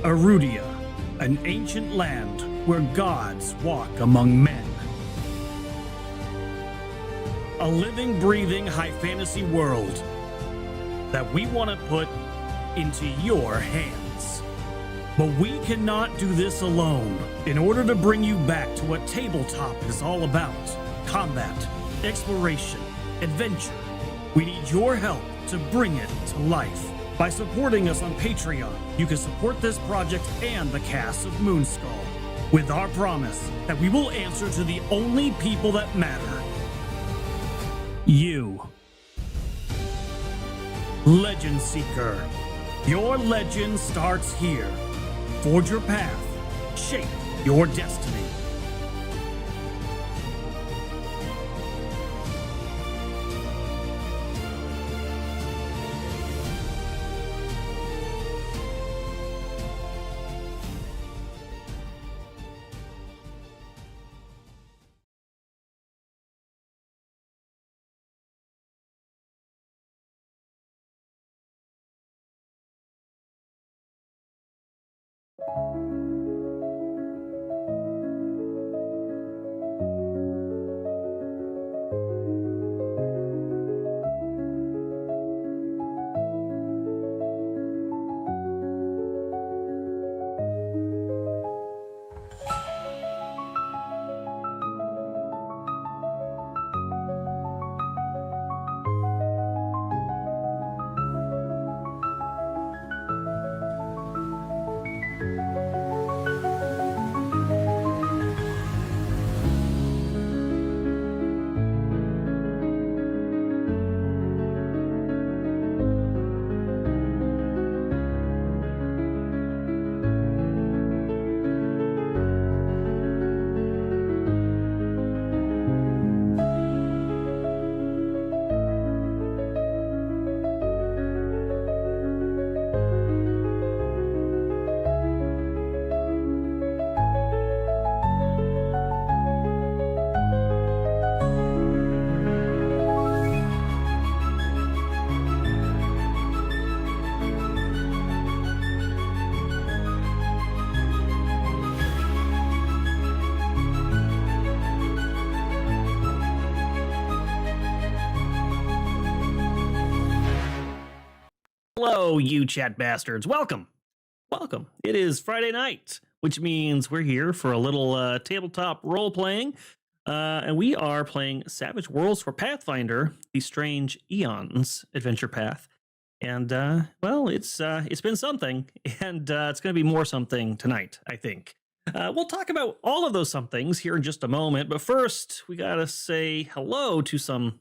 Arudia, an ancient land where gods walk among men. A living, breathing, high fantasy world that we want to put into your hands. But we cannot do this alone. In order to bring you back to what tabletop is all about, combat, exploration, adventure, we need your help to bring it to life. By supporting us on Patreon, you can support this project and the cast of Moonskull, with our promise that we will answer to the only people that matter. You. Legend Seeker. Your legend starts here. Forge your path. Shape your destiny. Hello, you chat bastards. Welcome. Welcome. It is Friday night, which means we're here for a little tabletop role-playing. And we are playing Savage Worlds for Pathfinder, the Strange Aeons adventure path. And, well, it's been something, and it's going to be more something tonight, I think. We'll talk about all of those somethings here in just a moment, but first, we got to say hello to some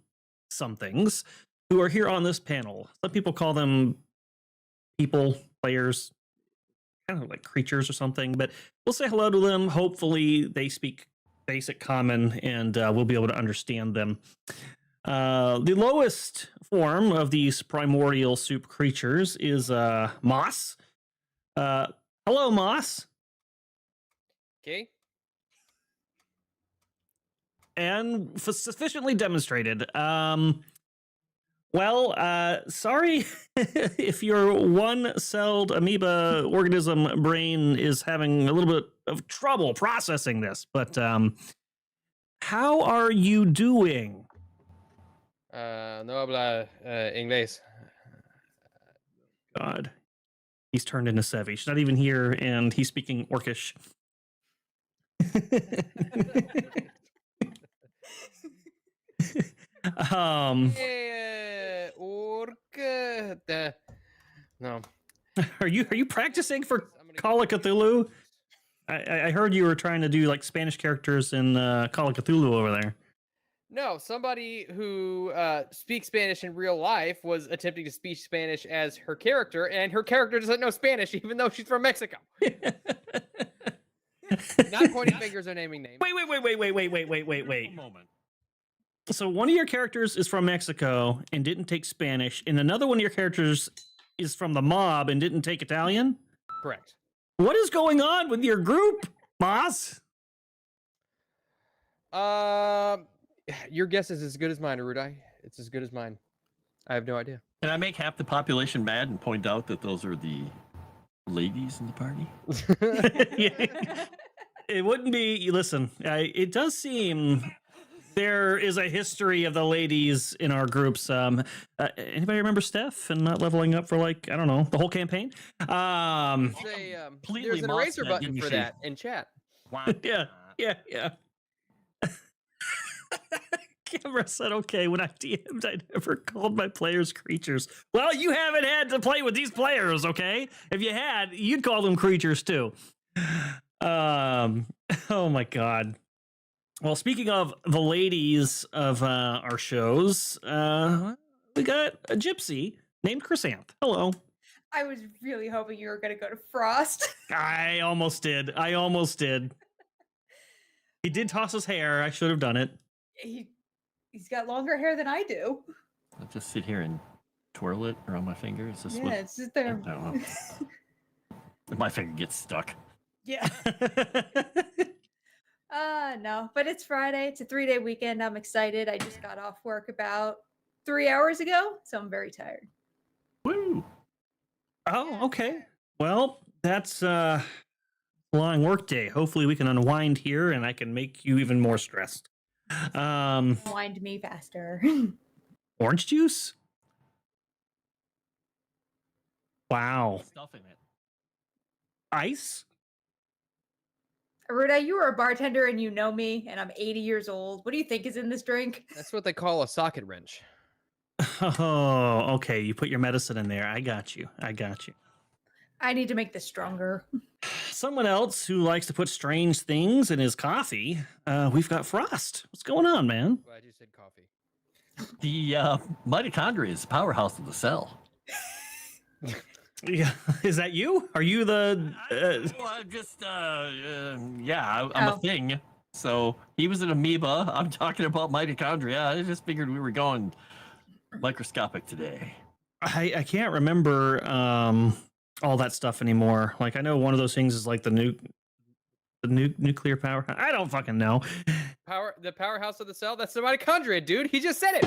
somethings who are here on this panel. Some people call them people, players, kind of like creatures or something, but we'll say hello to them. Hopefully they speak basic common and we'll be able to understand them. The lowest form of these primordial soup creatures is Moss. Hello, Moss. Okay. And sufficiently demonstrated. Well, sorry if your one-celled amoeba organism brain is having a little bit of trouble processing this, but how are you doing? No habla inglés. God, he's turned into Sevi. She's not even here, and he's speaking Orcish. No. Are you practicing for Call of Cthulhu? I heard you were trying to do like Spanish characters in Call of Cthulhu over there. No, somebody who speaks Spanish in real life was attempting to speak Spanish as her character, and her character doesn't know Spanish, even though she's from Mexico. Not pointing fingers or naming names. Wait. Moment. So one of your characters is from Mexico and didn't take Spanish, and another one of your characters is from the mob and didn't take Italian? Correct. What is going on with your group, Moss? Your guess is as good as mine, Arudai. It's as good as mine. I have no idea. Can I make half the population mad and point out that those are the ladies in the party? Yeah. It wouldn't be. Listen, it does seem there is a history of the ladies in our groups. Anybody remember Steph and not leveling up for like, I don't know, the whole campaign? Completely There's an lost eraser that, button didn't for she? that in chat. Yeah. Camera said, okay, when I DM'd, I never called my players creatures. Well, you haven't had to play with these players, okay? If you had, you'd call them creatures too. Oh my God. Well, speaking of the ladies of our shows, we got a gypsy named Chrysanth. Hello. I was really hoping you were going to go to Frost. I almost did. He did toss his hair. I should have done it. He's got longer hair than I do. I'll just sit here and twirl it around my finger. Is this Yeah, what? it's just there. I don't know. My finger gets stuck. Yeah. No, but it's Friday. It's a 3-day weekend. I'm excited. I just got off work about 3 hours ago, so I'm very tired. Woo! Oh, okay. Well, that's a long work day. Hopefully we can unwind here and I can make you even more stressed. Wind me faster. Orange juice? Wow. Stuff in it. Ice? Aruda, you are a bartender and you know me, and I'm 80 years old. What do you think is in this drink? That's what they call a socket wrench. Oh, okay. You put your medicine in there. I got you. I need to make this stronger. Someone else who likes to put strange things in his coffee. We've got Frost. What's going on, man? Glad you said coffee. The mitochondria is the powerhouse of the cell. Yeah, is that you? Are you the? Well, I'm just yeah, I'm a thing. So he was an amoeba. I'm talking about mitochondria. I just figured we were going microscopic today. I can't remember all that stuff anymore. Like I know one of those things is like the nuclear power. I don't fucking know. The powerhouse of the cell. That's the mitochondria, dude. He just said it.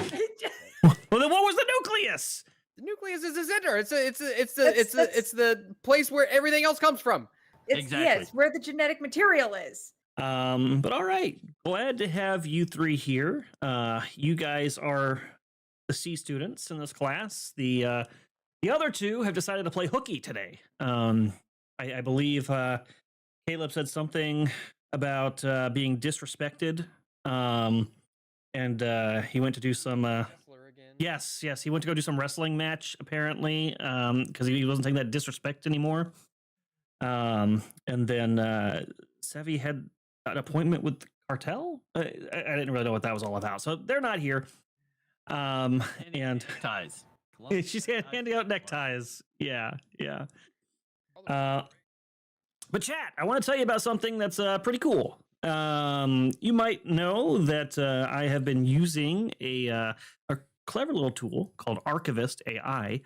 Well, then what was the nucleus? The nucleus is the center. It's the place where everything else comes from. Exactly. Yeah, it's where the genetic material is. But all right, glad to have you three here. You guys are the C students in this class. The other two have decided to play hooky today. I believe Caleb said something about being disrespected. And he went to do some Wrestler again. yes, he went to go do some wrestling match apparently, because he wasn't taking that disrespect anymore. And then Sevi had an appointment with the cartel. I didn't really know what that was all about, so they're not here. And Ties. she's handing out neckties. Yeah. But chat, I want to tell you about something that's pretty cool. You might know that I have been using a clever little tool called Archivist AI.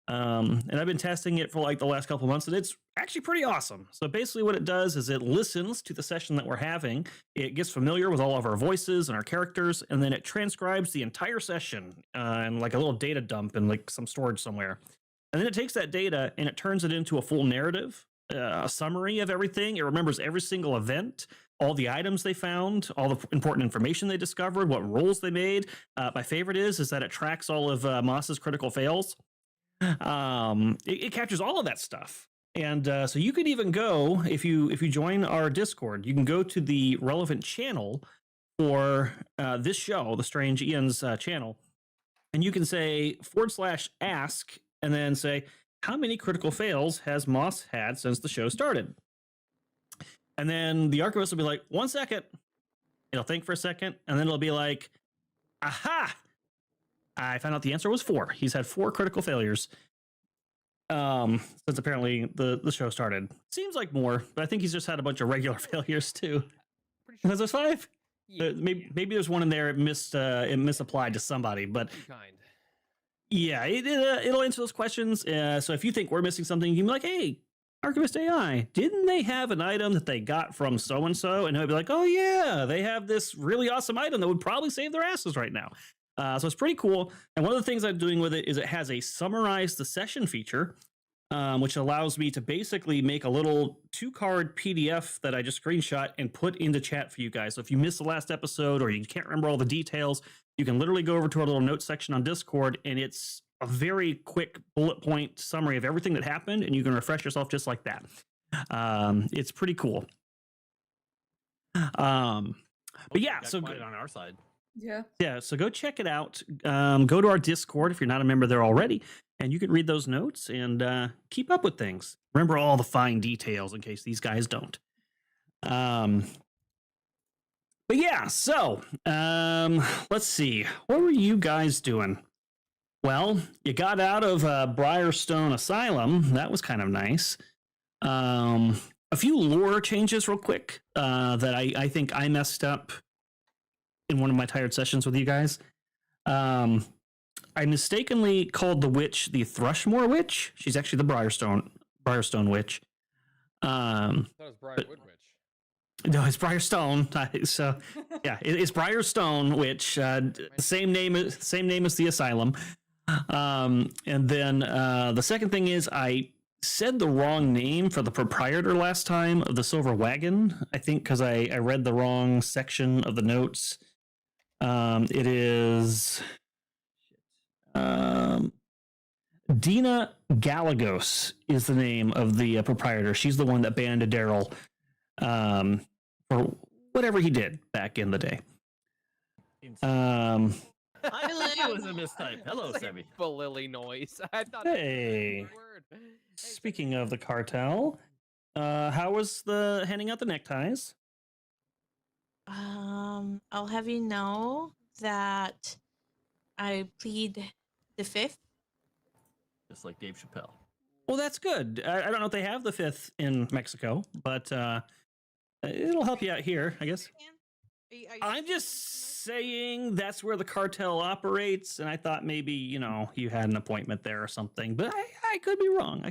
And I've been testing it for like the last couple of months, and it's actually pretty awesome. So basically what it does is it listens to the session that we're having. It gets familiar with all of our voices and our characters, and then it transcribes the entire session in like a little data dump in like some storage somewhere. And then it takes that data and it turns it into a full narrative, a summary of everything. It remembers every single event, all the items they found, all the important information they discovered, what rolls they made. My favorite is that it tracks all of Moss's critical fails. It captures all of that stuff. And so you could even go, if you join our Discord, you can go to the relevant channel for this show, the Strange Aeons channel, and you can say /ask and then say, how many critical fails has Moss had since the show started? And then the archivist will be like, 1 second. It'll think for a second, and then it'll be like, aha! I found out the answer was 4. He's had 4 critical failures since apparently the show started. Seems like more, but I think he's just had a bunch of regular failures too. Pretty sure. Was there 5? Yeah. Maybe there's one in there it misapplied to somebody, but Too kind. yeah, it'll answer those questions. So if you think we're missing something, you can be like, hey, Archivist AI, didn't they have an item that they got from so-and-so? And he'll be like, oh yeah, they have this really awesome item that would probably save their asses right now. So it's pretty cool. And one of the things I'm doing with it is it has a summarize the session feature. which allows me to basically make a little 2-card PDF that I just screenshot and put into chat for you guys. So if you missed the last episode or you can't remember all the details, you can literally go over to our little notes section on Discord, and it's a very quick bullet point summary of everything that happened, and you can refresh yourself just like that. It's pretty cool. But yeah, so on our side. Yeah. So go check it out. Go to our Discord if you're not a member there already, and you can read those notes and keep up with things. Remember all the fine details in case these guys don't. But yeah, so let's see. What were you guys doing? Well, you got out of Briarstone Asylum. That was kind of nice. A few lore changes real quick that I think I messed up in one of my tired sessions with you guys. I mistakenly called the witch the Thrushmore Witch. She's actually the Briarstone Witch. That was Briarwood Witch. No, it's Briarstone. So yeah, it's Briarstone Witch. Same name as the asylum. And then the second thing is I said the wrong name for the proprietor last time of the Silver Wagon. I think because I read the wrong section of the notes. It is Dina Galagos is the name of the proprietor. She's the one that banned Daryl for whatever he did back in the day. I knew it was a mistype. Hello, It's like Sebby. a Lily noise. I thought Hey. that was a word. Hey, Speaking of the cartel, how was the handing out the neckties? I'll have you know that I plead the fifth. Just like Dave Chappelle. Well, that's good. I don't know if they have the 5th in Mexico, but it'll help you out here, I guess. I'm just saying that's where the cartel operates, and I thought maybe, you had an appointment there or something, but I could be wrong.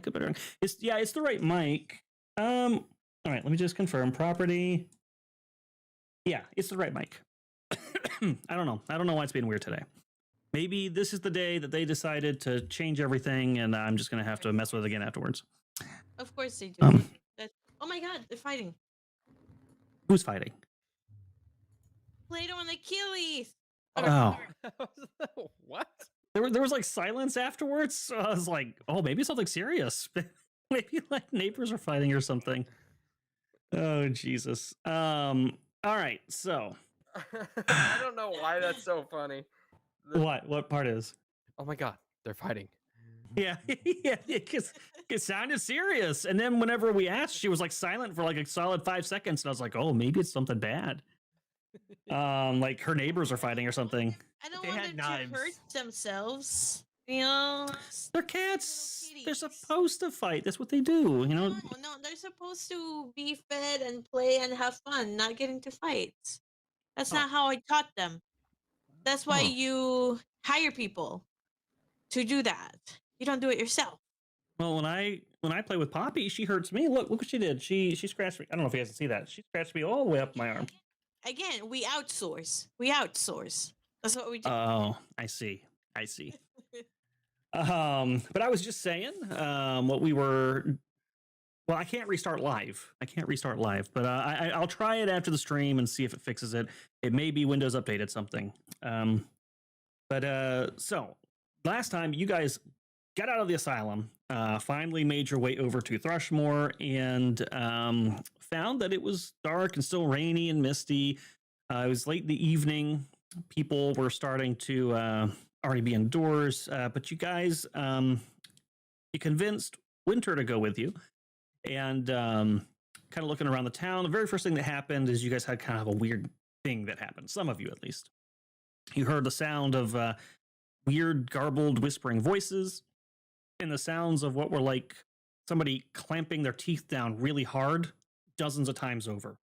It's the right mic. All right, let me just confirm. Property. Yeah, it's the right mic. I don't know why it's being weird today. Maybe this is the day that they decided to change everything, and I'm just going to have to mess with it again afterwards. Of course they do. Oh my god, they're fighting. Who's fighting? Plato and Achilles. Oh. What? There was like silence afterwards. So I was like, oh, maybe something serious. Maybe like neighbors are fighting or something. Oh, Jesus. All right, so. I don't know why that's so funny. What part is? Oh my god, they're fighting. Yeah, yeah, because it sounded serious. And then whenever we asked, she was like silent for like a solid 5 seconds. And I was like, oh, maybe it's something bad. Like her neighbors are fighting or something. I don't They want had them knives. to hurt themselves. You know, They're cats. They're kitties. supposed to fight. That's what they do, No, they're supposed to be fed and play and have fun, not get into fights. That's not how I taught them. That's why Huh. you hire people to do that. You don't do it yourself. Well, when I play with Poppy, she hurts me. Look what she did. She scratched me. I don't know if you guys can see that. She scratched me all the way up my arm. Again, we outsource. That's what we do. Oh, I see. But I was just saying, what we were. Well, I can't restart live. But I'll try it after the stream and see if it fixes it. It may be Windows updated something. So last time you guys got out of the asylum, finally made your way over to Thrushmore, and found that it was dark and still rainy and misty. It was late in the evening. People were starting to already be indoors, but you guys, you convinced Winter to go with you. And kind of looking around the town, the very first thing that happened is you guys had kind of a weird thing that happened. Some of you, at least. You heard the sound of weird, garbled, whispering voices, and the sounds of what were like somebody clamping their teeth down really hard, dozens of times over.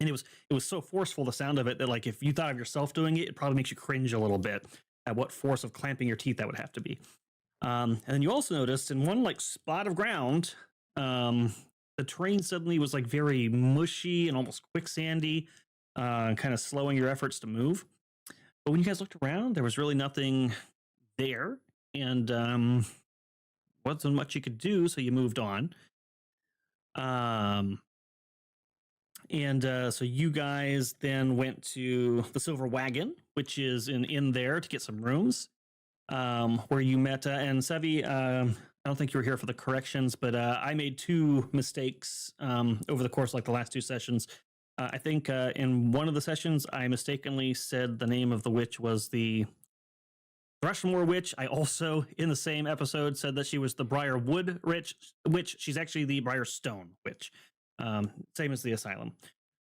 And it was so forceful, the sound of it, that like if you thought of yourself doing it, it probably makes you cringe a little bit at what force of clamping your teeth that would have to be. And then you also noticed in one like spot of ground, the terrain suddenly was like very mushy and almost quicksandy, kind of slowing your efforts to move. But when you guys looked around, there was really nothing there. And wasn't much you could do, so you moved on. So you guys then went to the Silver Wagon, which is in there to get some rooms, where you met, and Sevi, I don't think you were here for the corrections, but I made 2 mistakes over the course of like the last 2 sessions. I think in one of the sessions, I mistakenly said the name of the witch was the Thrushmore Witch. I also, in the same episode, said that she was the Briarwood Witch. She's actually the Briarstone Witch. Same as the asylum.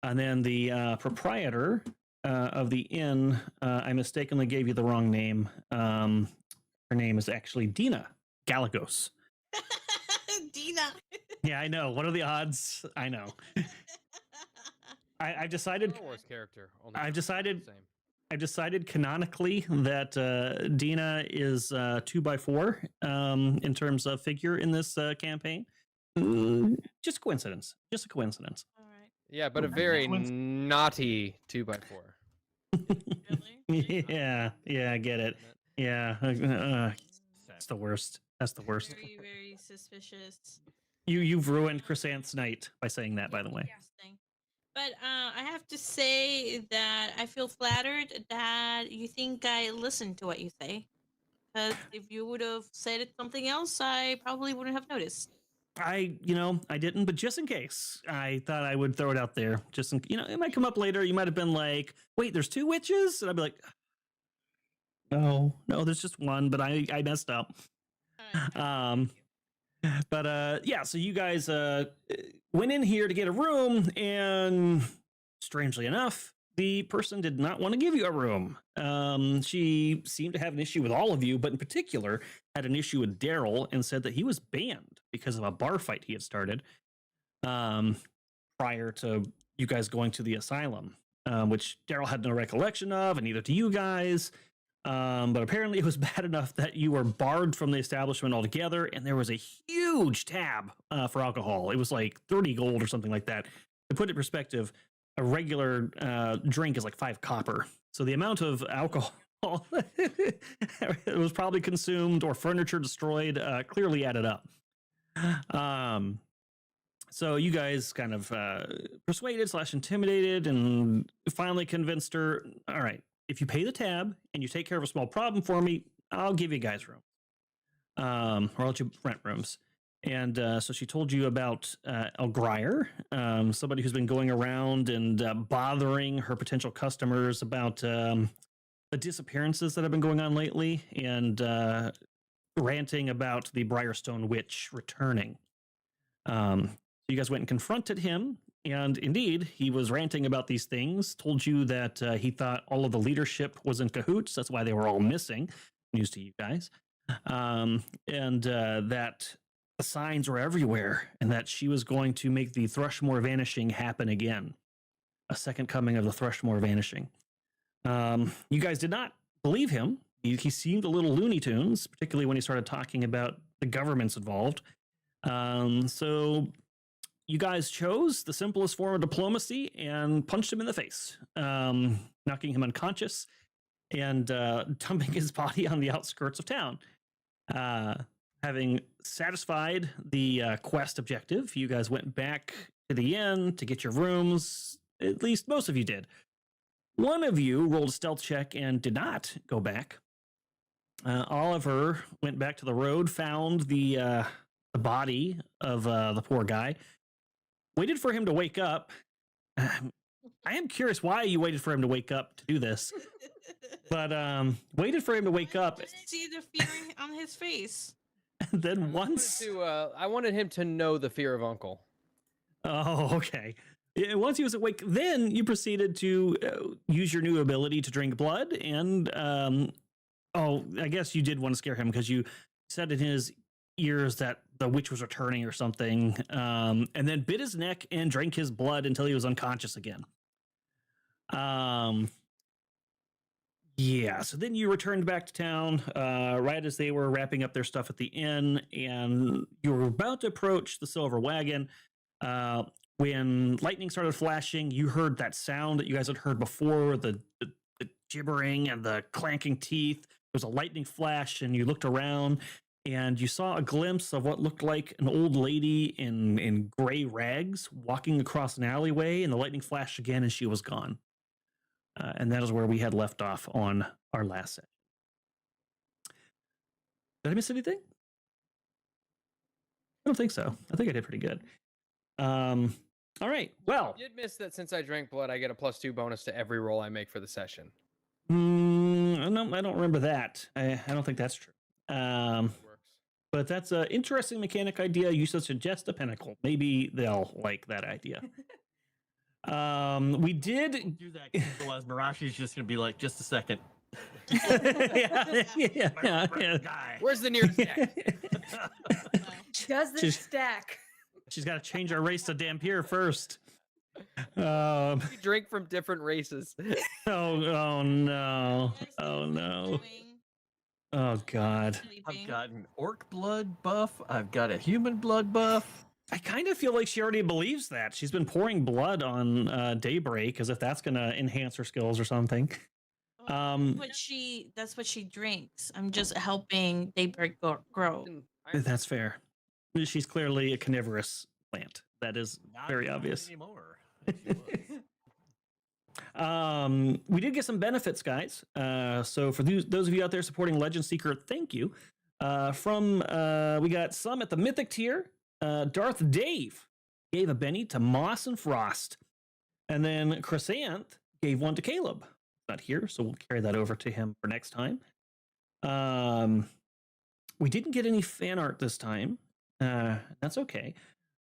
And then the proprietor of the inn, I mistakenly gave you the wrong name. Her name is actually Dina Galagos. Dina. Yeah, I know. What are the odds? I know. I've decided. Star Wars character. Only I've the same. decided canonically that Dina is 2x4 in terms of figure in this campaign. Just coincidence. Just a coincidence. All right. Yeah, but a very naughty 2x4. Really? Yeah, I get it. Yeah, that's the worst. That's the worst. Very, very suspicious. You've ruined Chrysanth's night by saying that, by the way. Interesting. But I have to say that I feel flattered that you think I listened to what you say. Because if you would have said something else, I probably wouldn't have noticed. I didn't, but just in case, I thought I would throw it out there. Just in, it might come up later. You might have been like, "Wait, there's 2 witches," and I'd be like, "No, there's just one." But I messed up. All right. Yeah. So you guys went in here to get a room, and strangely enough, the person did not want to give you a room. She seemed to have an issue with all of you, but in particular had an issue with Daryl and said that he was banned because of a bar fight he had started prior to you guys going to the asylum, which Daryl had no recollection of, and neither do you guys. But apparently it was bad enough that you were barred from the establishment altogether, and there was a huge tab for alcohol. It was like 30 gold or something like that. To put it in perspective, a regular drink is like 5 copper. So the amount of alcohol it was probably consumed or furniture destroyed clearly added up. So you guys kind of persuaded / intimidated and finally convinced her, all right, if you pay the tab and you take care of a small problem for me, I'll give you guys room. Or I'll let you rent rooms. And so she told you about Elgrier, somebody who's been going around and bothering her potential customers about the disappearances that have been going on lately, and ranting about the Briarstone Witch returning. So you guys went and confronted him, and indeed, he was ranting about these things, told you that he thought all of the leadership was in cahoots, that's why they were all missing, news to you guys, and that the signs were everywhere, and that she was going to make the Thrushmore vanishing happen again. A second coming of the Thrushmore vanishing. You guys did not believe him. He seemed a little Looney Tunes, particularly when he started talking about the governments involved. So you guys chose the simplest form of diplomacy and punched him in the face, knocking him unconscious and dumping his body on the outskirts of town. Having satisfied the quest objective, you guys went back to the inn to get your rooms. At least most of you did. One of you rolled a stealth check and did not go back. Oliver went back to the road, found the body of the poor guy, waited for him to wake up. I am curious why you waited for him to wake up to do this, but waited for him to wake up. Just see the fear on his face. And then once I wanted him to know the fear of Uncle. Oh, okay. Once he was awake, then you proceeded to use your new ability to drink blood, and I guess you did want to scare him because you said in his ears that the witch was returning or something, and then bit his neck and drank his blood until he was unconscious again. Yeah, so then you returned back to town right as they were wrapping up their stuff at the inn, and you were about to approach the Silver Wagon when lightning started flashing. You heard that sound that you guys had heard before, the gibbering and the clanking teeth. There was a lightning flash, and you looked around, and you saw a glimpse of what looked like an old lady in gray rags walking across an alleyway, and the lightning flashed again, and she was gone. And that is where we had left off on our last set. Did I miss anything? I don't think so. I think I did pretty good. All right. Well, I did miss that since I drank blood, I get a +2 bonus to every roll I make for the session. No, I don't remember that. I don't think that's true. Works. But that's an interesting mechanic idea. You should suggest a pinnacle. Maybe they'll like that idea. We did do that. Otherwise, Mirashi's just gonna be like, just a second. yeah. Guy. Where's the nearest stack? Does this She's- stack? She's got to change our race to Dampier first. We drink from different races. Oh no. Oh no. Oh god. I've got an orc blood buff. I've got a human blood buff. I kind of feel like she already believes that. She's been pouring blood on Dae'Breik as if that's going to enhance her skills or something. That's what she drinks. I'm just helping Daybreak grow. That's fair. She's clearly a carnivorous plant. That is Not very really obvious. Anymore. She was. We did get some benefits, guys. So for those of you out there supporting Legend Seeker, thank you. We got some at the Mythic tier. Darth Dave gave a Benny to Moss and Frost. And then Chrysanth gave one to Caleb. Not here, so we'll carry that over to him for next time. We didn't get any fan art this time. That's okay.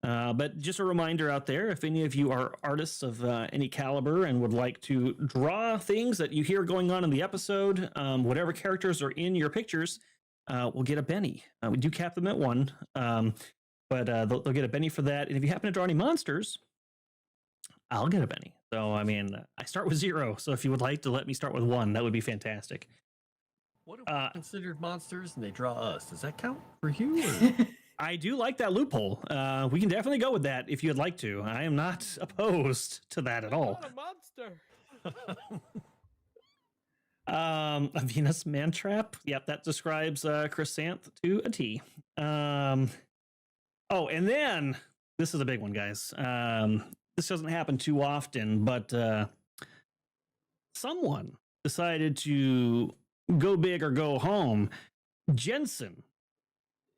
But just a reminder out there, if any of you are artists of any caliber and would like to draw things that you hear going on in the episode, whatever characters are in your pictures, we'll get a Benny. We do cap them at 1, but they'll get a Benny for that. And if you happen to draw any monsters, I'll get a Benny. So, I mean, I start with 0. So if you would like to let me start with 1, that would be fantastic. What if we considered monsters and they draw us? Does that count for you? Or? I do like that loophole. We can definitely go with that if you'd like to. I am not opposed to that at all. I'm not a monster. A Venus Mantrap. Yep, that describes Chrysanth to a T. And then this is a big one, guys. This doesn't happen too often, but someone decided to go big or go home. Jensen.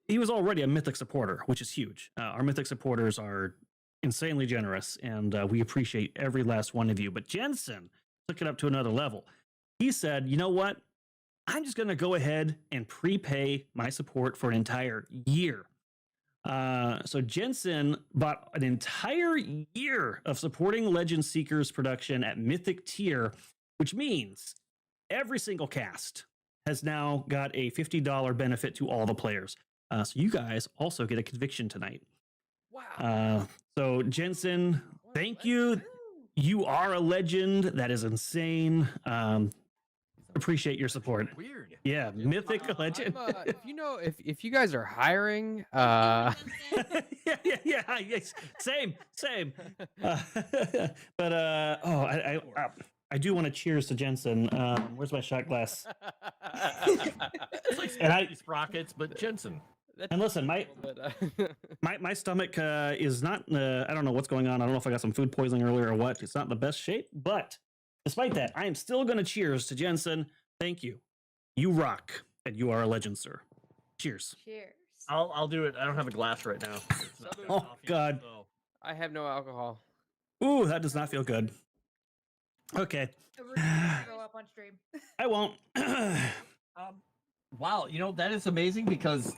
He was already a Mythic supporter, which is huge. Our Mythic supporters are insanely generous, and we appreciate every last one of you. But Jensen took it up to another level. He said, you know what? I'm just going to go ahead and prepay my support for an entire year. So Jensen bought an entire year of supporting Legend Seekers production at Mythic tier, which means every single cast has now got a $50 benefit to all the players. So you guys also get a conviction tonight. Wow. So Jensen, thank you. You are a legend. That is insane. Appreciate your support. Weird. Yeah, Mythic legend. If you guys are hiring, yes, same. But I do want to cheers to Jensen. Where's my shot glass? It's like And sprockets, but Jensen. And listen, my stomach is not. I don't know what's going on. I don't know if I got some food poisoning earlier or what. It's not in the best shape. But despite that, I am still going to cheers to Jensen. Thank you. You rock, and you are a legend, sir. Cheers. Cheers. I'll do it. I don't have a glass right now. It's not Oh, coffee, God. so- I have no alcohol. Ooh, that does not feel good. Okay. Throw up on stream. I won't. Wow, that is amazing because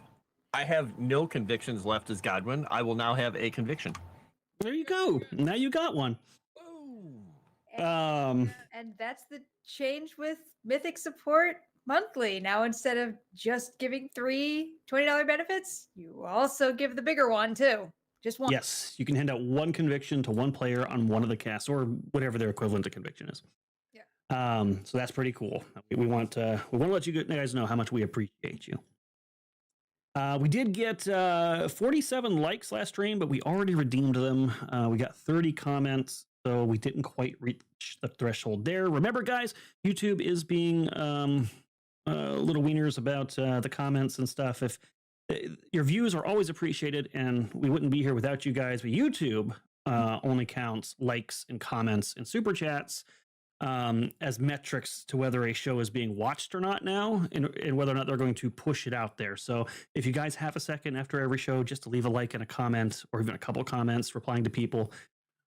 I have no convictions left as Godwin. I will now have a conviction. There you go. Now you got one. And that's the change with Mythic support monthly. Now, instead of just giving 3 $20 benefits, you also give the bigger one too. Just one. Yes, you can hand out 1 conviction to 1 player on one of the casts, or whatever their equivalent to conviction is. Yeah. So that's pretty cool. We want to let you guys know how much we appreciate you. We did get 47 likes last stream, but we already redeemed them. We got 30 comments, so we didn't quite reach the threshold there. Remember, guys, YouTube is being little wieners about the comments and stuff. If Your views are always appreciated, and we wouldn't be here without you guys. But YouTube only counts likes and comments and super chats as metrics to whether a show is being watched or not now, and whether or not they're going to push it out there. So if you guys have a second after every show just to leave a like and a comment, or even a couple of comments replying to people,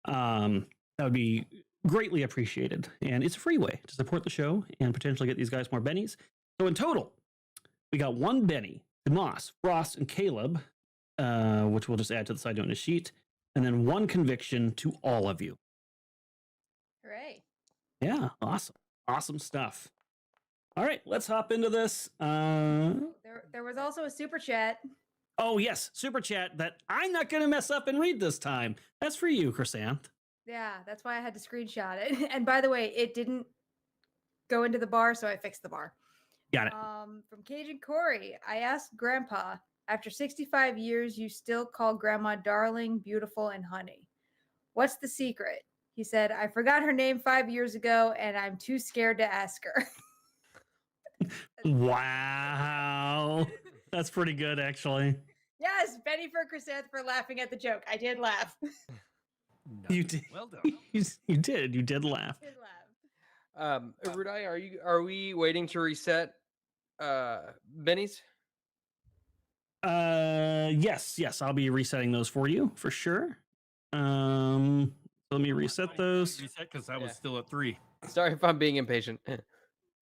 that would be greatly appreciated. And it's a free way to support the show and potentially get these guys more bennies. So in total, we got one Benny to Moss, Frost, and Caleb, which we'll just add to the side note in a sheet, and then one conviction to all of you. Hooray. Yeah, awesome stuff. All right, let's hop into this. There was also a super chat. Oh yes, super chat that I'm not going to mess up and read this time. That's for you, Chrysanth. Yeah, that's why I had to screenshot it. And by the way, it didn't go into the bar, so I fixed the bar. Got it. From Cajun Corey, I asked Grandpa, after 65 years, you still call Grandma darling, beautiful, and honey. What's the secret? He said, I forgot her name 5 years ago, and I'm too scared to ask her. Wow. That's pretty good, actually. Yes, Benny for Chrysanth for laughing at the joke. I did laugh. You did. Well done. You did. You did laugh. I did laugh. Rudai, are we waiting to reset Benny's? Yes. I'll be resetting those for you for sure. Let me reset those. Reset because I was still at 3. Sorry if I'm being impatient.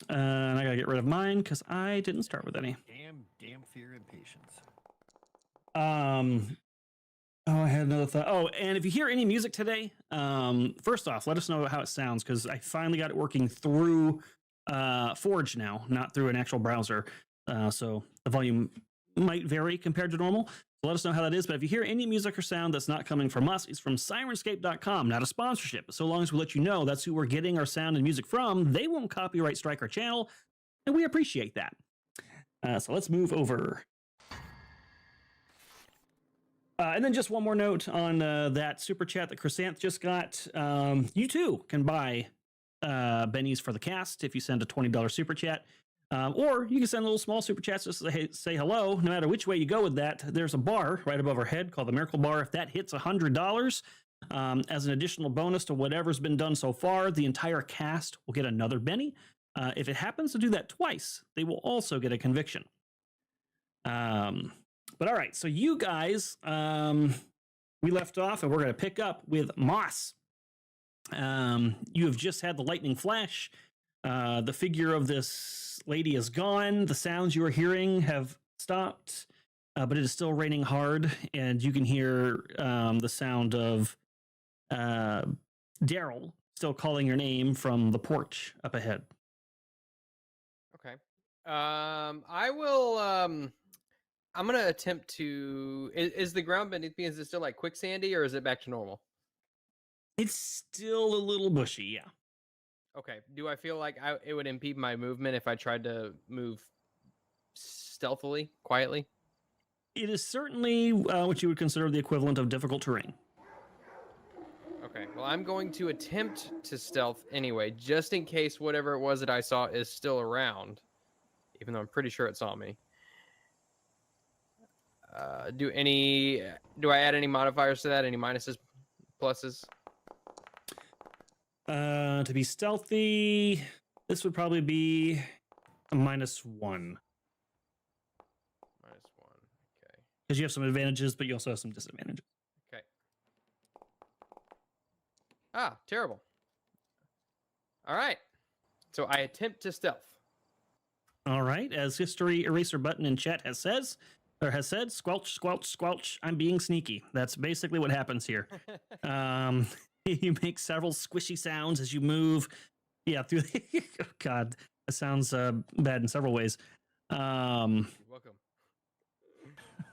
And I gotta get rid of mine because I didn't start with any. Damn fear and patience. Oh, I had another thought. Oh, and if you hear any music today, first off, let us know how it sounds because I finally got it working through Forge now, not through an actual browser. So the volume might vary compared to normal. So let us know how that is. But if you hear any music or sound that's not coming from us, it's from Sirenscape.com, not a sponsorship. But so long as we let you know that's who we're getting our sound and music from, they won't copyright strike our channel, and we appreciate that. So let's move over. And then just one more note on that super chat that Chrysanth just got. You too can buy bennies for the cast if you send a $20 super chat. Or you can send little small super chats just to say hello. No matter which way you go with that, there's a bar right above our head called the Miracle Bar. If that hits $100 as an additional bonus to whatever's been done so far, the entire cast will get another benny. If it happens to do that twice, they will also get a conviction. But all right, so you guys, we left off and we're going to pick up with Moss. You have just had the lightning flash. The figure of this lady is gone. The sounds you are hearing have stopped, but it is still raining hard, and you can hear the sound of Daryl still calling your name from the porch up ahead. Okay. I will. I'm gonna attempt to. Is the ground beneath me? Is it still like quicksandy, or is it back to normal? It's still a little bushy, yeah. Okay. Do I feel like it would impede my movement if I tried to move stealthily, quietly? It is certainly what you would consider the equivalent of difficult terrain. Okay. Well, I'm going to attempt to stealth anyway, just in case whatever it was that I saw is still around, even though I'm pretty sure it saw me. Do I add any modifiers to that? Any minuses, pluses? To be stealthy, this would probably be a -1. -1. Okay. Because you have some advantages, but you also have some disadvantages. Okay. Ah, terrible. All right. So I attempt to stealth. All right. As history eraser button in chat has said, squelch, squelch, squelch. I'm being sneaky. That's basically what happens here. You make several squishy sounds as you move. Yeah, through the oh God, that sounds bad in several ways. You're welcome.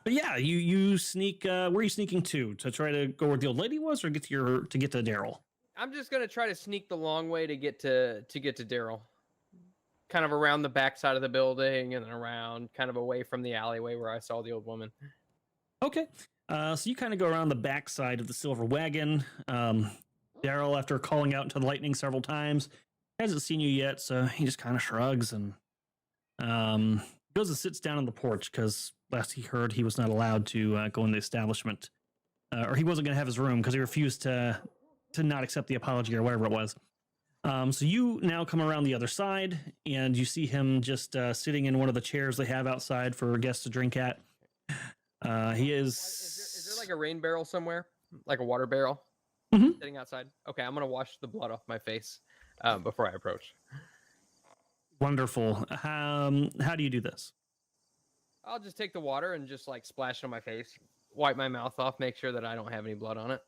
But yeah, you sneak. Where are you sneaking to try to go where the old lady was, or get to Daryl? I'm just gonna try to sneak the long way to get to Daryl. Kind of around the back side of the building and then around, kind of away from the alleyway where I saw the old woman. Okay. So you kind of go around the back side of the silver wagon. Daryl, after calling out into the lightning several times, hasn't seen you yet, so he just kind of shrugs and goes and sits down on the porch because last he heard he was not allowed to go in the establishment, or he wasn't going to have his room because he refused to not accept the apology or whatever it was. So you now come around the other side and you see him just sitting in one of the chairs they have outside for guests to drink at. He is. Is there like a rain barrel somewhere, like a water barrel, sitting outside? Okay, I'm gonna wash the blood off my face before I approach. Wonderful. How do you do this? I'll just take the water and just like splash it on my face, wipe my mouth off, make sure that I don't have any blood on it.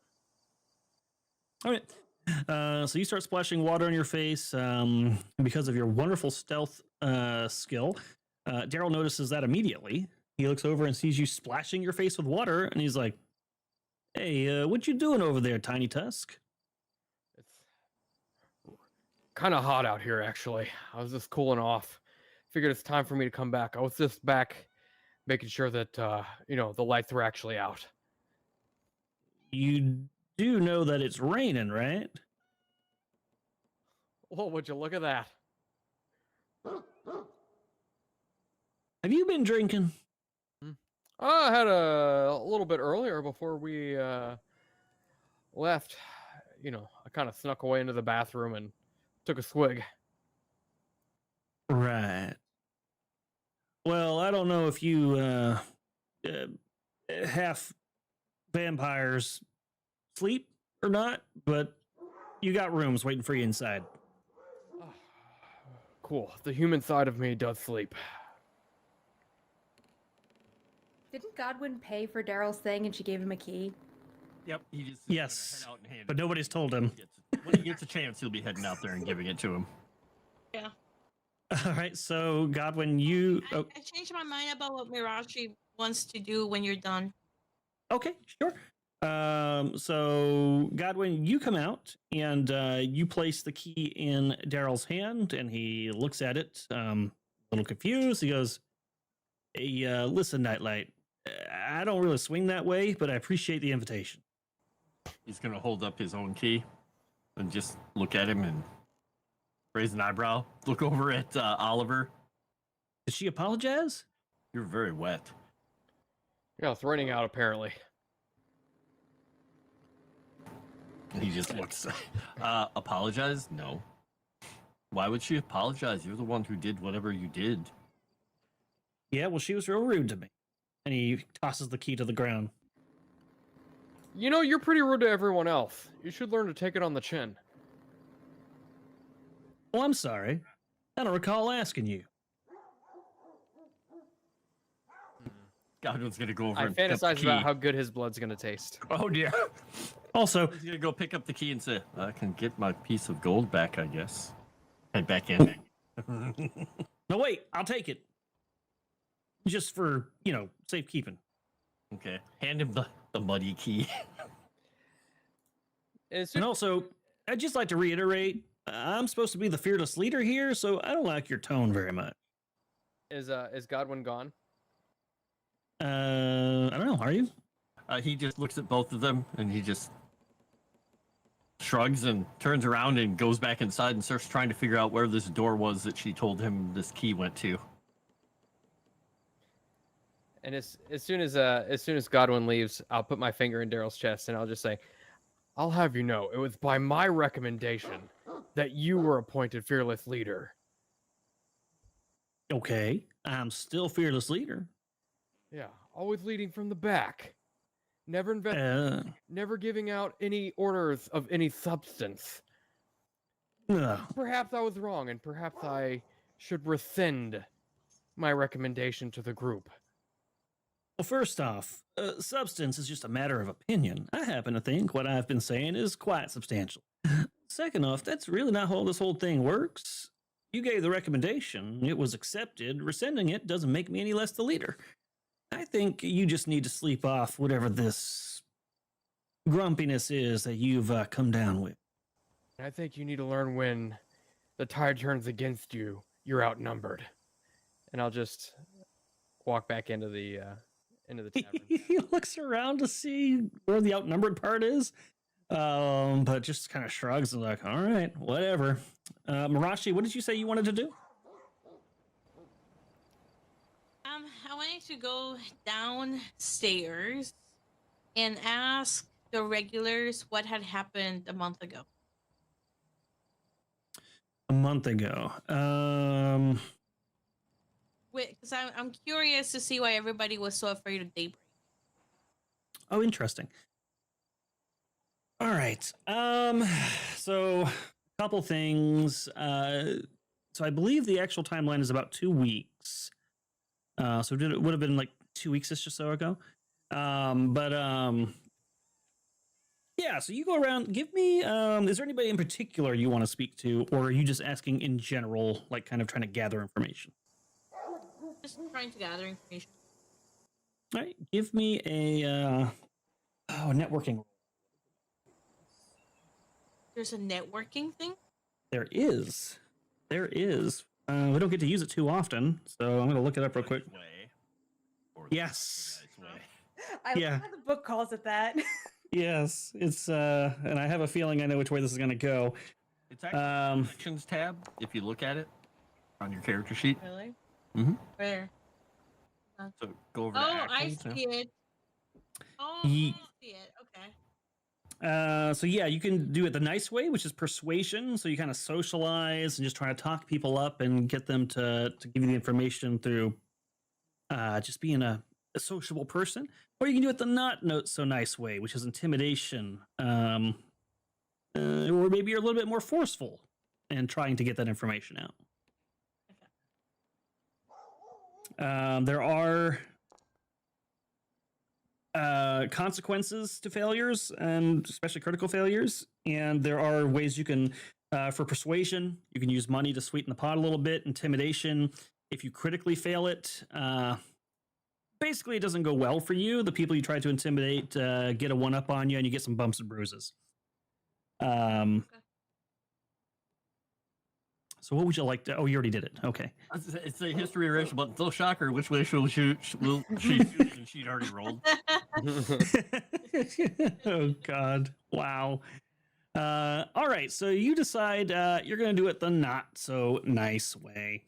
All right. So you start splashing water on your face because of your wonderful stealth skill. Daryl notices that immediately. He looks over and sees you splashing your face with water, and he's like, "Hey, what you doing over there, Tiny Tusk?" It's kind of hot out here, actually. I was just cooling off. Figured it's time for me to come back. I was just back making sure that, the lights were actually out. You do know that it's raining, right? Well, would you look at that? Have you been drinking? I had a little bit earlier before we left. I kind of snuck away into the bathroom and took a swig. Right. Well, I don't know if you half vampires sleep or not, but you got rooms waiting for you inside. Cool. The human side of me does sleep. Didn't Godwin pay for Daryl's thing and she gave him a key? Yep. He just Yes, head out and hand but it. nobody's told him. When he gets a chance, he'll be heading out there and giving it to him. Yeah. All right, so Godwin, you... I changed my mind about what Mirashi wants to do when you're done. Okay, sure. So Godwin, you come out and you place the key in Daryl's hand, and he looks at it, a little confused. He goes, "Hey, listen, Nightlight, I don't really swing that way, but I appreciate the invitation." He's gonna hold up his own key and just look at him and raise an eyebrow. Look over at Oliver. Did she apologize? You're very wet. Yeah, it's raining out apparently. He just looks. Apologize? No. Why would she apologize? You're the one who did whatever you did. Yeah, well, she was real rude to me. And he tosses the key to the ground. You're pretty rude to everyone else. You should learn to take it on the chin. Oh, I'm sorry. I don't recall asking you. Godwin's gonna go over I and pick up the fantasize key. about how good his blood's gonna taste. Oh dear. Also, He's gonna go pick up the key and say, "I can get my piece of gold back, I guess." Head back in. no, wait, I'll take it. Just for, safekeeping. Okay. Hand him the muddy key. And also, I'd just like to reiterate, I'm supposed to be the fearless leader here, so I don't like your tone very much. Is Godwin gone? I don't know, are you? He just looks at both of them and he just shrugs and turns around and goes back inside and starts trying to figure out where this door was that she told him this key went to. And as soon as Godwin leaves, I'll put my finger in Daryl's chest and I'll just say, "I'll have you know, it was by my recommendation that you were appointed fearless leader." Okay, I'm still fearless leader. Yeah, always leading from the back. Never never giving out any orders of any substance. Perhaps I was wrong, and perhaps I should rescind my recommendation to the group. Well, first off, substance is just a matter of opinion. I happen to think what I've been saying is quite substantial. Second off, that's really not how this whole thing works. You gave the recommendation, it was accepted. Rescinding it doesn't make me any less the leader. I think you just need to sleep off whatever this grumpiness is that you've come down with. I think you need to learn when the tide turns against you, you're outnumbered. And I'll just walk back into the tavern. He looks around to see where the outnumbered part is, but just kind of shrugs and like, all right, whatever. Mirashi, what did you say you wanted to do? I wanted to go downstairs and ask the regulars what had happened a month ago. A month ago. Because I'm curious to see why everybody was so afraid of Daybreak. Oh, interesting. All right. So a couple things. So I believe the actual timeline is about 2 weeks. So it would have been like 2 weeks or so ago. Yeah, so you go around, give me, is there anybody in particular you want to speak to, or are you just asking in general, like kind of trying to gather information? Just trying to gather information. All right, give me a networking. There's a networking thing? There is. We don't get to use it too often, so I'm going to look it up real quick. Yes. I Yeah. love how the book calls it that. Yes, it's, and I have a feeling I know which way this is going to go. It's actually the collections tab, if you look at it on your character sheet. Really? Mm-hmm. Where? So go over to Oh, I actions. see it. Oh, Ye- I see it. Okay. So yeah, you can do it the nice way, which is persuasion. So you kind of socialize and just try to talk people up and get them to give you the information through just being a sociable person. Or you can do it the not so nice way, which is intimidation. Or maybe you're a little bit more forceful and trying to get that information out. There are consequences to failures, and especially critical failures. And there are ways you can, for persuasion, you can use money to sweeten the pot a little bit. Intimidation, if you critically fail it, basically it doesn't go well for you. The people you try to intimidate get a one-up on you, and you get some bumps and bruises. So what would you like to? Oh, you already did it. Okay. It's a history erasure, but still shocker. Which way will she shoot? And she'd already rolled. Oh God! Wow. All right. So you decide you're going to do it the not so nice way.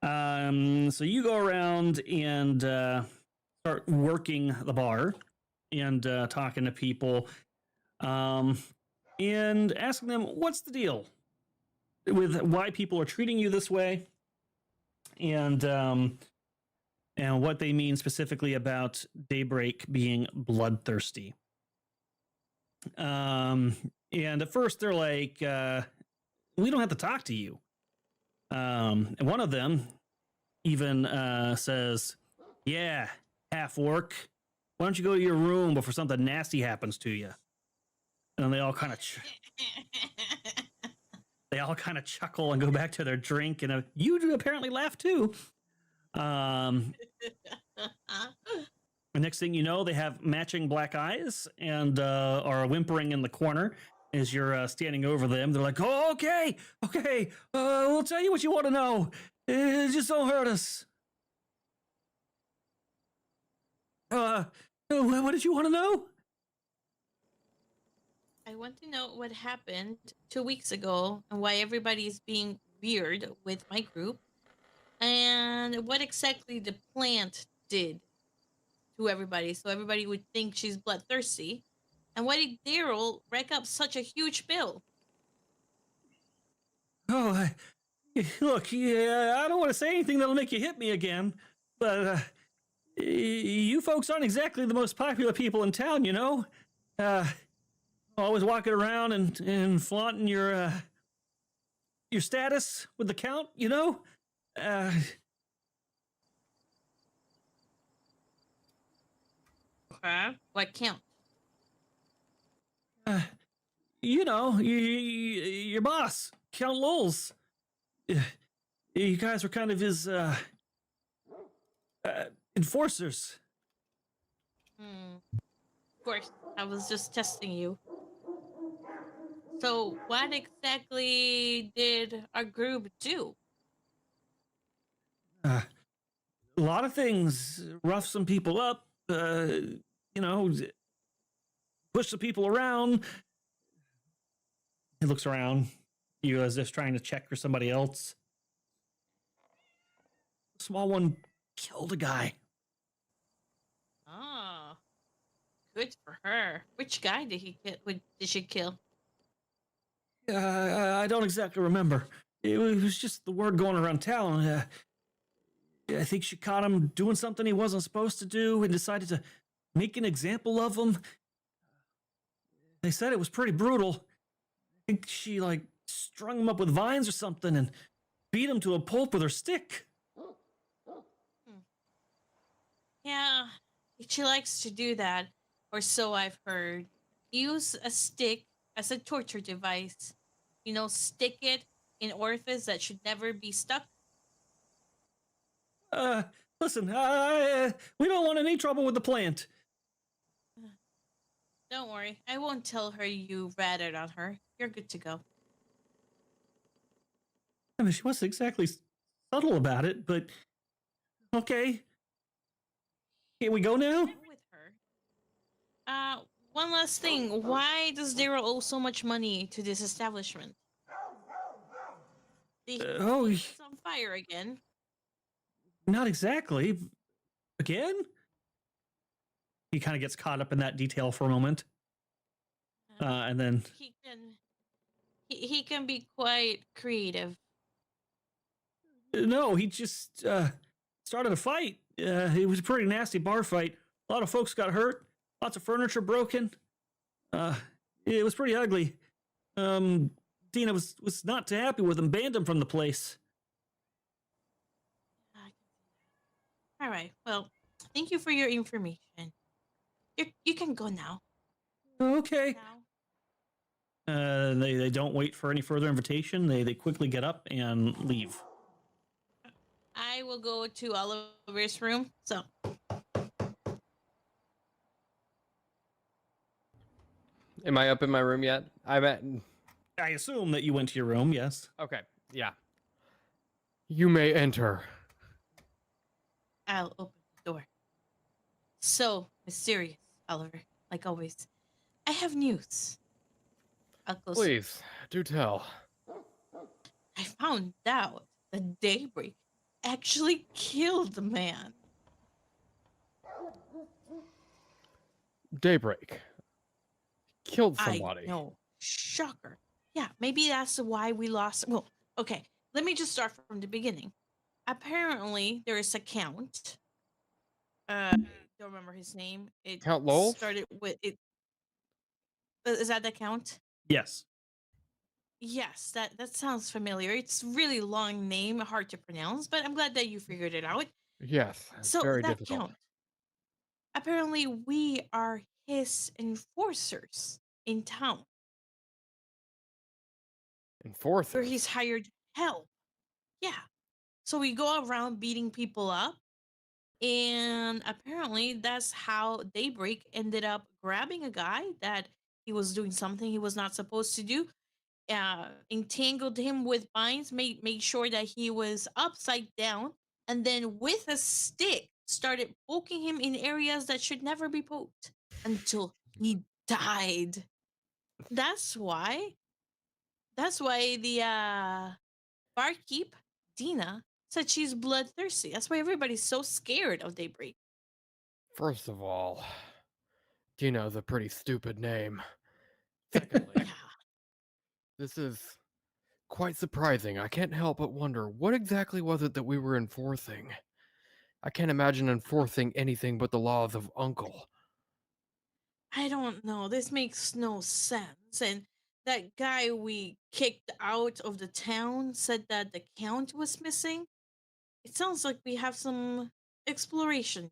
So you go around and start working the bar and talking to people, and asking them what's the deal with why people are treating you this way, and what they mean specifically about Daybreik being bloodthirsty. And at first they're like, we don't have to talk to you. And one of them even says, yeah, half orc, why don't you go to your room before something nasty happens to you? And they all kind of chuckle and go back to their drink, and you do apparently laugh too. The next thing you know, they have matching black eyes and are whimpering in the corner as you're standing over them. They're like, oh, okay, we'll tell you what you want to know. Just don't hurt us. What did you want to know? I want to know what happened 2 weeks ago and why everybody's being weird with my group, and what exactly the plant did to everybody so everybody would think she's bloodthirsty, and why did Daryl rack up such a huge bill? Oh, look, I don't want to say anything that'll make you hit me again, but you folks aren't exactly the most popular people in town, you know? Always walking around and flaunting your status with the count, you know? What count? You know, your boss, Count Lowell's. You guys were kind of his enforcers. Of course, I was just testing you. So, what exactly did our group do? A lot of things. Rough some people up. You know, push the people around. He looks around you as if trying to check for somebody else. Small one killed a guy. Oh, good for her. Which guy did did she kill? I don't exactly remember. It was just the word going around town. I think she caught him doing something he wasn't supposed to do and decided to make an example of him. They said it was pretty brutal. I think she, like, strung him up with vines or something and beat him to a pulp with her stick. Yeah, she likes to do that, or so I've heard. Use a stick as a torture device. You know, stick it in orifice that should never be stuck. Listen, we don't want any trouble with the plant. Don't worry, I won't tell her you ratted on her. You're good to go. I mean, she wasn't exactly subtle about it, but okay. Can we go now? I'm with her. One last thing. Why does Daryl owe so much money to this establishment? It's on fire again. Not exactly. Again? He kind of gets caught up in that detail for a moment. And then He can be quite creative. no, he just started a fight. It was a pretty nasty bar fight. A lot of folks got hurt. Lots of furniture broken. It was pretty ugly. Dina was not too happy with him. Banned him from the place. All right. Well, thank you for your information. You can go now. Okay. Now. They don't wait for any further invitation. They quickly get up and leave. I will go to Oliver's room. So. Am I up in my room yet? I'm at. I assume that you went to your room, yes. Okay, yeah. You may enter. I'll open the door. So mysterious, Oliver. Like always. I have news. I'll close. Please, do tell. I found out that Dae'Breik actually killed the man. Dae'Breik killed somebody. I know. Shocker. Yeah, maybe that's why we lost. Well, okay. Let me just start from the beginning. Apparently, there is a count. I don't remember his name. It Count Lowell? started with it. Is that the count? Yes. Yes, that sounds familiar. It's really long name, hard to pronounce, but I'm glad that you figured it out. Yes, it's So very that difficult. count. Apparently, we are his enforcers in town, Enforcers. where he's hired help. Yeah. So we go around beating people up, and apparently that's how Daybreak ended up grabbing a guy that he was doing something he was not supposed to do. Entangled him with vines, made sure that he was upside down, and then with a stick started poking him in areas that should never be poked until he died. That's why the barkeep Dina said she's bloodthirsty. That's why everybody's so scared of Daybreak. First of all, Dino's a pretty stupid name. Secondly, Yeah. this is quite surprising. I can't help but wonder, what exactly was it that we were enforcing? I can't imagine enforcing anything but the laws of Uncle. I don't know. This makes no sense. And that guy we kicked out of the town said that the count was missing. It sounds like we have some exploration.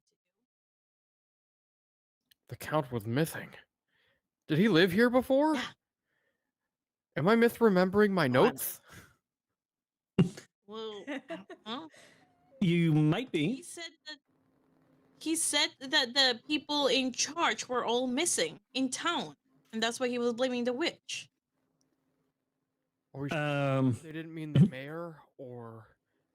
The Count was missing. Did he live here before? Yeah. Am I misremembering my notes? Well, I don't know. You might He be. said that the people in charge were all missing in town, and that's why he was blaming the witch. Are we sure they didn't mean the mayor or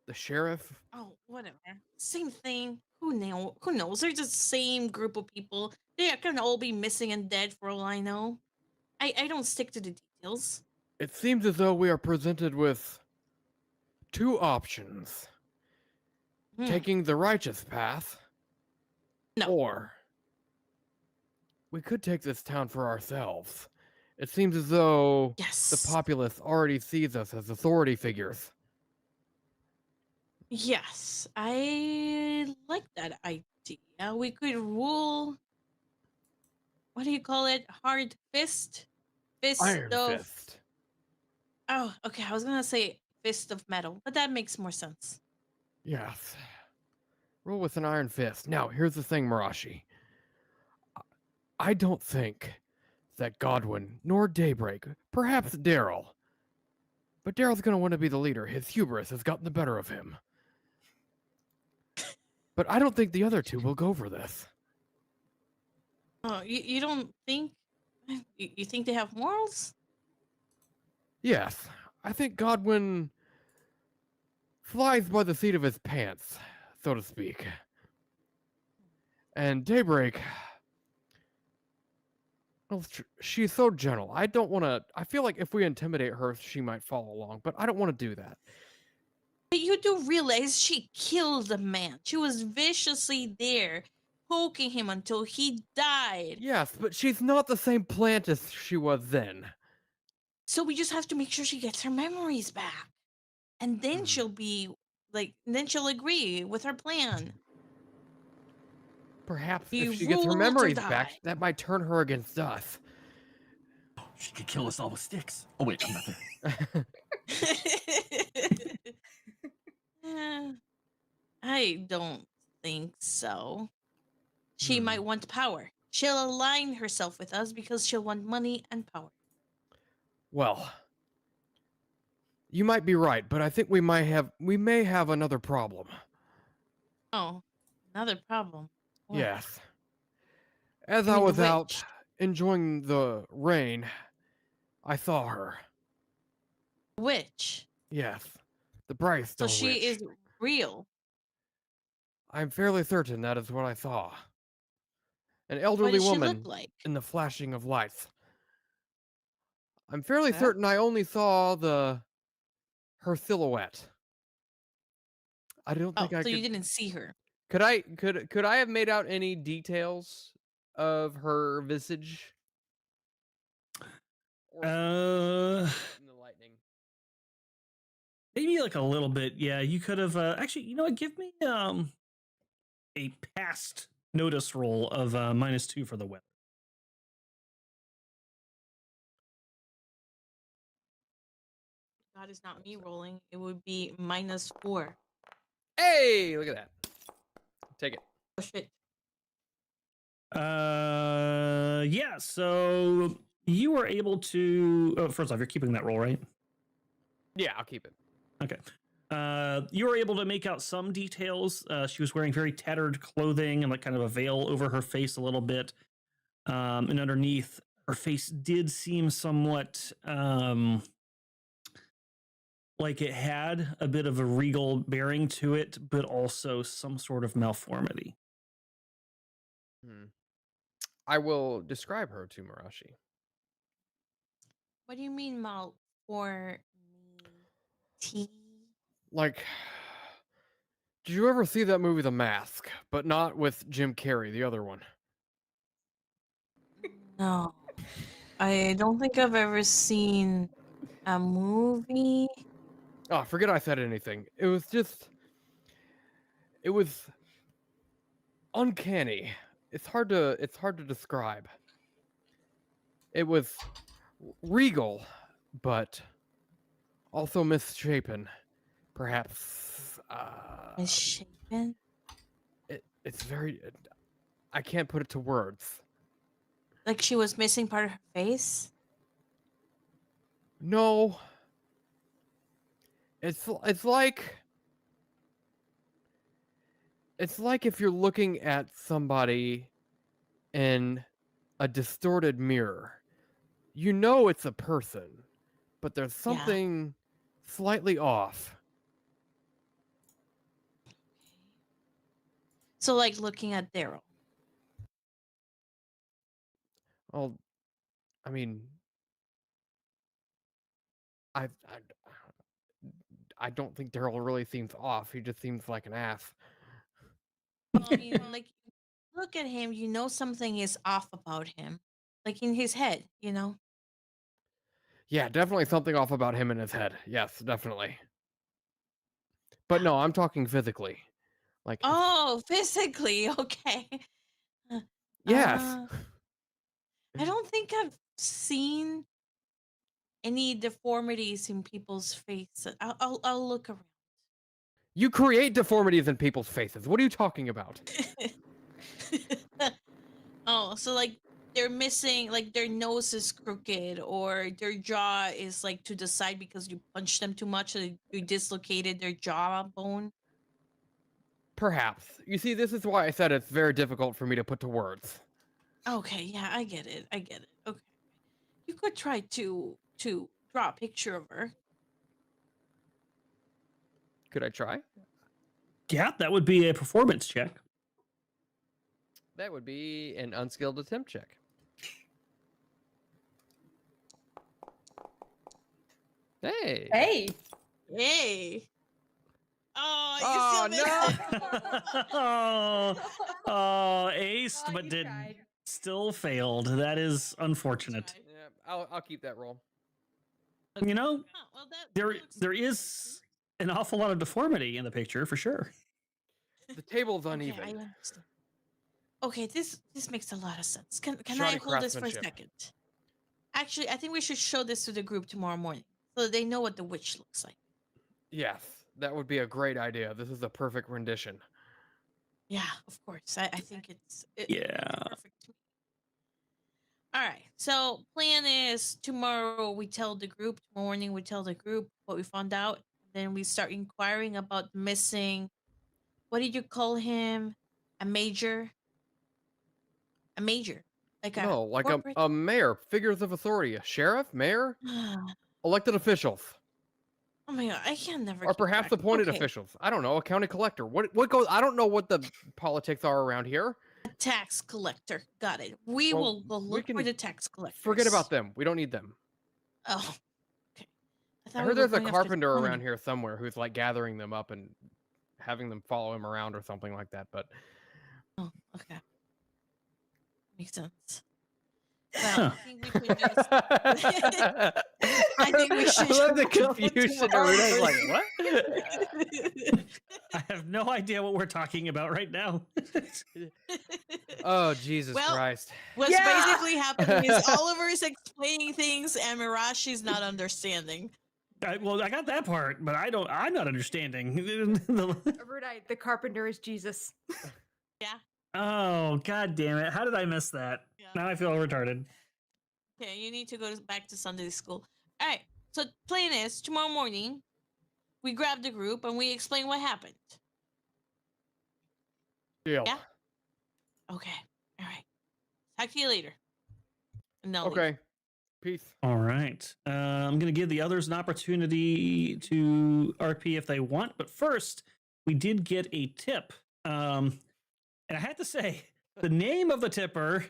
the sheriff? Oh, whatever. Same thing. Who knows? They're just the same group of people. They can all be missing and dead for all I know. I don't stick to the details. It seems as though we are presented with two options. Hmm. taking the righteous path, No. or we could take this town for ourselves. It seems as though the Yes. populace already sees us as authority figures. Yes. I like that idea. We could rule. What do you call it? Hard fist? Fist Iron of. Fist. Oh, okay. I was gonna say fist of metal, but that makes more sense. Yes. Rule with an iron fist. Now, here's the thing, Mirashi. I don't think that Godwin nor Daybreak, perhaps Daryl, but Daryl's going to want to be the leader. His hubris has gotten the better of him. But I don't think the other two will go for this. Oh, you don't think? You think they have morals? Yes, I think Godwin flies by the seat of his pants, so to speak. And Daybreak, well, she's so gentle. I don't want to. I feel like if we intimidate her, she might follow along, but I don't want to do that. But you do realize she killed the man. She was viciously there, poking him until he died. Yes, but she's not the same plant as she was then. So we just have to make sure she gets her memories back. And then she'll be like, then she'll agree with her plan. Perhaps You if she gets her rule to memories back, die. that might turn her against us. She could kill us all with sticks. Oh wait, I'm not there. I don't think so. She Hmm. might want power. She'll align herself with us because she'll want money and power. Well, you might be right, but I think we may have another problem. Oh, another problem. What? Yes. As You I mean the was out witch? enjoying the rain, I saw her. Witch. Yes. The So Brightstone she Witch. is real. I'm fairly certain that is what I saw. An What elderly does she look woman like? in the flashing of lights. I'm fairly Okay. certain I only saw her silhouette. I don't Oh, think I so you could. didn't see her. Could I have made out any details of her visage? Or in the lightning. Maybe like a little bit. Yeah, you could have actually. You know what? Give me a past notice roll of -2 for the weather. That is not me rolling. It would be -4. Hey, look at that. Take it. Oh shit. Yeah. So you were able to. Oh, first off, you're keeping that roll, right? Yeah, I'll keep it. Okay. You were able to make out some details. She was wearing very tattered clothing and like kind of a veil over her face a little bit. And underneath her face did seem somewhat like it had a bit of a regal bearing to it, but also some sort of malformity. I will describe her to Mirashi. What do you mean malformity? Like, did you ever see that movie The Mask? But not with Jim Carrey, the other one. No. I don't think I've ever seen a movie. Oh, forget I said anything. It was uncanny. It's hard to describe. It was regal, but also misshapen. Perhaps Misshapen? it's very I can't put it to words. Like she was missing part of her face? No. It's like if you're looking at somebody in a distorted mirror. You know it's a person, but there's Yeah. something slightly off. So like looking at Daryl. Well, I mean, I I don't think Daryl really seems off. He just seems like an ass. Well, I mean, like, look at him, you know something is off about him. Like in his head, you know? Yeah, definitely something off about him in his head. Yes, definitely. But no, I'm talking physically. Like, Oh, physically, okay. yes. I don't think I've seen any deformities in people's faces. I'll look around. You create deformities in people's faces. What are you talking about? Oh, so like they're missing, like their nose is crooked or their jaw is like to the side because you punched them too much, so you dislocated their jawbone. Perhaps. You see, this is why I said it's very difficult for me to put to words. Okay, yeah, I get it. Okay, you could try to draw a picture of her. Could I try? Yeah, that would be a performance check. That would be an unskilled attempt check. Hey. Hey. Hey. Oh, Oh, you still missed it. Oh, aced, Oh, but you did tried. still failed. That is unfortunate. Yeah, I'll keep that roll. You know, Oh, well, that there looks there pretty is an awful lot of deformity in the picture for sure. The table's okay, uneven. I understand. Okay, this makes a lot of sense. Can Shoddy I hold this for a craftsmanship. second? Actually, I think we should show this to the group tomorrow morning so that they know what the witch looks like. Yes, that would be a great idea. This is a perfect rendition. Yeah, of course. I think it's Yeah. perfect to me. All right. So plan is tomorrow we tell the group. Tomorrow morning we tell the group what we found out. Then we start inquiring about missing. What did you call him? A major. A major. Like a No, like corporate. a mayor, figures of authority, a sheriff, mayor, elected officials, Oh my god, I can never. or keep perhaps track. appointed Okay. officials. I don't know, a county collector. What goes? I don't know what the politics are around here. A tax collector. Got it. We Well, will go we look for can the tax collector. Forget about them. We don't need them. Oh, okay. I thought we heard were there's a going after the carpenter around money. here somewhere who's like gathering them up and having them follow him around or something like that. But Oh, okay. Makes sense. Huh. Well, I think we should just. I think we should. I love the just go confusion. tomorrow Everybody's like, morning. what? I have no idea what we're talking about right now. Oh, Jesus Well, Christ. What's Yeah! basically happening is Oliver is explaining things and Mirashi's not understanding. I got that part, but I'm not understanding. Overdite, the carpenter is Jesus. Yeah. Oh, god damn it. How did I miss that? Yeah. Now I feel retarded. Okay, you need to go back to Sunday school. All right. So plan is tomorrow morning, we grab the group and we explain what happened. Deal. Yeah. Okay. All right. Talk to you later. And they'll leave. Okay. Peace. All right. I'm going to give the others an opportunity to RP if they want. But first, we did get a tip. And I have to say, the name of the tipper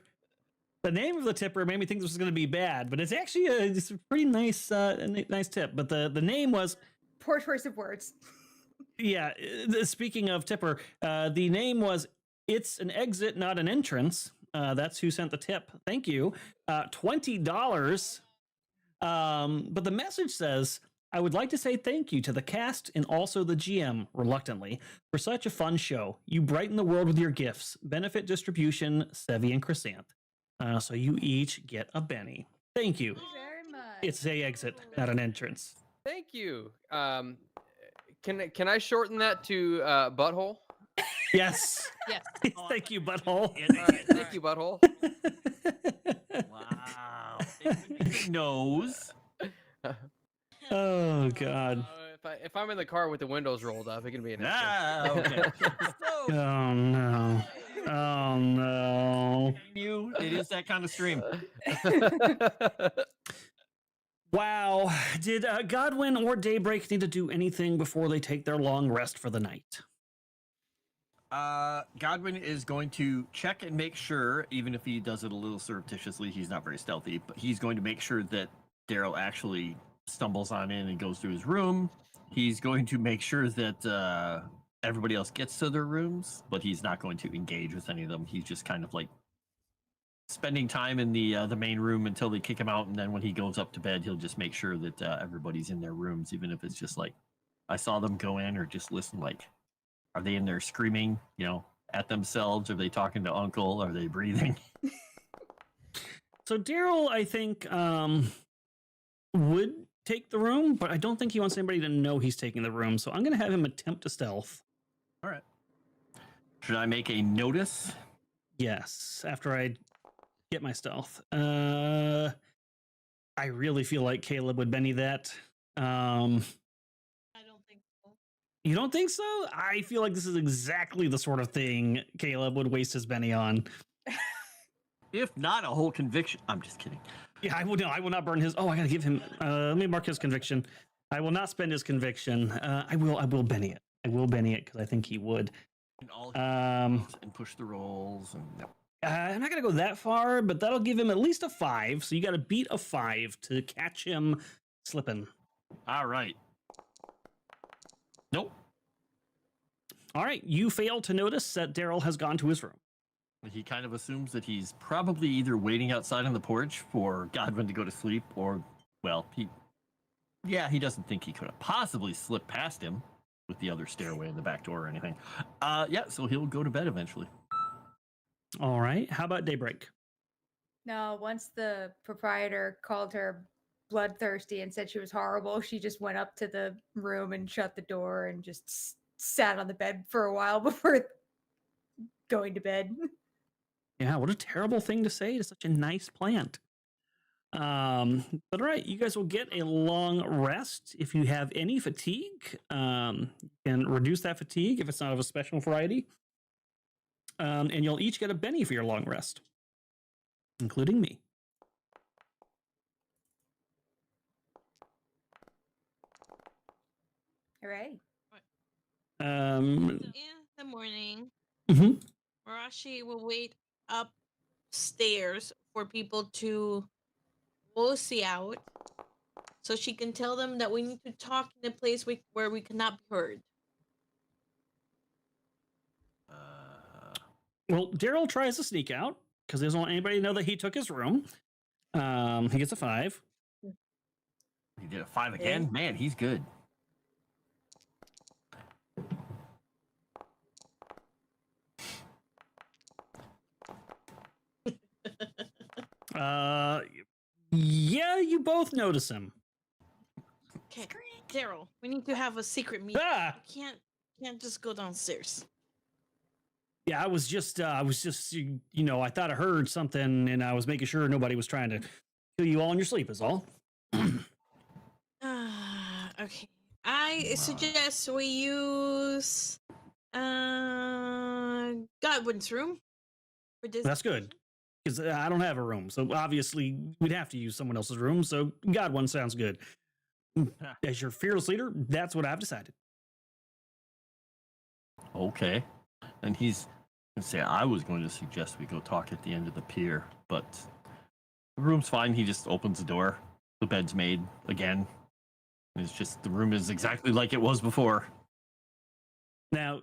made me think this was going to be bad. But it's actually it's a pretty nice nice tip. But the name was... Poor choice of words. Yeah. Speaking of tipper, the name was It's an Exit, Not an Entrance. That's who sent the tip. Thank you. $20. But the message says, I would like to say thank you to the cast and also the GM, reluctantly, for such a fun show. You brighten the world with your gifts. Benefit distribution, Sevi and Chrysanth. So you each get a Benny. Thank you. Thank you very much. It's a exit, not an entrance. Thank you. Can I shorten that to butthole? Yes. Yes. Thank you, butthole. Thank you, butthole. Wow. Nose. Oh God. If I'm in the car with the windows rolled up, it can be an issue. Ah, okay. Oh no. Oh no. It is that kind of stream. Wow. Did Godwin or Dae'Breik need to do anything before they take their long rest for the night? Godwin is going to check and make sure, even if he does it a little surreptitiously, he's not very stealthy, but he's going to make sure that Daryl actually stumbles on in and goes to his room, He's going to make sure that everybody else gets to their rooms, but he's not going to engage with any of them. He's just kind of like spending time in the main room until they kick him out, and then when he goes up to bed, he'll just make sure that everybody's in their rooms, even if it's just like I saw them go in, or just listen. Like, are they in there screaming, at themselves? Are they talking to Uncle? Are they breathing? So Daryl, I think, would take the room, but I don't think he wants anybody to know he's taking the room. So I'm going to have him attempt to stealth. All right. Should I make a notice? Yes, after I get my stealth. I really feel like Caleb would Benny that. I don't think so. You don't think so? I feel like this is exactly the sort of thing Caleb would waste his Benny on. If not, a whole conviction. I'm just kidding. Yeah, I will not burn his. Oh, I gotta give him. Let me mark his conviction. I will not spend his conviction. I will Benny it. I will Benny it because I think he would. And all and push the rolls. And I'm not gonna go that far, but that'll give him at least a 5. So you got to beat a 5 to catch him slipping. All right. Nope. All right, you fail to notice that Daryl has gone to his room. He kind of assumes that he's probably either waiting outside on the porch for Godwin to go to sleep, or, well, he doesn't think he could have possibly slipped past him with the other stairway in the back door or anything. So he'll go to bed eventually. All right, how about Daybreak? No, once the proprietor called her bloodthirsty and said she was horrible, she just went up to the room and shut the door and just sat on the bed for a while before going to bed. Yeah, what a terrible thing to say to such a nice plant. But all right, you guys will get a long rest. If you have any fatigue, you can reduce that fatigue if it's not of a special variety. And you'll each get a Benny for your long rest, including me. Hooray. In the morning, Mhm. Mirashi will wait upstairs for people to see out, so she can tell them that we need to talk in a place where we cannot be heard. Well, Daryl tries to sneak out because he doesn't want anybody to know that he took his room. He gets a 5. He did a 5 again? Yeah. Man, he's good. Yeah, you both notice him. Okay, Daryl, we need to have a secret meeting. Ah! You can't just go downstairs. Yeah, I was just, I thought I heard something, and I was making sure nobody was trying to kill you all in your sleep. Is all. Okay. I suggest we use Godwin's room for this. That's good because I don't have a room, so obviously we'd have to use someone else's room. So Godwin sounds good. As your fearless leader, that's what I've decided. Okay. And he's going to say, I was going to suggest we go talk at the end of the pier, but the room's fine. He just opens the door. The bed's made again. It's just, the room is exactly like it was before. Now,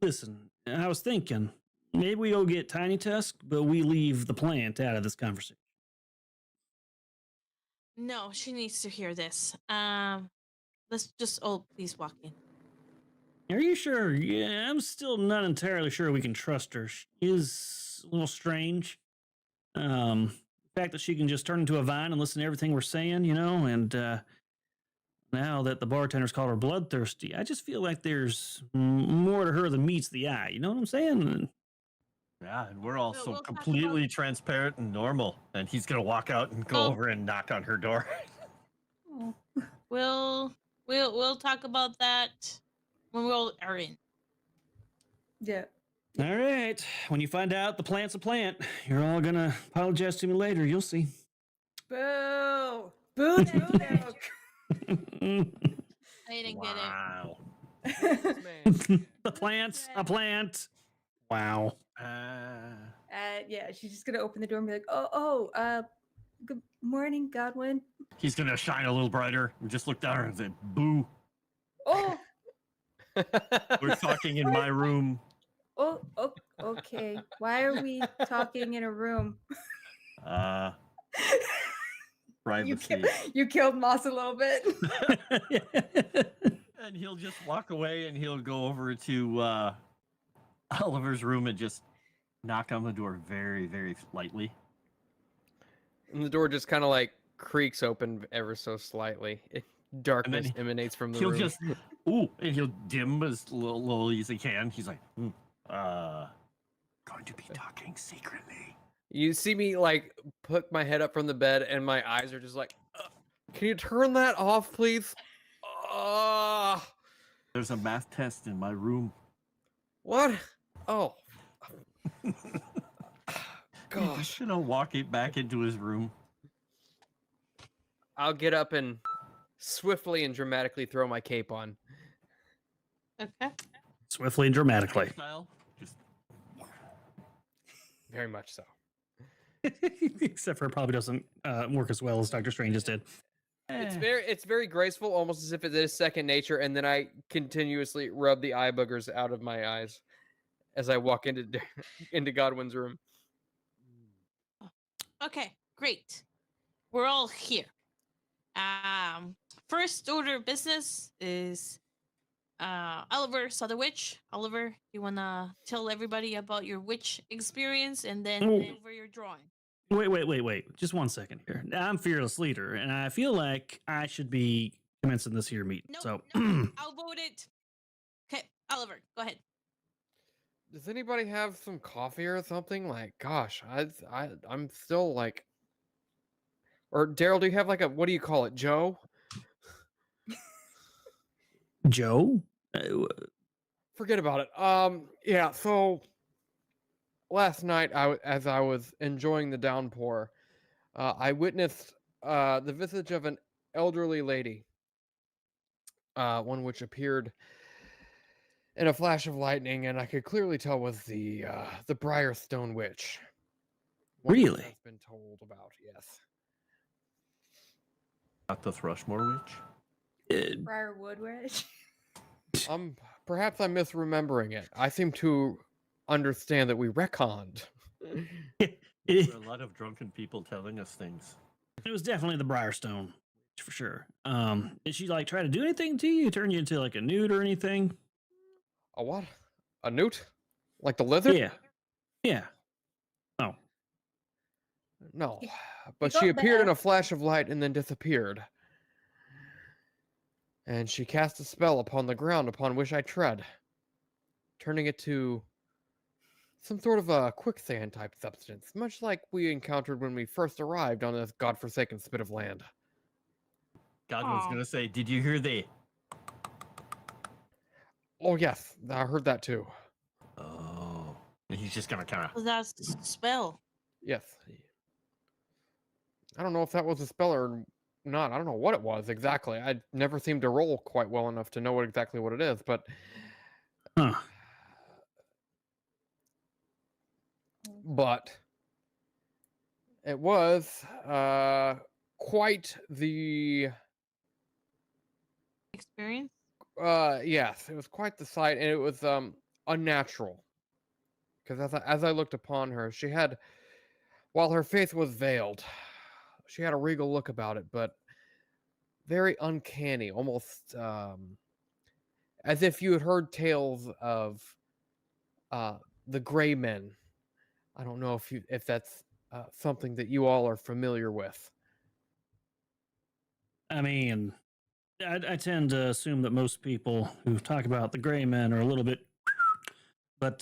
listen, I was thinking maybe we go get Tiny Tusk, but we leave the plant out of this conversation. No, she needs to hear this. Let's just all please walk in. Are you sure? Yeah, I'm still not entirely sure we can trust her. She is a little strange. The fact that she can just turn into a vine and listen to everything we're saying, and now that the bartender's called her bloodthirsty, I just feel like there's more to her than meets the eye. You know what I'm saying? Yeah, and we're also we'll talk completely about- transparent and normal. And he's going to walk out and go Oh. over and knock on her door. We'll talk about that when we all are in. Yeah. All right. When you find out the plant's a plant, you're all gonna apologize to me later. You'll see. Boo! Boo! I didn't get it. Wow. Man. The plant's a plant. Wow. Yeah, she's just gonna open the door and be like, good morning, Godwin. He's going to shine a little brighter and just look down and say, boo. We're talking in my room. Oh, okay. Why are we talking in a room? Privacy. You killed Moss a little bit. And he'll just walk away and he'll go over to Oliver's room and just knock on the door very, very lightly. And the door just kind of like creaks open ever so slightly. Darkness he- emanates from the He'll room. just and he'll dim as low as he can. He's like, going to be talking secretly. You see me like put my head up from the bed, and my eyes are just like, can you turn that off, please? There's a math test in my room. What? Oh. He's Gosh. just gonna walk it back into his room. I'll get up and swiftly and dramatically throw my cape on. Okay. Swiftly and dramatically. Style. Just Very much so. Except for it probably doesn't work as well as Doctor Strange's did. It's very graceful, almost as if it is second nature, and then I continuously rub the eye boogers out of my eyes as I walk into Godwin's room. Okay, great. We're all here. First order of business is Oliver saw the witch. Oliver, you wanna tell everybody about your witch experience and then Oh. go over your drawing? Wait. Just 1 second here. I'm fearless leader, and I feel like I should be commencing this here meeting. No, So, no, I'll vote it. Okay, Oliver, go ahead. Does anybody have some coffee or something? Like, gosh, I'm still like, or Daryl, do you have like a, what do you call it, Joe? Joe? Forget about it. Yeah. So last night, as I was enjoying the downpour, I witnessed the visage of an elderly lady, one which appeared in a flash of lightning, and I could clearly tell was the Briarstone Witch. One which Really? has been told about, yes. not the Thrushmore witch. Briarwood Witch. Perhaps I'm misremembering it. I seem to understand that we retconned. There are a lot of drunken people telling us things. It was definitely the Briarstone, for sure. Did she like try to do anything to you? Turn you into like a newt or anything? A what? A newt? Like the lizard? Yeah. Oh, No. You- But you she got appeared in that. a flash of light and then disappeared. And she cast a spell upon the ground upon which I tread, turning it to some sort of a quicksand type substance, much like we encountered when we first arrived on this godforsaken spit of land. Godwin's Aw. gonna say, "Did you hear the?" Oh yes, I heard that too. Oh, and he's just gonna kind So that's the spell. Yes. I don't know if that was a spell or not. I don't know what it was exactly. I never seemed to roll quite well enough to know exactly what it is, but huh. it was quite the Experience? yes, it was quite the sight, and it was unnatural. Because as I looked upon her, she had, while her face was veiled, she had a regal look about it, but very uncanny, almost as if you had heard tales of the Gray Men. I don't know if that's something that you all are familiar with. I mean, I tend to assume that most people who talk about the gray men are a little bit, but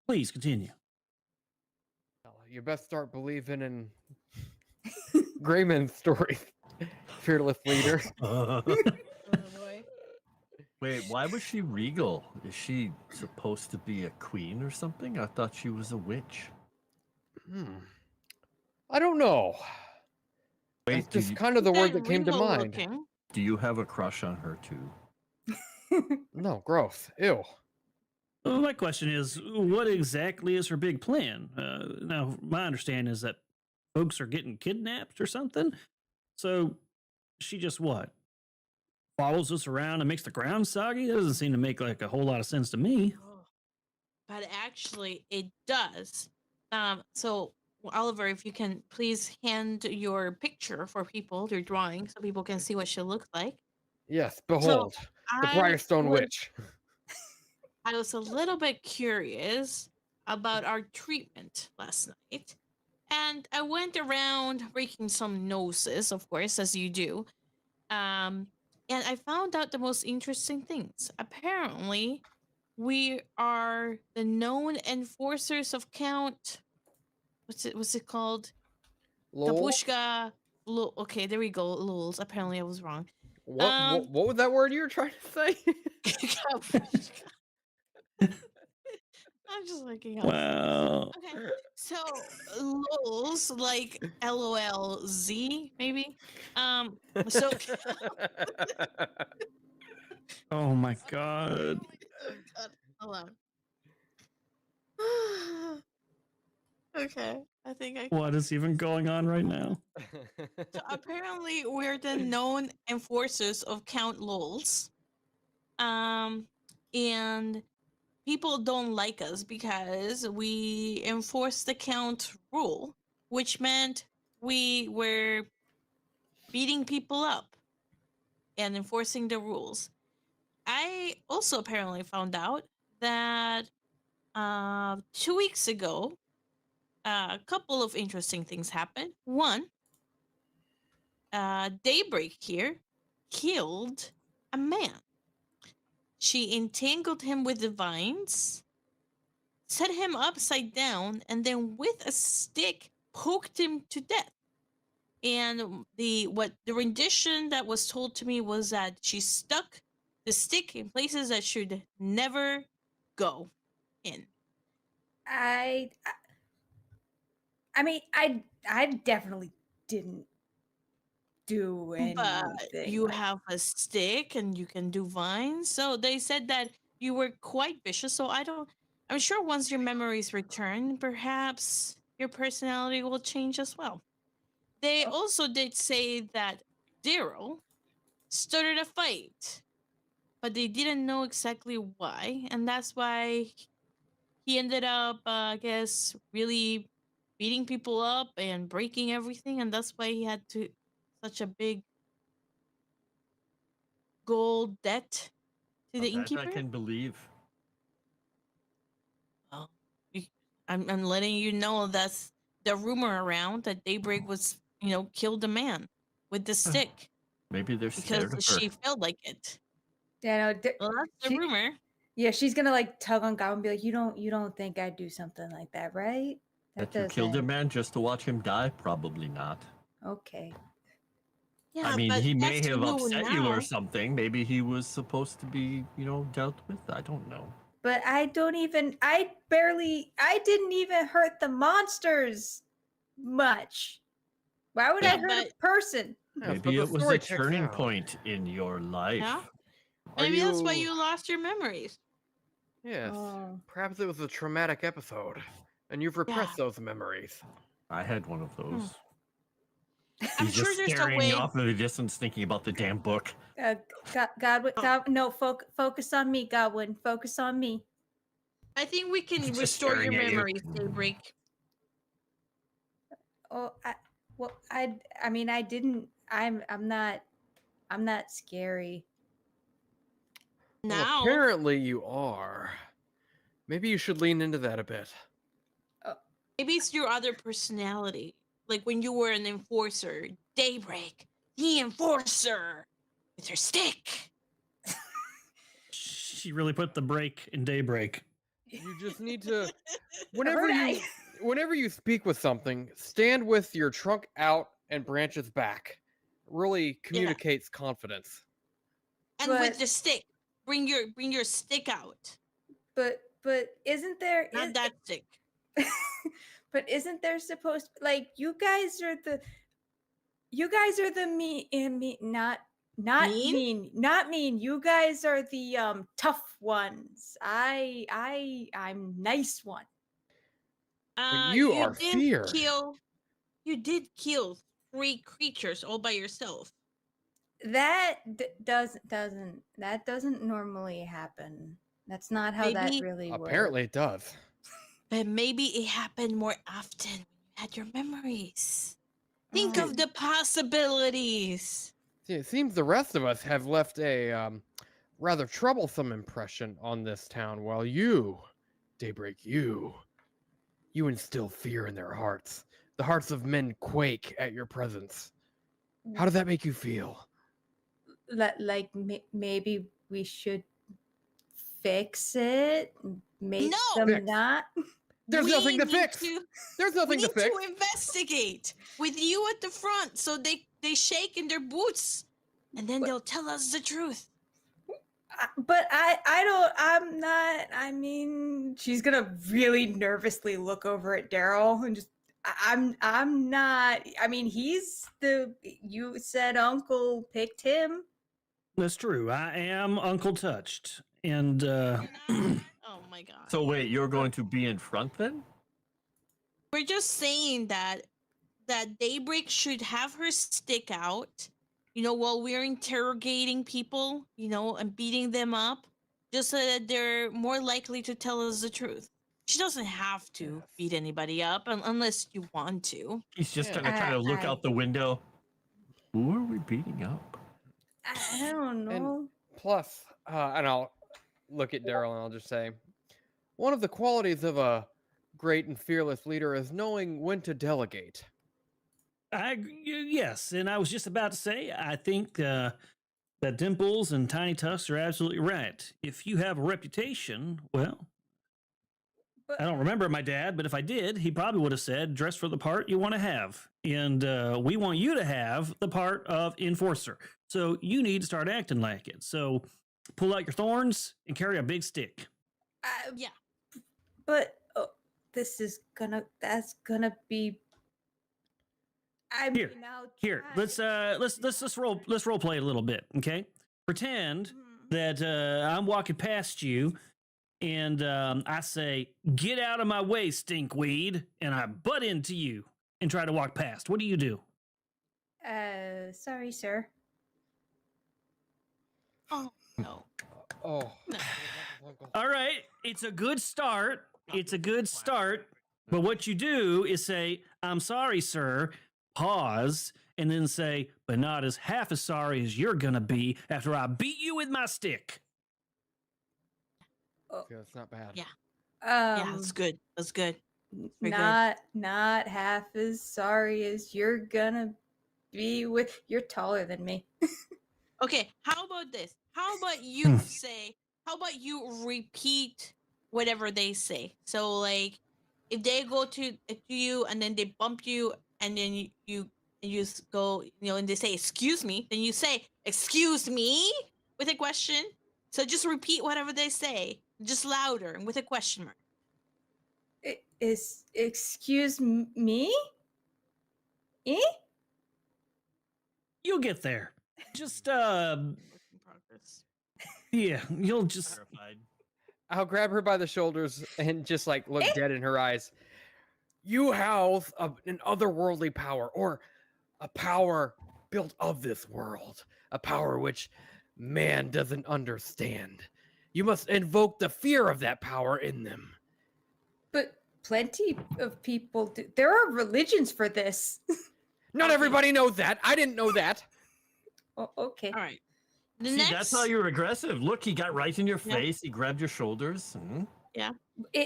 please continue. Well, you best start believing in Gray Men stories, fearless leader. Oh boy. Wait, why was she regal? Is she supposed to be a queen or something? I thought she was a witch. I don't know. Wait, That's just kind of the word that came to Regal mind. looking. do you have a crush on her too? No, gross. Ew. Well, my question is, what exactly is her big plan? Now, my understanding is that folks are getting kidnapped or something. So she just what? follows us around and makes the ground soggy? That doesn't seem to make like a whole lot of sense to me. But actually, it does. So Oliver, if you can please hand your picture for people, your drawing, so people can see what she looks like. Yes, So behold, the I Briarstone was, Witch. I was a little bit curious about our treatment last night, and I went around breaking some noses, of course, as you do. And I found out the most interesting things. Apparently, we are the known enforcers of Count. What's it called? Lol. Kapushka. Okay, there we go. Lulz. Apparently, I was wrong. What was that word you were trying to say? Kapushka. I'm just looking up. Wow. Okay, so Lulz, like LOLZ, maybe. So Oh my god. oh God, hold on. Okay, I think I. What is even going on right now? So apparently, we're the known enforcers of Count Lulz. And people don't like us because we enforce the Count rule, which meant we were beating people up and enforcing the rules. I also apparently found out that 2 weeks ago, a couple of interesting things happened. One, Daybreak here killed a man. She entangled him with the vines, set him upside down, and then with a stick poked him to death. And the rendition that was told to me was that she stuck the stick in places that should never go in. I mean, I definitely didn't do But anything. you like- have a stick and you can do vines. So they said that you were quite vicious. So I'm sure once your memories return, perhaps your personality will change as well. They Oh. also did say that Daryl started a fight, but they didn't know exactly why. And that's why he ended up, I guess, really beating people up and breaking everything. And that's why he had to such a big gold debt to the That I innkeeper. can believe. Well, I'm letting you know that's the rumor around that Daybreak was, killed a man with the stick Maybe they're scared because of her. she felt like it. Yeah, no, Well, that's the she- rumor. yeah, she's gonna like tug on Godwin and be like, you don't think I'd do something like that, right? That you killed a man just to watch him die? Probably not. Okay. Yeah, I mean, but he may that's have you upset you now. or something. Maybe he was supposed to be, dealt with. I don't know. But I didn't even hurt the monsters much. Why would I Yeah, hurt a but- person? Yes, but Maybe the it was story a checks turning out. point in your life. Yeah. Are Maybe that's why you lost your memories. Yes. Oh. Perhaps it was a traumatic episode, and you've repressed those memories. I had one of those. I'm He's sure just there's a staring way. off in the distance, thinking about the damn book. Godwin, no, focus on me, Godwin. Focus on me. I think we can Just restore your staring at you. memories, Daybreak. Oh, I mean, I didn't. I'm not scary. Well, Now, apparently you are. Maybe you should lean into that a bit. maybe it's your other personality. Like when you were an enforcer, Daybreak, the enforcer, with her stick. She really put the break in Daybreak. You just need to Heard whenever you speak with something, stand with your trunk out and branches back. Really communicates confidence. And But- with the stick, bring your stick out. But isn't there? Not that stick. But isn't there supposed like you guys are the not mean. You guys are the tough ones. I'm nice one. you are did feared. You did kill 3 creatures all by yourself. That doesn't normally happen. That's not how that Maybe- really works. Apparently it does. But maybe it happened more often when you had your memories. Think Oh. of the possibilities. See, it seems the rest of us have left a rather troublesome impression on this town, while you, Daybreak, you instill fear in their hearts. The hearts of men quake at your presence. How does that make you feel? Like maybe we should fix it. Make No! them Fix. not. There's We nothing to need fix. There's we nothing need to fix. to investigate with you at the front, so they shake in their boots, and then they'll tell us the truth. But I'm not. I mean, she's gonna really nervously look over at Daryl and just. I'm not. I mean, he's the. You said Uncle picked him. That's true. I am Uncle Touched. And You're not- oh my god. So wait, you're going to be in front then? We're just saying that Daybreak should have her stick out, while we're interrogating people, and beating them up, just so that they're more likely to tell us the truth. She doesn't have to Yes. beat anybody up unless you want to. He's just Yeah. gonna kind of look I- out the window. Who are we beating up? I don't know. Plus, and I'll look at Daryl and I'll just say, one of the qualities of a great and fearless leader is knowing when to delegate. yes, and I was just about to say, I think that Dimples and Tiny Tusk are absolutely right. If you have a reputation, well, But I don't remember my dad, but if I did, he probably would have said, dress for the part you want to have. And we want you to have the part of enforcer. So you need to start acting like it. So pull out your thorns and carry a big stick. Yeah. But that's gonna be. I Here, mean, I'll Here, try. let's role play a little bit, okay? Pretend Mhm. that I'm walking past you and I say, "Get out of my way, stinkweed," and I butt into you and try to walk past. What do you do? Sorry, sir. Oh no. Oh. No. All right, it's a good start. It's a good start. But what you do is say, "I'm sorry, sir," pause, and then say, "But not as half as sorry as you're gonna be after I beat you with my stick." Yeah, it's not bad. Yeah. Yeah, that's Um, good. That's good. good. not half as sorry as you're gonna be with. You're taller than me. Okay, how about this? How about Hmm. how about you repeat whatever they say? So like if they go to you and then they bump you and then you just go, and they say excuse me, then you say excuse me with a question. So just repeat whatever they say, just louder and with a question mark. Excuse me? Eh? You'll get there. Just Work in progress. yeah, you'll just Terrified. I'll grab her by the shoulders and just like look dead in her eyes. You house an otherworldly power, or a power built of this world, a power which man doesn't understand. You must invoke the fear of that power in them. But plenty of people do. There are religions for this. Not Okay. everybody knows that. I didn't know that. Oh, okay. All right. The See, next that's how you're aggressive. Look, he got right in your Yeah. face. He grabbed your shoulders. I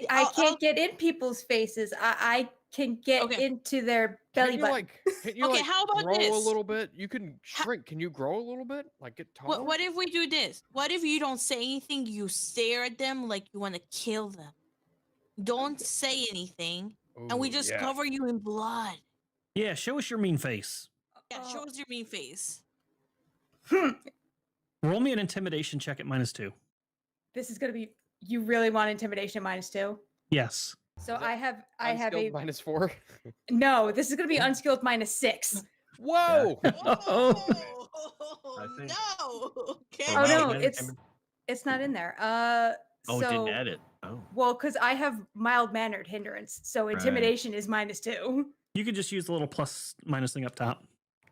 I'll- can't get in people's faces. I can get Okay. into their belly Can you button. can you Okay, like how about grow a this? little bit? You can shrink. Can you grow a little bit? Like get taller? What if we do this? What if you don't say anything? You stare at them like you want to kill them. Don't say anything, and we Ooh, just yeah. cover you in blood. yeah, show us your mean face. Yeah, Oh. show us your mean face. Roll me an intimidation check at -2. This is gonna be. You really want intimidation -2? Yes. So Is that I have a Unskilled -4. no. This is gonna be unskilled -6. Whoa! Oh, I think- no. Okay. Oh no, Wow. it's not in there. Oh, so it didn't add it. Oh. well, because I have mild mannered hindrance, so intimidation is -2. You could just use the little plus minus thing up top.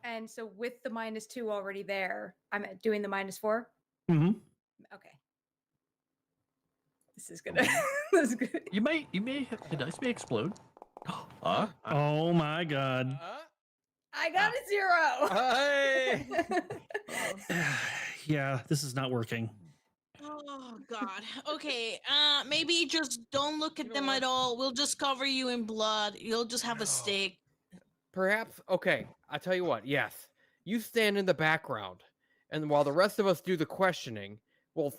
And so with the -2 already there, I'm doing the -4. Hmm. Okay. This is gonna. This is good. You may the dice may explode. Oh my god. I got a 0. Hey! Yeah, this is not working. Oh God. Okay. Maybe just don't look at You know them what? at all. We'll just cover you in blood. You'll just have No. a stick. Perhaps, okay, I tell you what, yes. You stand in the background, and while the rest of us do the questioning, we'll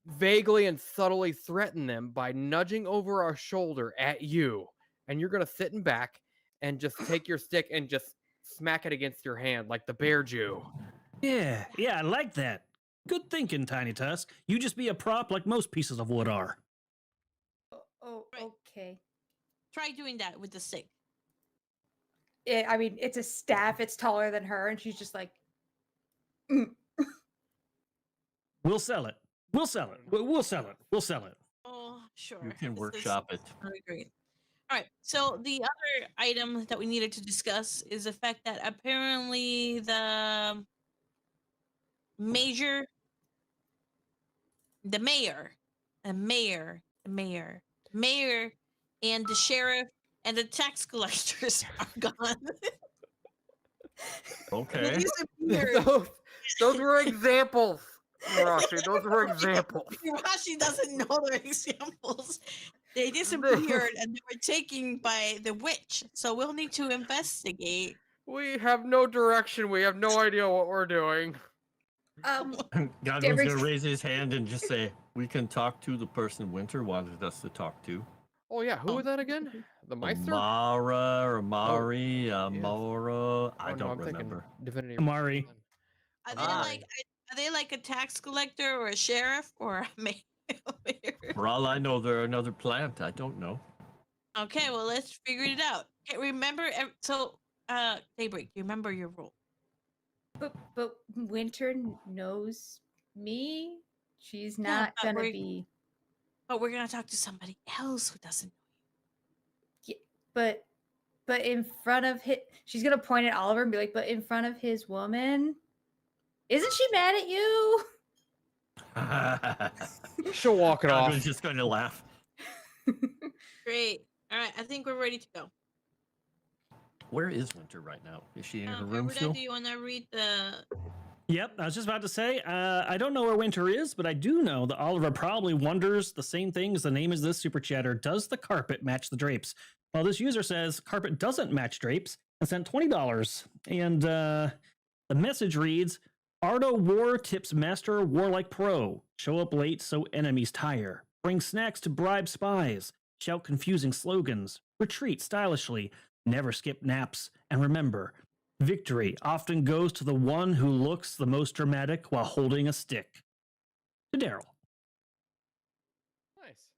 vaguely and subtly threaten them by nudging over our shoulder at you. And you're going to sit in back and just take your stick and just smack it against your hand like the bear Jew. Yeah, I like that. Good thinking, Tiny Tusk. You just be a prop like most pieces of wood are. Oh, Right. okay. Try doing that with the stick. I mean, it's a staff. It's taller than her, and she's just like, "Mm." We'll sell it. We'll sell it. We'll sell it. We'll sell it. Oh, sure. You can This is workshop it. very great. All right. So the other item that we needed to discuss is the fact that apparently the mayor, and the sheriff and the tax collectors are gone. They Okay. disappeared. those were examples, Mirashi. Those were examples. Mirashi doesn't know their examples. They disappeared and they were taken by the witch. So we'll need to investigate. We have no direction. We have no idea what we're doing. Godwin's Dae'Breik- gonna raise his hand and just say, "We can talk to the person Winter wanted us to talk to." Oh, yeah. Who was that again? The Meister? Mara or Mari, yes. Moro. I Oh, no, don't I'm thinking remember. Divinity. Amari. Are they Ah. are they like a tax collector or a sheriff or a mayor? For all I know, they're another plant. I don't know. Okay, well let's figure it out. Okay, remember, Daybreak, you remember your rule. But Winter knows me. She's Yeah, not but gonna we're- be. But we're gonna talk to somebody else who doesn't. But in front of his, she's gonna point at Oliver and be like, "But in front of his woman, isn't she mad at you?" She'll walk it off. Godwin's just going to laugh. Great. All right, I think we're ready to go. Where is Winter right now? Is she in her room Arruda, still? do you want to read the? Yep, I was just about to say, I don't know where Winter is, but I do know that Oliver probably wonders the same thing as the name of this super chatter. Does the carpet match the drapes? Well, this user says carpet doesn't match drapes and sent $20. And the message reads, Ardo War tips Master Warlike Pro. Show up late so enemies tire. Bring snacks to bribe spies. Shout confusing slogans. Retreat stylishly. Never skip naps. And remember, victory often goes to the one who looks the most dramatic while holding a stick. To Daryl. Nice.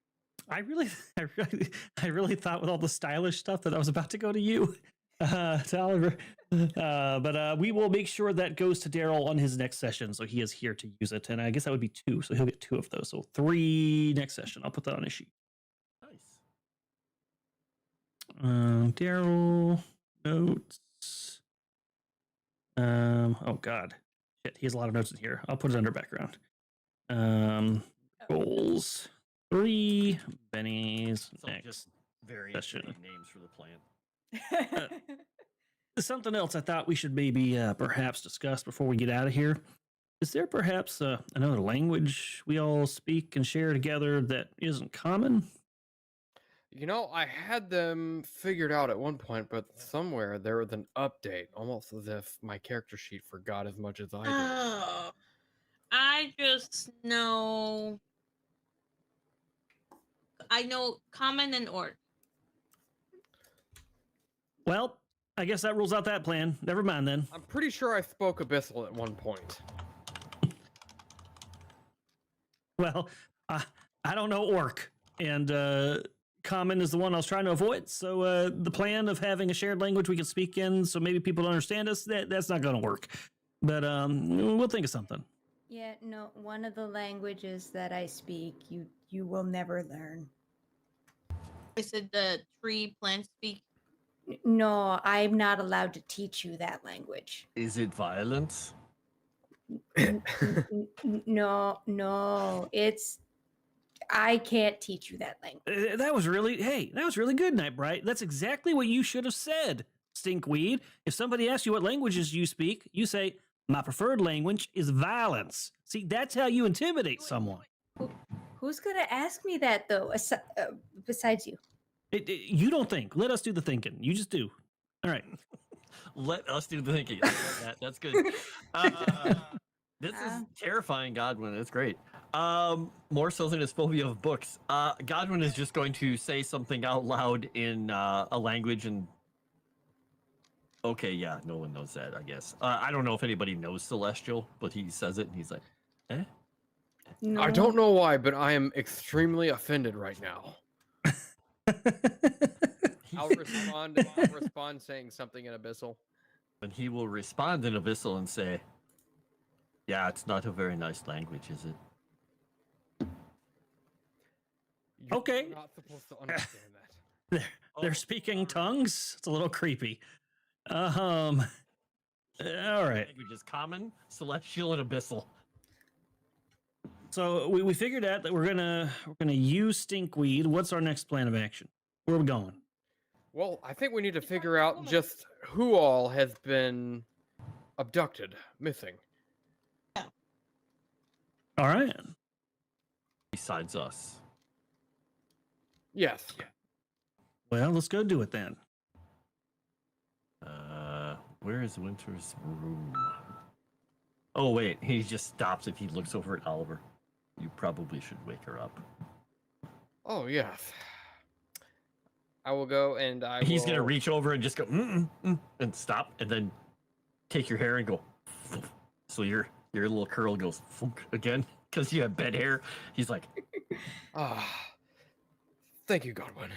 I really thought with all the stylish stuff that I was about to go to you, to Oliver. But we will make sure that goes to Daryl on his next session, so he is here to use it. And I guess that would be 2, so he'll get 2 of those. So 3 next session. I'll put that on his sheet. Nice. Daryl notes. Oh God, shit. He has a lot of notes in here. I'll put it under background. Goals 3. Benny's So next. just very session. names for the plant. Something else I thought we should maybe perhaps discuss before we get out of here. Is there perhaps another language we all speak and share together that isn't common? You know, I had them figured out at one point, but somewhere there was an update, almost as if my character sheet forgot as much as I did. Oh, I just know. I know common and orc. Well, I guess that rules out that plan. Never mind then. I'm pretty sure I spoke Abyssal at one point. Well, I don't know orc, and common is the one I was trying to avoid. So the plan of having a shared language we can speak in, so maybe people understand us, that's not going to work. But we'll think of something. Yeah, no, one of the languages that I speak, you will never learn. I said the tree plant speak. No, I'm not allowed to teach you that language. Is it violence? No, it's I can't teach you that language. That was really good, Dae'Breik. That's exactly what you should have said, Stinkweed. If somebody asks you what languages you speak, you say, my preferred language is violence. See, that's how you intimidate someone. Who's gonna ask me that though? Besides you. You don't think. Let us do the thinking. You just do. All right. Let us do the thinking. That's good. This is terrifying, Godwin. It's great. More so than his phobia of books. Godwin is just going to say something out loud in a language and. Okay, yeah, no one knows that, I guess. I don't know if anybody knows Celestial, but he says it and he's like, eh? No. I don't know why, but I am extremely offended right now. I'll respond saying something in Abyssal. And he will respond in Abyssal and say, yeah, it's not a very nice language, is it? You're Okay. not supposed to understand that. They're speaking tongues. It's a little creepy. All right. Language is common, celestial, and abyssal. So we figured out that we're gonna use Stinkweed. What's our next plan of action? Where are we going? Well, I think we need to figure out just who all has been abducted, missing. All right. Besides us. Yes. Well, let's go do it then. Where is Winter's room? Oh wait, he just stops if he looks over at Oliver. You probably should wake her up. Oh, yes. I will go and He's gonna reach over and just go and stop, and then take your hair and go. So your little curl goes again because you have bed hair. He's like, thank you, Godwin.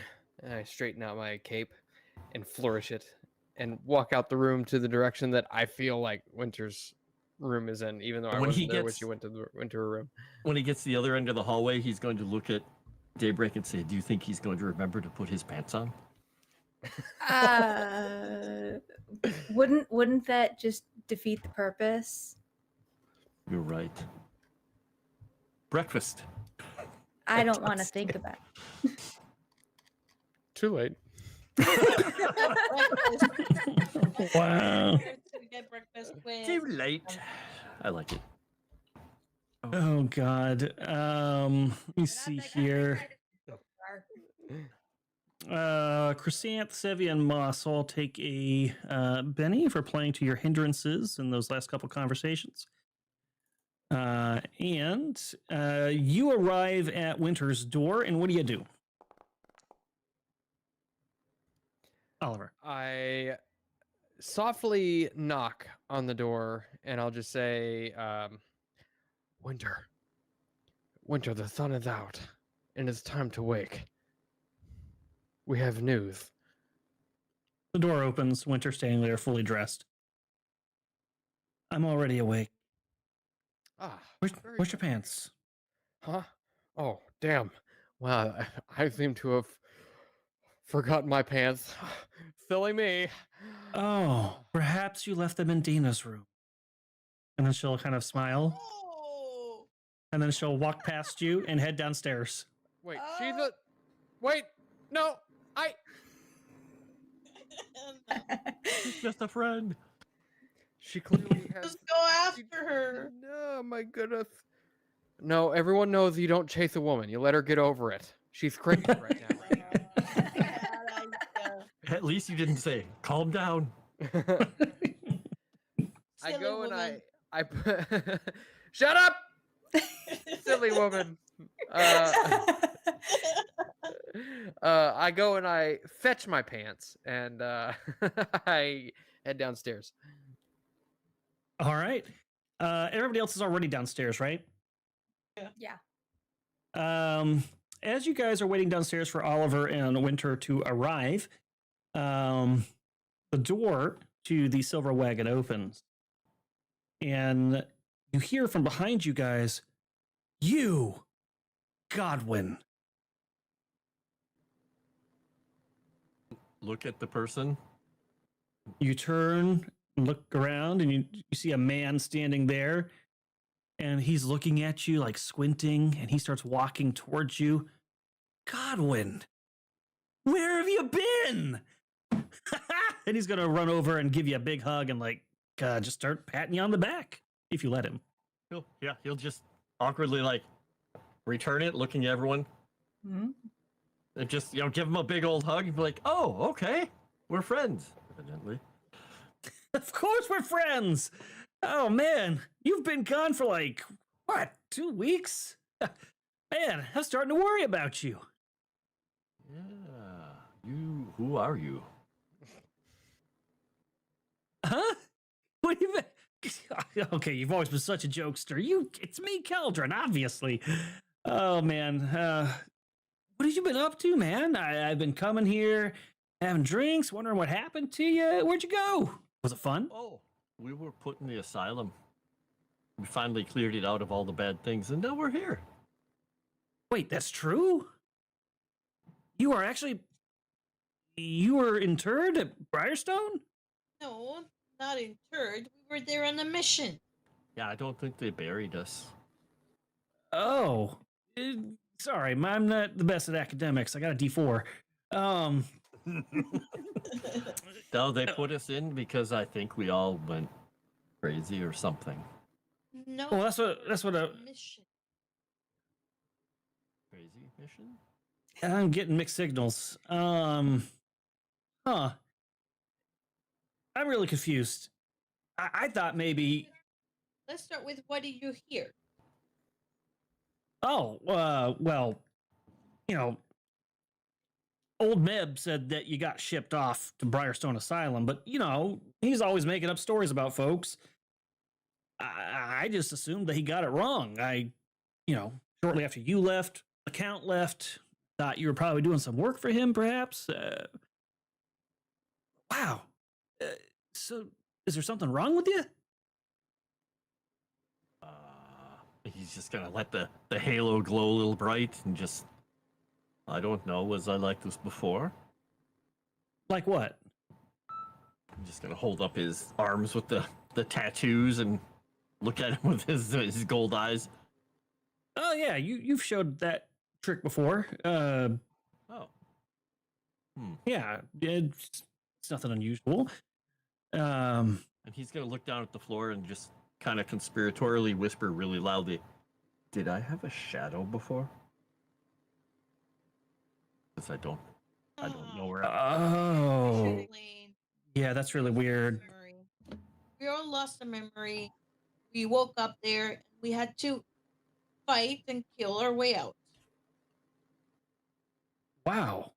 And I straighten out my cape and flourish it and walk out the room to the direction that I feel like Winter's room is in, even though I wasn't there when she went to her room. When he gets to the other end of the hallway, he's going to look at Daybreak and say, do you think he's going to remember to put his pants on? Wouldn't that just defeat the purpose? You're right. Breakfast. I don't want to think about it. Too late. Wow. Get breakfast with. Too late. I like it. Oh God. Let me see here. Chrysanth, Sevi, and Moss all take a Benny for playing to your hindrances in those last couple conversations. And you arrive at Winter's door, and what do? Oliver. I softly knock on the door and I'll just say, Winter, the sun is out and it's time to wake. We have news. The door opens, Winter standing there fully dressed. I'm already awake. Where's your pants? Huh? Oh, damn. Wow, I seem to have forgotten my pants. Silly me. Oh, perhaps you left them in Dina's room. And then she'll kind of smile. Oh. And then she'll walk past you and head downstairs. Wait, wait, no, She's just a friend. She clearly has. Just go after her. No, my goodness. No, everyone knows you don't chase a woman. You let her get over it. She's crazy right now. At least you didn't say, calm down. I go and I put, shut up, silly woman. I go and I fetch my pants and I head downstairs. All right. Everybody else is already downstairs, right? Yeah. As you guys are waiting downstairs for Oliver and Winter to arrive, the door to the silver wagon opens. And you hear from behind you guys, you, Godwin. look at the person. You turn, and look around, and you see a man standing there, and he's looking at you like squinting, and he starts walking towards you. Godwin, where have you been? And he's gonna run over and give you a big hug and like just start patting you on the back if you let him. He'll just awkwardly like return it, looking at everyone, Mhm. and just give him a big old hug and be like, "Oh, okay, we're friends." Evidently. Of course we're friends. Oh man, you've been gone for like what, 2 weeks? Man, I'm starting to worry about you. Yeah. Who are you? Huh? What do you mean? Okay, you've always been such a jokester. It's me, Keldron, obviously. Oh man, what have you been up to, man? I've been coming here, having drinks, wondering what happened to you. Where'd you go? Was it fun? Oh, we were put in the asylum. We finally cleared it out of all the bad things, and now we're here. Wait, that's true? You were interred at Briarstone? No, not interred. We were there on a mission. Yeah, I don't think they buried us. Oh, sorry, I'm not the best at academics. I got a D4. No, they put us in because I think we all went crazy or something. No. Well, that's what mission. Crazy mission? I'm getting mixed signals. I'm really confused. I thought maybe. Let's start with what did you hear? Oh, well, old Meb said that you got shipped off to Briarstone Asylum, but he's always making up stories about folks. I just assumed that he got it wrong. Shortly after you left, the Count left. Thought you were probably doing some work for him, perhaps. Wow. So, is there something wrong with you? He's just gonna let the halo glow a little bright and just, I don't know, was I like this before? Like what? I'm just gonna hold up his arms with the tattoos and look at him with his gold eyes. Oh yeah, you've showed that trick before. Oh. Yeah, it's nothing unusual. And he's gonna look down at the floor and just kind of conspiratorially whisper really loudly, "Did I have a shadow before?" Because I don't know where. Oh, Explain. yeah, that's really weird. Memory. We all lost a memory. We woke up there. We had to fight and kill our way out. Wow,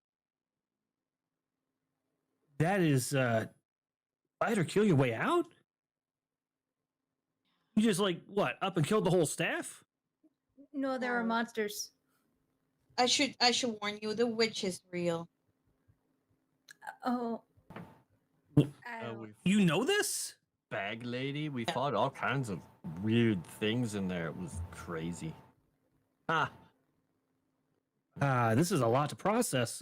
that is fight or kill your way out. You just up and killed the whole staff? No, there are Oh. monsters. I should warn you, the witch is real. Oh. Well, I don't- We You know this? bag lady. We fought all kinds of weird things in there. It was crazy. Ah, This is a lot to process.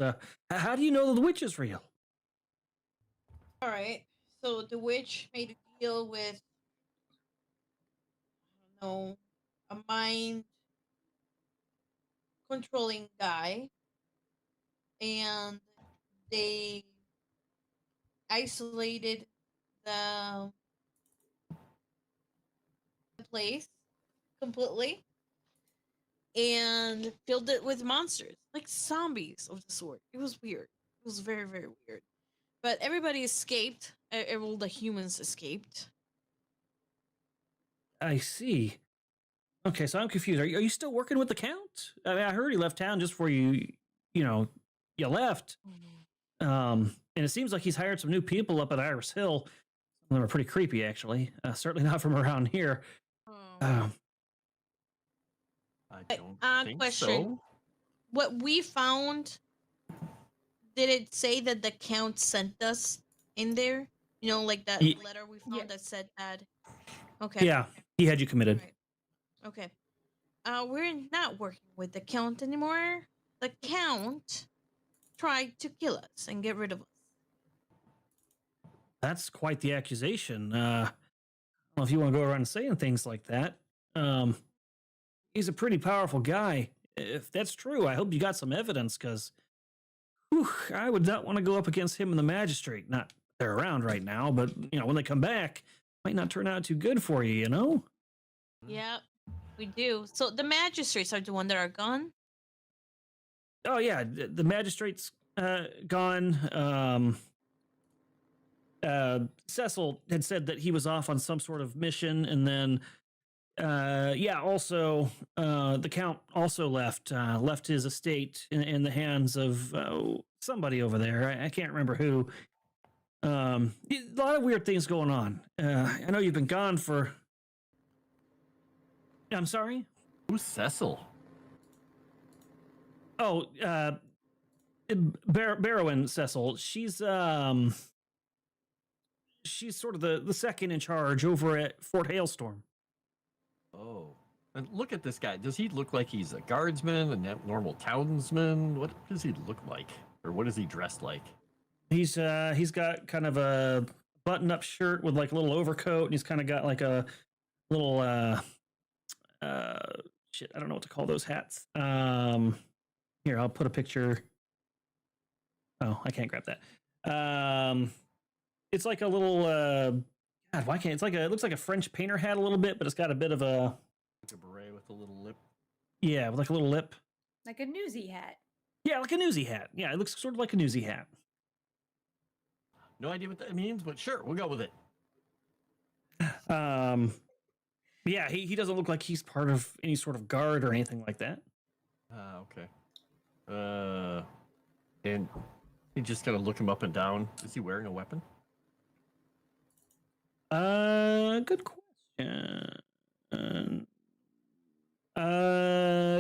How do you know that the witch is real? All right. So the witch made a deal with, I don't know, a mind controlling guy, and they isolated the place completely and filled it with monsters, like zombies of the sort. It was weird. It was very, very weird. But everybody escaped. All the humans escaped. I see. Okay, so I'm confused. Are you still working with the Count? I mean, I heard he left town just before you you left. And it seems like he's hired some new people up at Iris Hill. Some of them are pretty creepy, actually. Certainly not from around here. Um, I Hey, don't think question. so. What we found, did it say that the Count sent us in there? Like that Ye- letter we found Yeah. that said that. Okay. yeah, he had you committed. Right. Okay. We're not working with the Count anymore. The Count tried to kill us and get rid of us. That's quite the accusation. I don't know if you want to go around saying things like that. He's a pretty powerful guy. If that's true, I hope you got some evidence, because I would not want to go up against him and the magistrate. Not they're around right now, but when they come back, might not turn out too good for you. Yeah, we do. So the magistrates are the one that are gone. Oh yeah, the magistrate's gone. Cecil had said that he was off on some sort of mission, and then also the count also left his estate in the hands of somebody over there. I can't remember who. A lot of weird things going on. I know you've been gone for. I'm sorry. Who's Cecil? Oh, Barrowin Cecil. She's sort of the second in charge over at Fort Hailstorm. Oh, and look at this guy. Does he look like he's a guardsman, a normal townsman? What does he look like, or what is he dressed like? He's got kind of a button-up shirt with like a little overcoat, and he's kind of got like a little shit. I don't know what to call those hats. Here, I'll put a picture. Oh, I can't grab that. It's like a little God, why can't it looks like a French painter hat a little bit, but it's got a bit of a Like a beret with a little lip. Yeah, with like a little lip. Like a newsy hat. Yeah, like a newsy hat. Yeah, it looks sort of like a newsy hat. No idea what that means, but sure, we'll go with it. Yeah, he doesn't look like he's part of any sort of guard or anything like that. Okay. And you just gotta look him up and down. Is he wearing a weapon? Good question.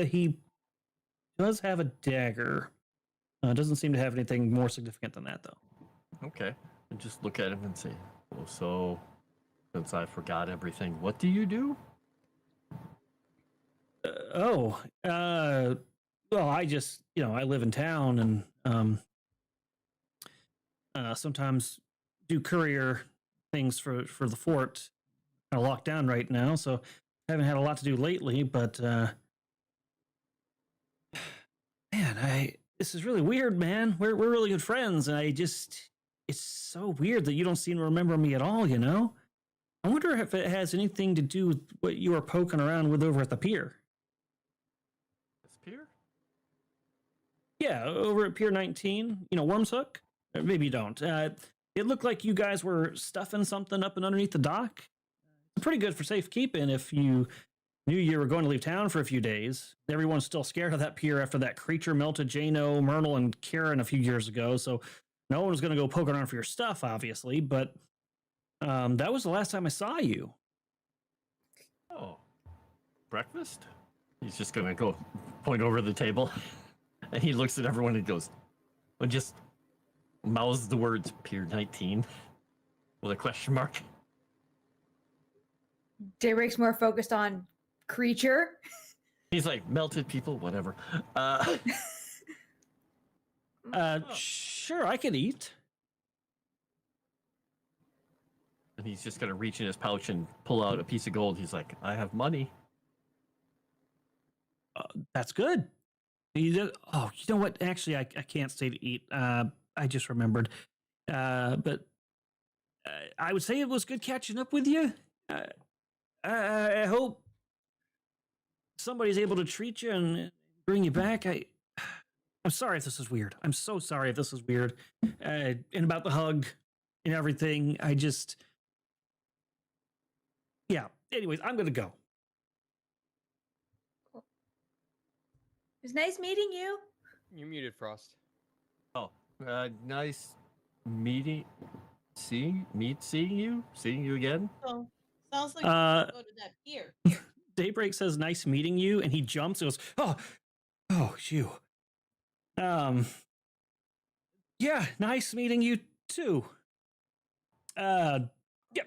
He does have a dagger. Doesn't seem to have anything more significant than that, though. Okay. And just look at him and say, "Oh, so since I forgot everything, what do you do?" Well, I just, I live in town, and sometimes do courier things for the fort. Kind of locked down right now, so haven't had a lot to do lately. But man, this is really weird, man. We're really good friends, and it's so weird that you don't seem to remember me at all. I wonder if it has anything to do with what you were poking around with over at the pier. This pier? Yeah, over at Pier 19, Worm's Hook. Or maybe you don't. It looked like you guys were stuffing something up and underneath the dock. Pretty good for safekeeping if you knew you were going to leave town for a few days. Everyone's still scared of that pier after that creature melted Jano, Myrtle, and Karen a few years ago, so no one's going to go poking around for your stuff, obviously, but that was the last time I saw you. Oh. Breakfast? He's just gonna go point over the table, and he looks at everyone and goes, and just mouths the words Pier 19 with a question mark. Daybreak's more focused on creature. He's like, melted people, whatever. Sure, I can eat. And he's just gonna reach in his pouch and pull out a piece of gold. He's like, I have money. That's good. You know what? Actually, I can't stay to eat. I just remembered. But I would say it was good catching up with you. I hope somebody's able to treat you and bring you back. I'm sorry if this is weird. I'm so sorry if this is weird. And about the hug and everything, yeah. Anyways, I'm going to go. Cool. It was nice meeting you. You muted Frost. Oh, nice seeing you again. So sounds like we should go to that pier. Daybreak says, "Nice meeting you," and he jumps. He goes, "Oh, you." Yeah, nice meeting you too. Yep,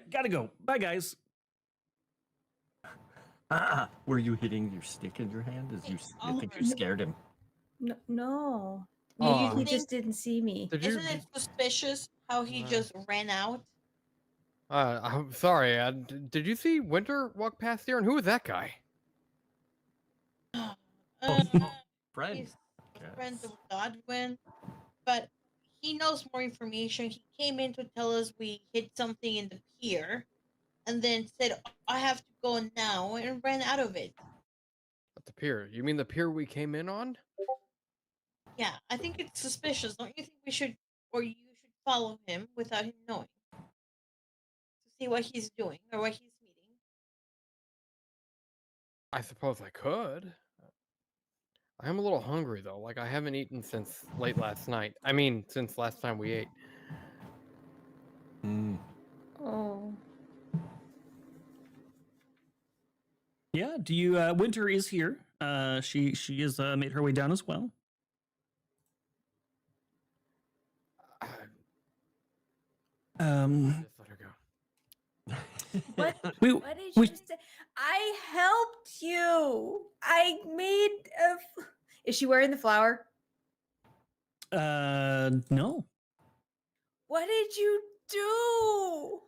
gotta go. Bye, guys. Were you hitting your stick in your hand as you? I think you scared him. No. Aw. Maybe he just didn't see me. Did you? Isn't it suspicious how he just ran out? I'm sorry. Did you see Winter walk past here? And who was that guy? Uh, Friend. he's a friend of Godwin, but he knows more information. He came in to tell us we hit something in the pier, and then said, "I have to go now," and ran out of it. At the pier. You mean the pier we came in on? Yeah, I think it's suspicious. Don't you think we should, or you should follow him without him knowing to see what he's doing or what he's meeting? I suppose I could. I am a little hungry though. Like I haven't eaten since late last night. I mean, since last time we ate. Mm. Oh. Yeah. Do you? Winter is here. She has made her way down as well. Just let her go. What? We, What did we you say? I helped you. I made a. Is she wearing the flower? no. What did you do?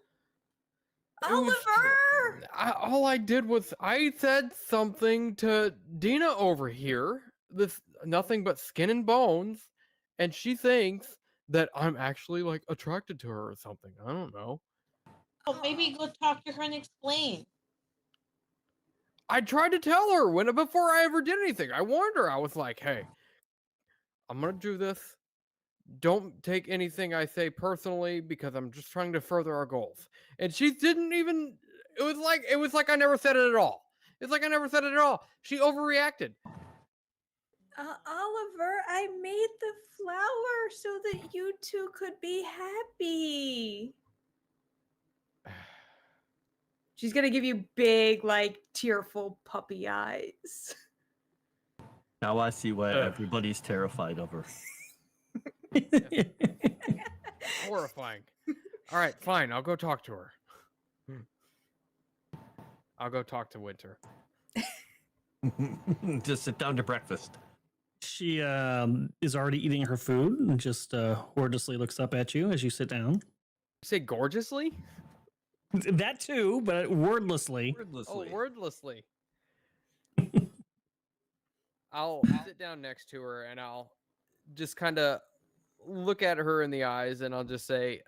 It was- Oliver! all I did was I said something to Dina over here. This nothing but skin and bones, and she thinks that I'm actually like attracted to her or something. I don't know. Well, maybe go talk to her and explain. I tried to tell her before I ever did anything. I warned her. I was like, "Hey, I'm gonna do this. Don't take anything I say personally because I'm just trying to further our goals." And she didn't even. It was like I never said it at all. It's like I never said it at all. She overreacted. Oliver, I made the flower so that you two could be happy. She's gonna give you big, like, tearful puppy eyes. Now I see why Ugh. everybody's terrified of her. Horrifying. All right, fine. I'll go talk to her. I'll go talk to Winter. Just sit down to breakfast. She is already eating her food and just wordlessly looks up at you as you sit down. Say gorgeously? That too, but wordlessly. Oh, wordlessly. I'll sit down next to her and I'll just kind of look at her in the eyes and I'll just say,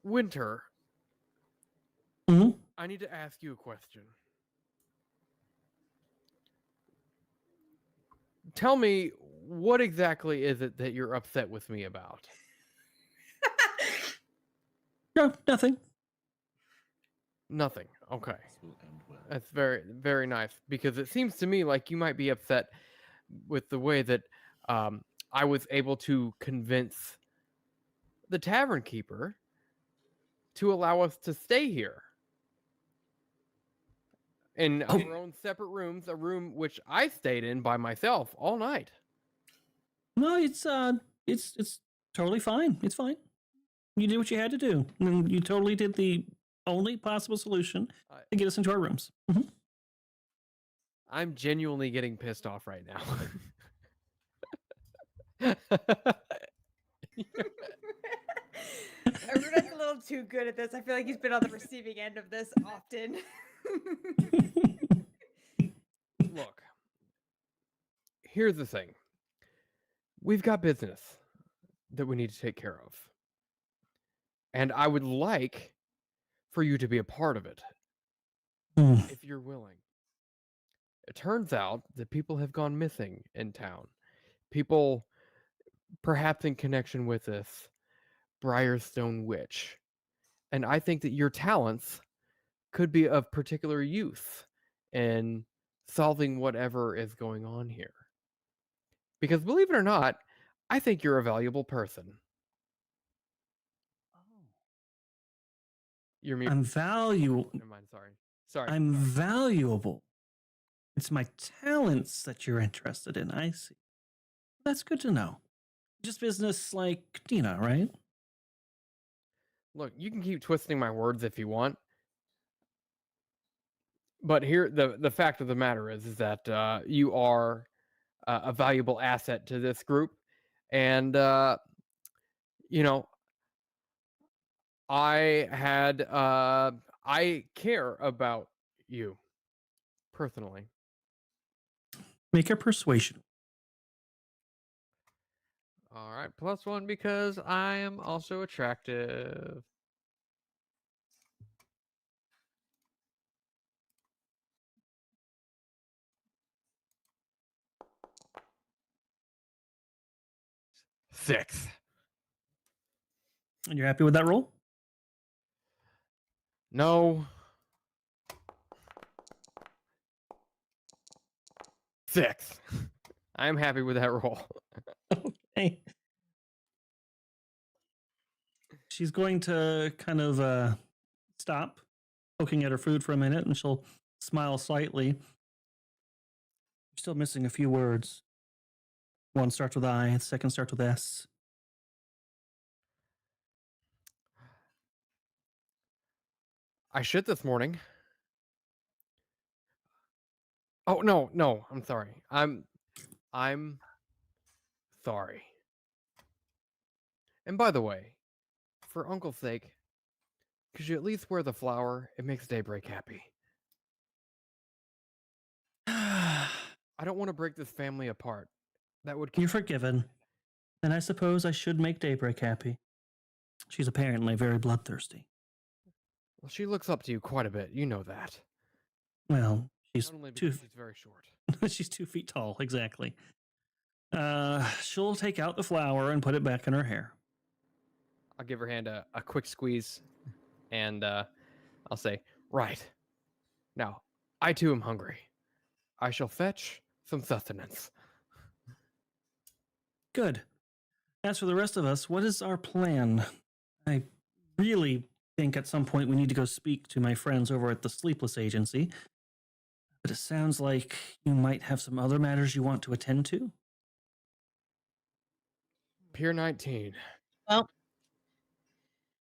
Winter, Mhm. I need to ask you a question. Tell me, what exactly is it that you're upset with me about? No, nothing. Nothing. Okay. This will end well. That's very, very nice because it seems to me like you might be upset with the way that I was able to convince the tavern keeper to allow us to stay here in our own separate rooms, a room which I stayed in by myself all night. No, it's totally fine. It's fine. You did what you had to do. And you totally did the only possible solution to get us into our rooms. Mhm. I'm genuinely getting pissed off right now. Everyone's a little too good at this. I feel like he's been on the receiving end of this often. Look, here's the thing. We've got business that we need to take care of. And I would like for you to be a part of it, if you're willing. It turns out that people have gone missing in town. People, perhaps in connection with this Briarstone witch. And I think that your talents could be of particular use in solving whatever is going on here. Because believe it or not, I think you're a valuable person. You're mute. I'm valuable. Never mind, sorry. I'm valuable. It's my talents that you're interested in. I see. That's good to know. Just business like Dina, right? Look, you can keep twisting my words if you want. But here, the fact of the matter is that you are a valuable asset to this group. And, I had I care about you personally. Make a persuasion. All right, +1 because I am also attractive. Six. And you're happy with that roll? No. 6. I'm happy with that roll. Okay. She's going to kind of stop poking at her food for a minute, and she'll smile slightly. You're still missing a few words. One starts with I, the second starts with S. I shit this morning. Oh no, I'm sorry. I'm sorry. And by the way, for Uncle's sake, could you at least wear the flower? It makes Daybreak happy. I don't want to break this family apart. That would You're forgiven. And I suppose I should make Daybreak happy. She's apparently very bloodthirsty. Well, she looks up to you quite a bit. You know that. Well, she's Not only two. because she's very short. She's 2 feet tall, exactly. She'll take out the flower and put it back in her hair. I'll give her hand a quick squeeze, and I'll say, right. Now, I too am hungry. I shall fetch some sustenance. Good. As for the rest of us, what is our plan? I really think at some point we need to go speak to my friends over at the Sleepless Agency. But it sounds like you might have some other matters you want to attend to. Pier 19. Well,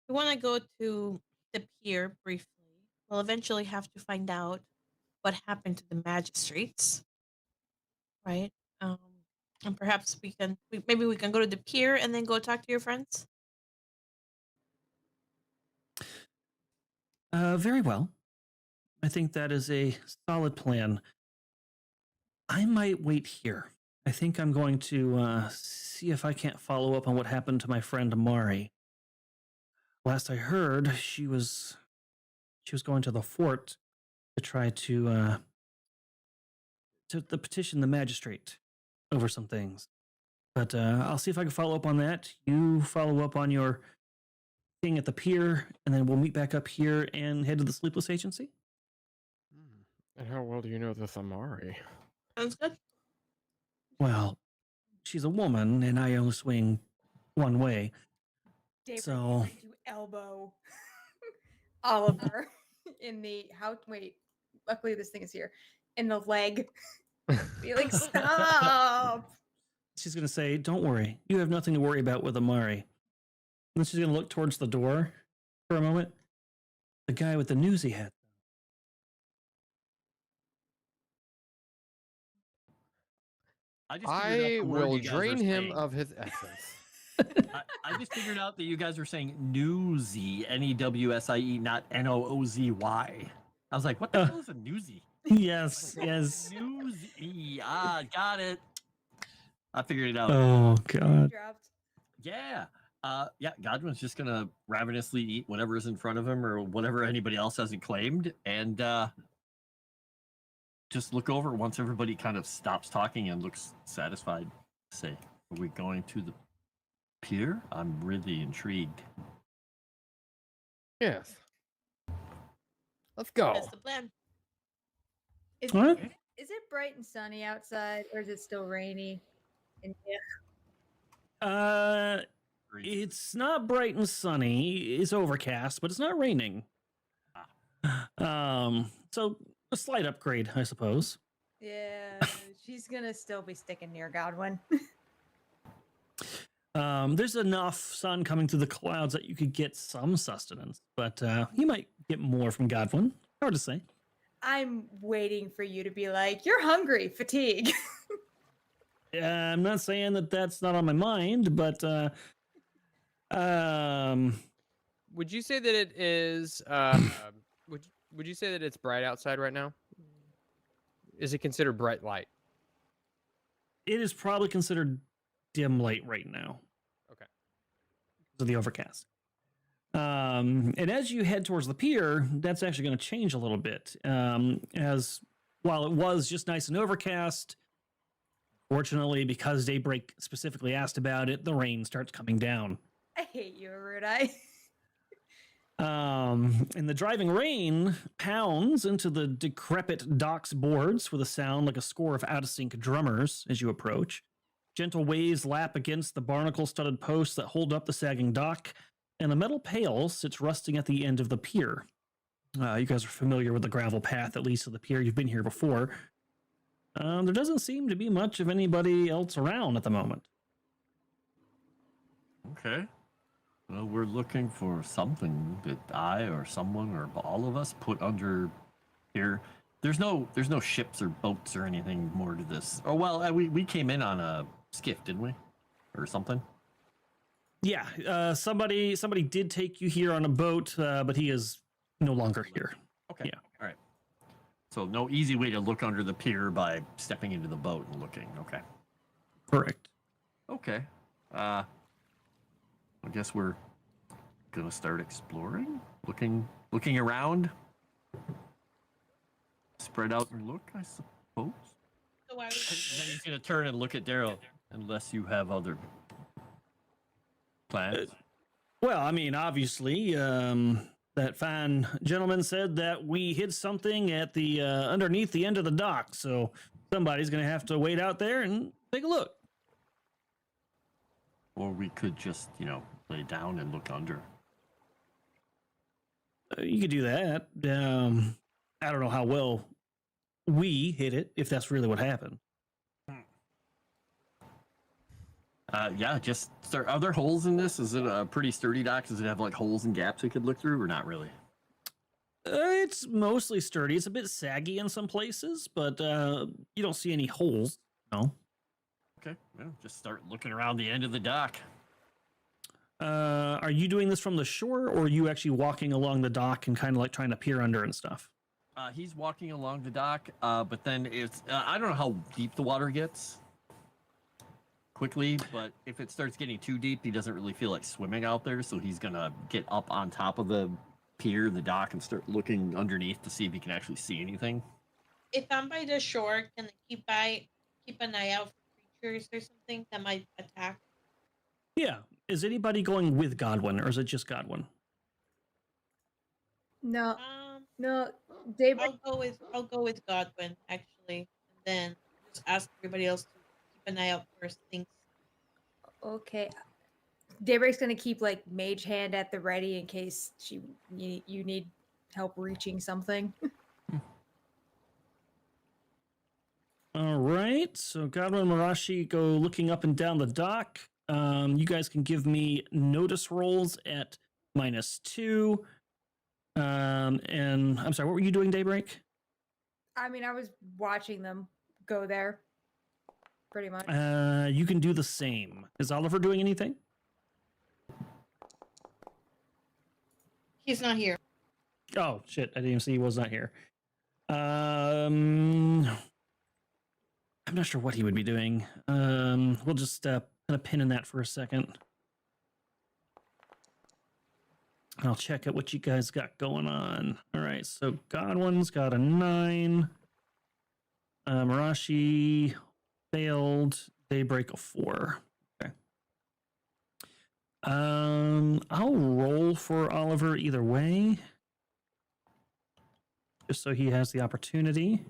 we want to go to the pier briefly. We'll eventually have to find out what happened to the magistrates, right? And perhaps maybe we can go to the pier and then go talk to your friends. Very well. I think that is a solid plan. I might wait here. I think I'm going to see if I can't follow up on what happened to my friend Amari. Last I heard, she was going to the fort to try to petition the magistrate over some things. But I'll see if I can follow up on that. You follow up on your thing at the pier, and then we'll meet back up here and head to the Sleepless Agency. And how well do you know this Amari? Sounds good. Well, she's a woman, and I only swing one way. Daybreak So- is going to elbow Oliver in the wait. Luckily, this thing is here. In the leg. Be like, stop. She's going to say, "Don't worry. You have nothing to worry about with Amari." And then she's going to look towards the door for a moment. The guy with the newsy hat. I just figured out I the word will you guys drain are him saying. of his essence. I just figured out that you guys were saying newsy, Newsie, not Noozy. I was like, what the hell is a newsy? Yes, yes. Newsy. Got it. I figured it out. Oh, God. Dropped. Yeah. Yeah, Godwin's just gonna ravenously eat whatever is in front of him or whatever anybody else hasn't claimed, and just look over once everybody kind of stops talking and looks satisfied. Say, are we going to the pier? I'm really intrigued. Yes. Let's go. That's the plan. Is, What? is it bright and sunny outside, or is it still rainy? And It's not bright and sunny. It's overcast, but it's not raining. So a slight upgrade, I suppose. yeah, she's gonna still be sticking near Godwin. There's enough sun coming through the clouds that you could get some sustenance, but you might get more from Godwin. Hard to say. I'm waiting for you to be like, you're hungry, fatigue. I'm not saying that that's not on my mind, but Would you say that it is? Would you say that it's bright outside right now? Is it considered bright light? It is probably considered dim light right now. Okay. So the overcast. And as you head towards the pier, that's actually going to change a little bit. As while it was just nice and overcast, fortunately, because Daybreak specifically asked about it, the rain starts coming down. I hate you, Rudai. And the driving rain pounds into the decrepit dock's boards with a sound like a score of out-of-sync drummers as you approach. Gentle waves lap against the barnacle-studded posts that hold up the sagging dock, and the metal pail sits rusting at the end of the pier. You guys are familiar with the gravel path that leads to the pier. You've been here before. There doesn't seem to be much of anybody else around at the moment. Okay. Well, we're looking for something that I or someone or all of us put under here. There's no ships or boats or anything more to this. Oh well, we came in on a skiff, didn't we, or something? Yeah, somebody did take you here on a boat, but he is no longer here. Okay. Yeah. All right. So no easy way to look under the pier by stepping into the boat and looking. Okay. Correct. Okay. I guess we're gonna start exploring, looking around, spread out and look, I suppose. So why would And you then he's gonna turn and look at Daryl, unless you have other plans. Well, I mean, obviously, that fine gentleman said that we hid something at the underneath the end of the dock, so somebody's gonna have to wait out there and take a look. Or we could just, lay down and look under. You could do that. I don't know how well we hit it, if that's really what happened. Yeah, just start. Are there holes in this? Is it a pretty sturdy dock? Does it have like holes and gaps we could look through, or not really? It's mostly sturdy. It's a bit saggy in some places, but you don't see any holes. No. Okay, well, just start looking around the end of the dock. Are you doing this from the shore, or are you actually walking along the dock and kind of like trying to peer under and stuff? He's walking along the dock, but then it's I don't know how deep the water gets quickly, but if it starts getting too deep, he doesn't really feel like swimming out there, so he's gonna get up on top of the pier, the dock, and start looking underneath to see if he can actually see anything. If I'm by the shore, can I keep an eye out for creatures or something that might attack? Yeah. Is anybody going with Godwin, or is it just Godwin? No, Um, no, Daybreak. I'll go with Godwin actually, and then just ask everybody else to keep an eye out for things. Okay. Daybreak's gonna keep like mage hand at the ready in case you need help reaching something. All right. So Godwin and Mirashi go looking up and down the dock. You guys can give me notice rolls at -2. And I'm sorry, what were you doing, Daybreak? I mean, I was watching them go there, pretty much. You can do the same. Is Oliver doing anything? He's not here. Oh shit! I didn't even see he was not here. I'm not sure what he would be doing. We'll just put a pin in that for a second. I'll check out what you guys got going on. All right, so Godwin's got a 9. Mirashi failed. Daybreak a 4. Okay. I'll roll for Oliver either way, just so he has the opportunity.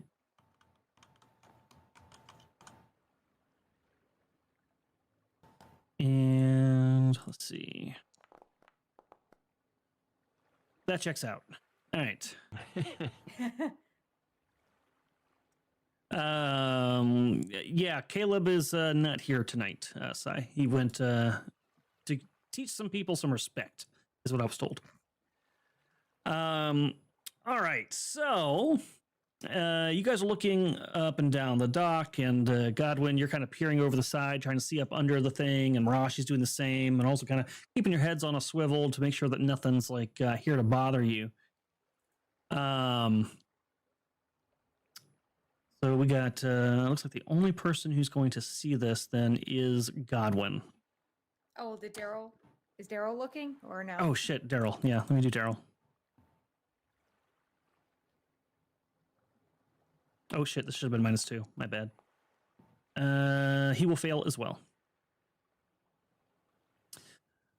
And let's see. That checks out. All right. Yeah, Caleb is not here tonight, Sai. He went to teach some people some respect, is what I was told. All right, so You guys are looking up and down the dock, and Godwin, you're kind of peering over the side, trying to see up under the thing, and Mirashi's doing the same, and also kind of keeping your heads on a swivel to make sure that nothing's like here to bother you. So we got, looks like the only person who's going to see this then is Godwin. Oh, is Daryl looking or no? Oh shit, Daryl. Yeah, let me do Daryl. Oh shit, this should have been -2. My bad. He will fail as well.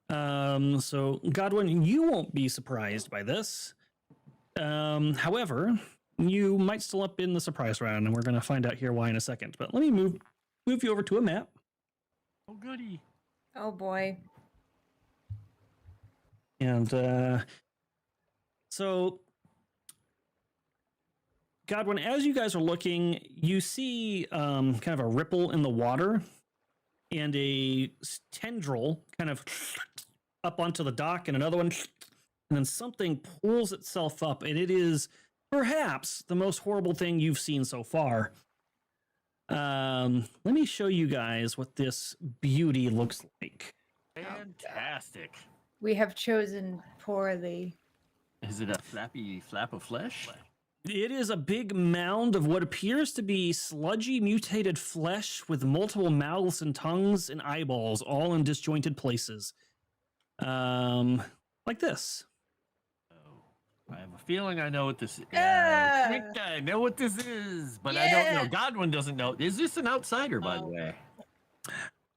So Godwin, you won't be surprised by this. However, you might still up in the surprise round, and we're going to find out here why in a second. But let me move you over to a map. Oh, goody. Oh boy. And so, Godwin, as you guys are looking, you see kind of a ripple in the water and a tendril kind of up onto the dock, and another one, and then something pulls itself up, and it is perhaps the most horrible thing you've seen so far. Let me show you guys what this beauty looks like. Fantastic. We have chosen poorly. Is it a flappy flap of flesh? It is a big mound of what appears to be sludgy, mutated flesh with multiple mouths and tongues and eyeballs, all in disjointed places. Like this. I have a feeling I know what this is. Yeah. I think I know what this is, but I Yeah. don't know. Godwin doesn't know. Is this an outsider, by the way?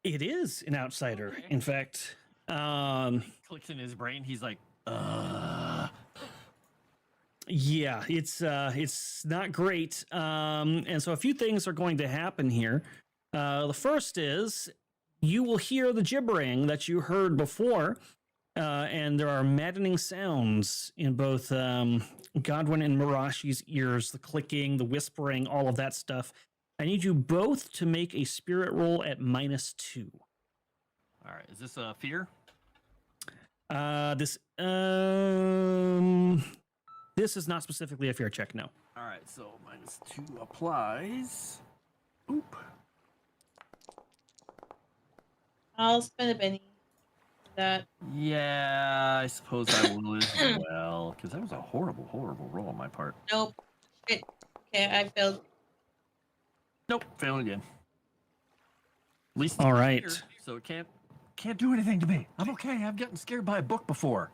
It is an outsider. Okay. In fact, Clicks in his brain. He's like, yeah, it's not great. And so a few things are going to happen here. The first is you will hear the gibbering that you heard before. And there are maddening sounds in both Godwin and Mirashi's ears, the clicking, the whispering, all of that stuff. I need you both to make a spirit roll at -2. all right, is this a fear? This is not specifically a fear check, no. All right, so -2 applies. Oop. I'll spend a penny. That Yeah, I suppose I will as well, because that was a horrible, horrible roll on my part. nope. Shit. Okay, I failed. Nope, failed again. At least All it's right. fear, so it can't do anything to me. I'm okay. I've gotten scared by a book before.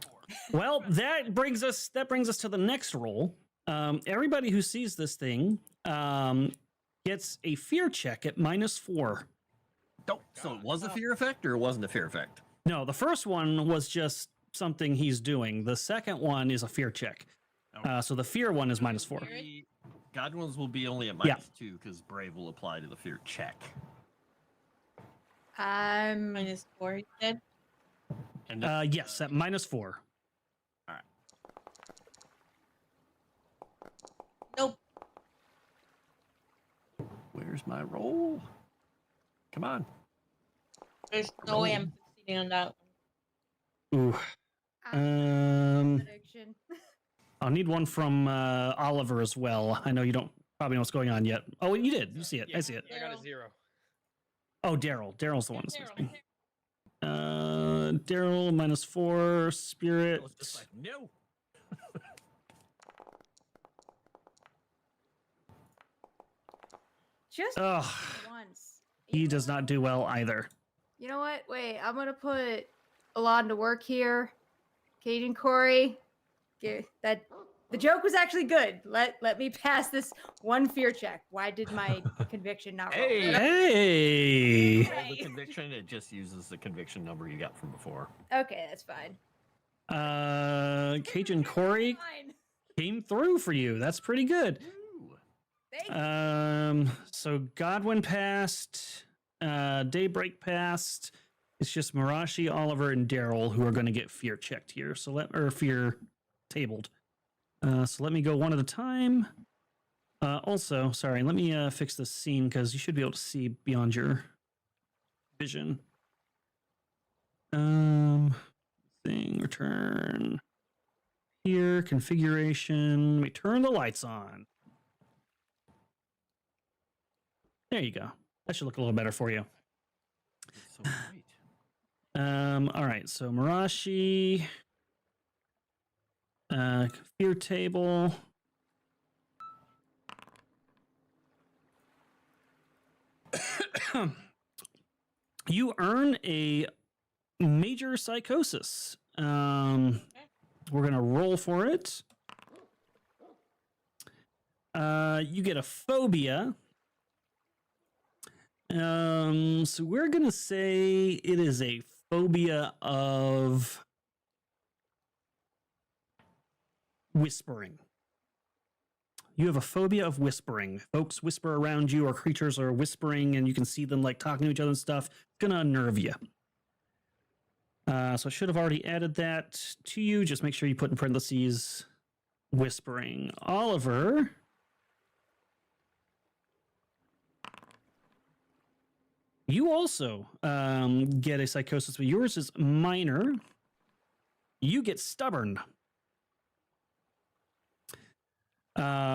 Well, that brings us to the next roll. Everybody who sees this thing gets a fear check at -4. Nope. So it was a fear effect, or it wasn't a fear effect? No, the first one was just something he's doing. The second one is a fear check. So the fear one is -4. Godwin's will be only at Yeah. -2 because Brave will apply to the fear check. -4, you said? And Yes, at -4. Nope. where's my roll? Come on. There's no way I'm succeeding on that one. Ooh. Um, Prediction. I'll need one from Oliver as well. I know you don't probably know what's going on yet. Oh, you did. You see it. I see it. I got a 0. Oh, Daryl. Daryl's the one that's Daryl. listening. Daryl -4 spirit. It's just like, no. Just Oh, once. he does not do well either. You know what? Wait, I'm gonna put Alon to work here. Cajun Corey. That the joke was actually good. Let me pass this one fear check. Why did my conviction not roll? Hey. Hey. Roll the conviction. It just uses the conviction number you got from before. Okay, that's fine. Cajun Corey Fine. came through for you. That's pretty good. Ooh. Thank you. So Godwin passed, Dae'Breik passed. It's just Mirashi, Oliver, and Daryl who are going to get fear checked here. Or fear tabled. So let me go one at a time. Also, sorry, let me fix this scene because you should be able to see beyond your vision. Thing, return. Here, configuration. Let me turn the lights on. There you go. That should look a little better for you. It's so great. All right, so Mirashi, fear table. You earn a major psychosis. We're gonna roll for it. You get a phobia. So we're gonna say it is a phobia of whispering. You have a phobia of whispering. Folks whisper around you, or creatures are whispering, and you can see them like talking to each other and stuff. It's gonna unnerve you. So I should have already added that to you. Just make sure you put in parentheses whispering. Oliver. You also get a psychosis, but yours is minor. You get stubborn.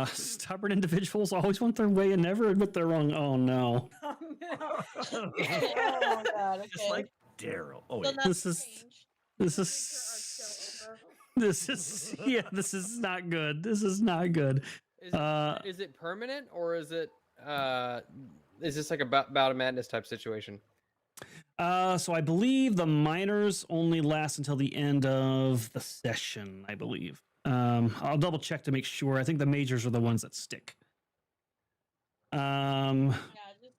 Stubborn individuals always want their way and never admit they're wrong. Oh no. Oh, no. Oh, God, okay. Just like Daryl. Oh, So wait. that's This is- strange. This is this is not good. This is not good. Is it permanent or is this like a bout of madness type situation? So I believe the minors only last until the end of the session, I believe. I'll double check to make sure. I think the majors are the ones that stick. Yeah, just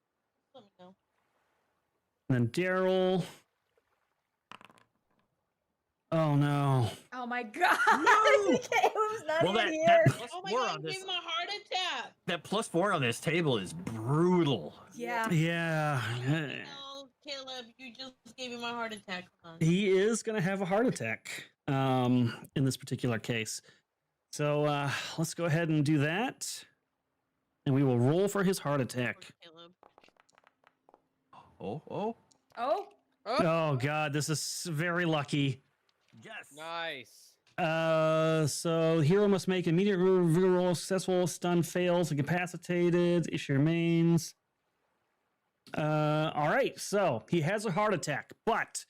let me know. And then Daryl. Oh no. Oh my god! No! Caleb's not Well, in that here. plus Oh my 4 God, on give this. him a heart attack. That +4 on this table is brutal. Yeah. Yeah. No, Caleb, you just gave him a heart attack. Hold on. He is going to have a heart attack in this particular case. So let's go ahead and do that. And we will roll for his heart attack. Poor Caleb. Oh. Oh, Oh, God. This is very lucky. Yes. Nice. So hero must make an immediate roll. Successful, stun, fails, incapacitated. Issue remains. All right. So he has a heart attack, but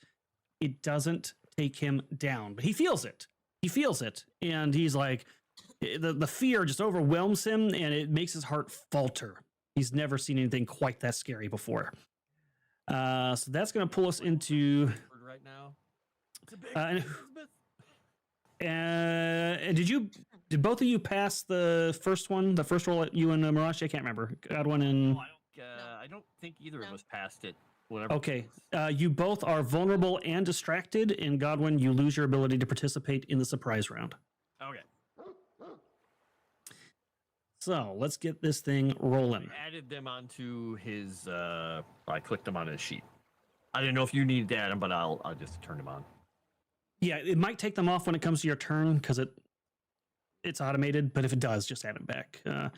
it doesn't take him down. But he feels it. He feels it, and he's like, the fear just overwhelms him, and it makes his heart falter. He's never seen anything quite that scary before. So that's going to pull us into. Right now. It's a big And- Elizabeth. And did both of you pass the first one, the first roll at you and Mirashi? I can't remember. Godwin and. No, I don't think either of No. us passed it. Whatever. Okay. You both are vulnerable and distracted. In Godwin, you lose your ability to participate in the surprise round. Okay. So let's get this thing rolling. I added them onto his. I clicked them on his sheet. I didn't know if you needed to add them, but I'll just turn them on. Yeah, it might take them off when it comes to your turn because it's automated. But if it does, just add them back. All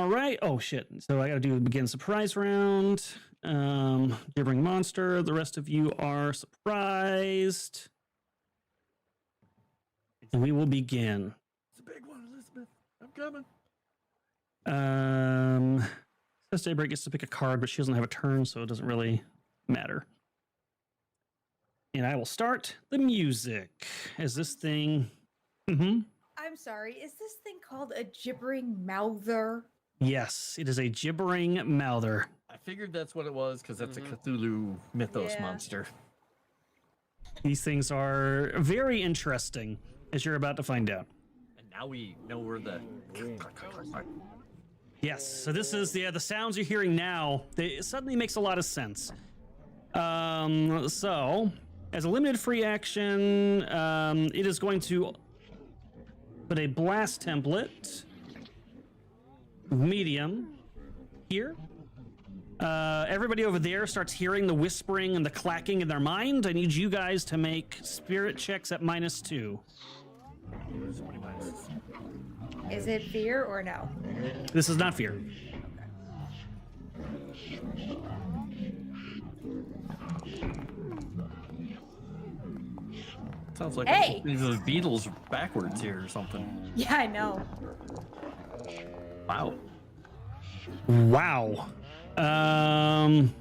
right. Oh shit! So I got to do begin surprise round. Gibbering monster. The rest of you are surprised, and we will begin. It's a big one, Elizabeth. I'm coming. Says Daybreak gets to pick a card, but she doesn't have a turn, so it doesn't really matter. And I will start the music as this thing. I'm sorry. Is this thing called a gibbering mouther? Yes, it is a gibbering mouther. I figured that's what it was because that's Mhm. a Cthulhu mythos Yeah. monster. These things are very interesting, as you're about to find out. And now we know where the. Yes, so this is the sounds you're hearing now. It suddenly makes a lot of sense. So, as a limited free action, it is going to put a blast template, medium, here. Everybody over there starts hearing the whispering and the clacking in their mind. I need you guys to make spirit checks at -2. Is it fear or no? This is not fear. Sounds like Hey! these are the Beatles backwards here or something. Yeah, I know. Wow. Wow. I'm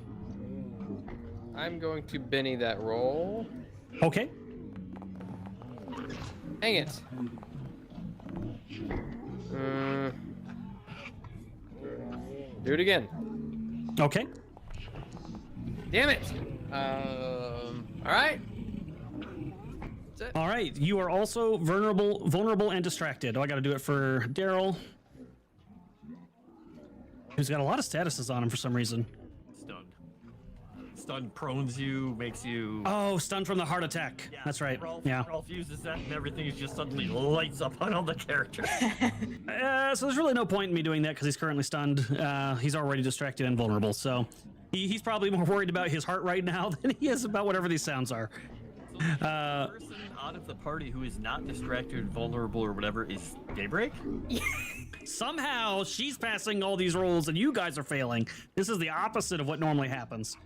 going to Benny that roll. Okay. Dang it. Do it again. Okay. Damn it. All right. That's it. All right. You are also vulnerable and distracted. Oh, I got to do it for Daryl, who's got a lot of statuses on him for some reason. Stunned. Stun prones you, makes you. Oh, stunned from the heart attack. Yeah, That's right. Rolf, Yeah. Rolf uses that, and everything is just suddenly lights up on all the characters. So there's really no point in me doing that because he's currently stunned. He's already distracted and vulnerable. So he's probably more worried about his heart right now than he is about whatever these sounds are. So the person out of the party who is not distracted, vulnerable, or whatever is Dae'Breik. Somehow she's passing all these rolls and you guys are failing. This is the opposite of what normally happens.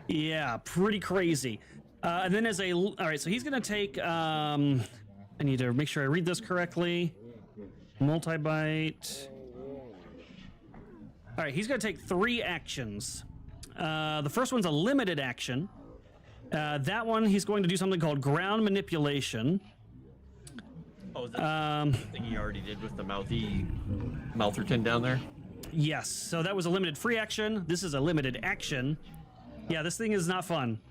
Yeah, pretty crazy. And then all right, so he's gonna take, I need to make sure I read this correctly. Multi-bite. All right, he's gonna take 3 actions. The first one's a limited action. That one, he's going to do something called ground manipulation. Oh, is that the thing he already did with the Moutherton down there? Yes, so that was a limited free action. This is a limited action. Yeah, this thing is not fun.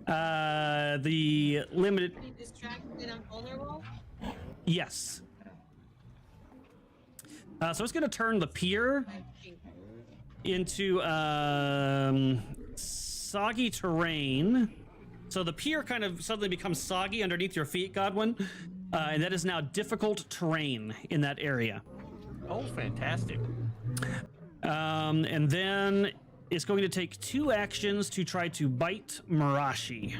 The limited... Be distracted and vulnerable? Yes. So it's going to turn the pier into soggy terrain. So the pier kind of suddenly becomes soggy underneath your feet, Godwin. And that is now difficult terrain in that area. Oh, fantastic. And then it's going to take 2 actions to try to bite Mirashi.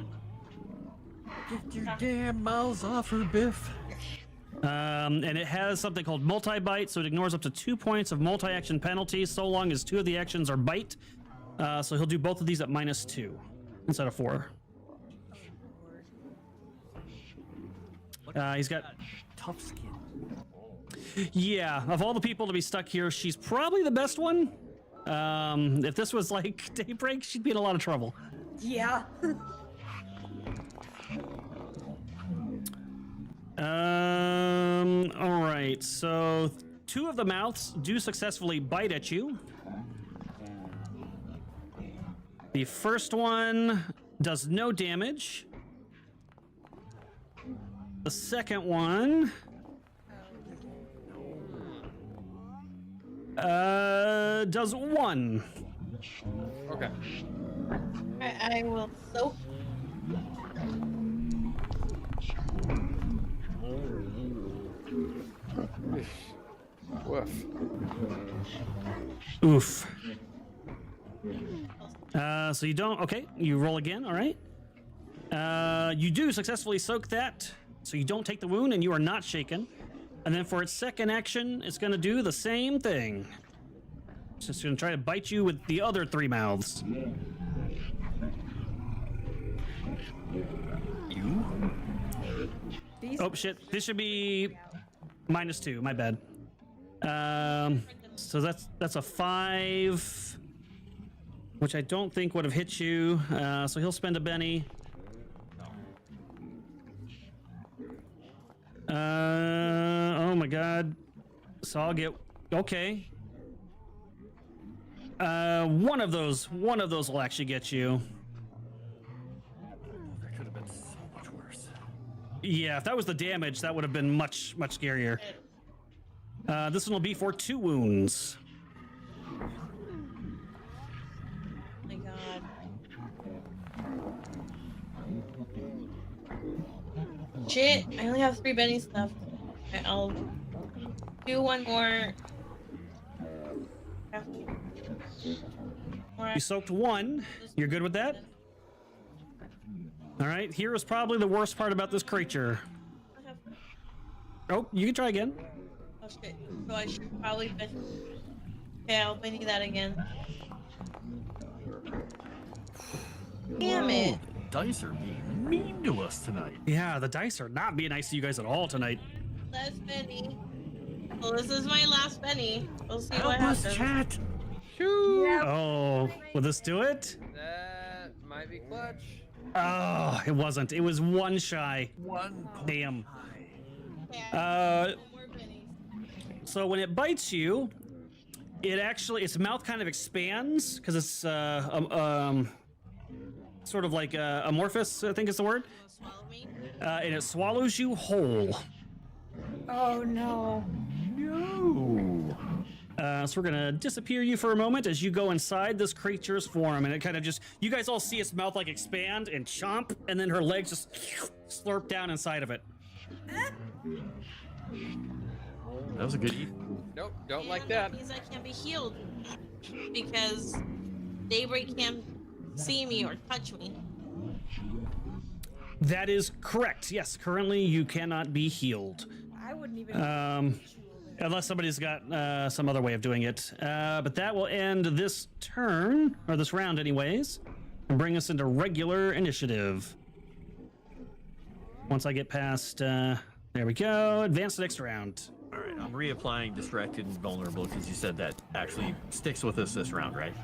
Get your damn mouths off her, Biff. And it has something called multi-bite, so it ignores up to 2 points of multi-action penalty so long as 2 of the actions are bite. So he'll do both of these at -2 instead of 4. He's got... Tough skin. Yeah, of all the people to be stuck here, she's probably the best one. If this was like Daybreak, she'd be in a lot of trouble. Yeah. All right, so 2 of the mouths do successfully bite at you. The first one does no damage. The second one does 1. Okay. I will soak. Woof. Oof. So you don't. Okay, you roll again. All right. You do successfully soak that, so you don't take the wound and you are not shaken. And then for its second action, it's going to do the same thing. It's just going to try to bite you with the other 3 mouths. You? These Oh shit! This should be -2. My bad. So that's a 5, which I don't think would have hit you. So he'll spend a Benny. Oh my god. So I'll get okay. One of those will actually get you. That could have been so much worse. Yeah, if that was the damage, that would have been much scarier. This one will be for 2 wounds. Oh my god. Shit, I only have 3 bennies left. Okay, I'll do 1 more. You soaked 1. You're good with that? All right, here is probably the worst part about this creature. Oh, you can try again. Oh shit, so I should probably benny. Okay, I'll benny that again. Damn it. Dice are being mean to us tonight. Yeah, the dice are not being nice to you guys at all tonight. Last benny. Well, this is my last penny. We'll see what Help us, happens. chat. Shoo! Yeah. Oh, will this do it? That might be clutch. Oh, it wasn't. It was one shy. 1 point. Damn. Okay, Uh, no more pennies. So when it bites you, it actually its mouth kind of expands because it's sort of like amorphous, I think is the word, You wanna swallow me? and it swallows you whole. Oh no. No. So we're gonna disappear you for a moment as you go inside this creature's form, and it kind of you guys all see its mouth like expand and chomp, and then her legs just slurp down inside of it. That was a good eat. Nope, don't And like that. means I can't be healed because Daybreak can't see me or touch me. That is correct. Yes, currently you cannot be healed. I wouldn't even. Unless somebody's got some other way of doing it. But that will end this turn, or this round anyways, and bring us into regular initiative. Once I get past, there we go, advance the next round. All right, I'm reapplying distracted and vulnerable because you said that actually sticks with us this round, right?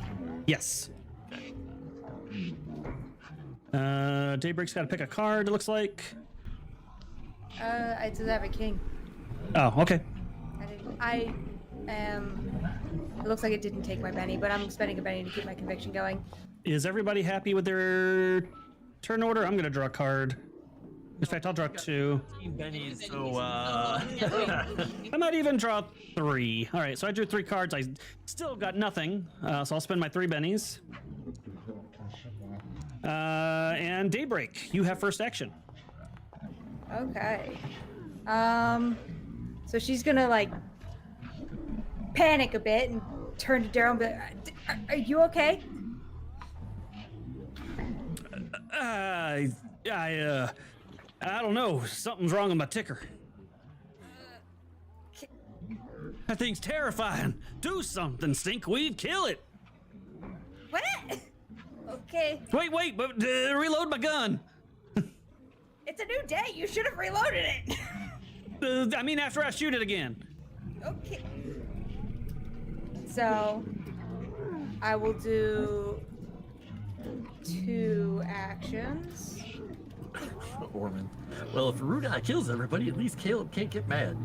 Yes. Okay. Daybreak's got to pick a card, it looks like. I still have a king. Oh, okay. I am. It looks like it didn't take my Benny, but I'm spending a Benny to keep my conviction going. Is everybody happy with their turn order? I'm going to draw a card. In fact, I'll draw 2. Bennies, so I might even draw 3. All right, so I drew 3 cards. I still got nothing, so I'll spend my 3 bennies. And Daybreak, you have first action. Okay. So she's gonna like panic a bit and turn to Daryl and be like, "Are you okay?" I don't know. Something's wrong with my ticker. That thing's terrifying. Do something, Stinkweed. Kill it. What? Okay. Wait, but reload my gun. It's a new day. You should have reloaded it. I mean, after I shoot it again. Okay. So I will do 2 actions. Orman. Well, if Ruda kills everybody, at least Caleb can't get mad.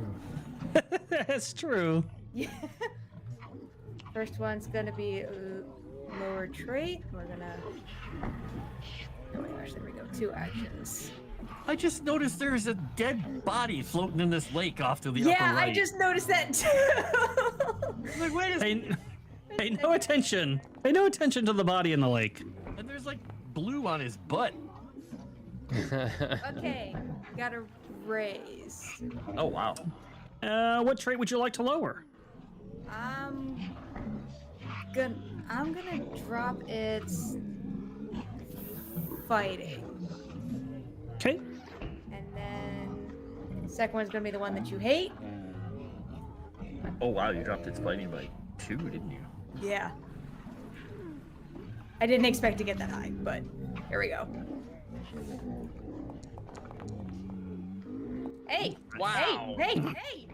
That's true. Yeah. First one's gonna be lower trait. We're gonna. Oh my gosh, there we go. 2 actions. I just noticed there's a dead body floating in this lake off to the upper Yeah, right. I just noticed that too. Like, wait a second. Pay no attention. Pay no attention to the body in the lake. And there's like blue on his butt. Okay, gotta raise. Oh, wow. What trait would you like to lower? I'm gonna drop its fighting. Okay. And then the second one's gonna be the one that you hate. Oh, wow. You dropped its fighting by 2, didn't you? Yeah. I didn't expect to get that high, but here we go. Hey! Wow. Hey!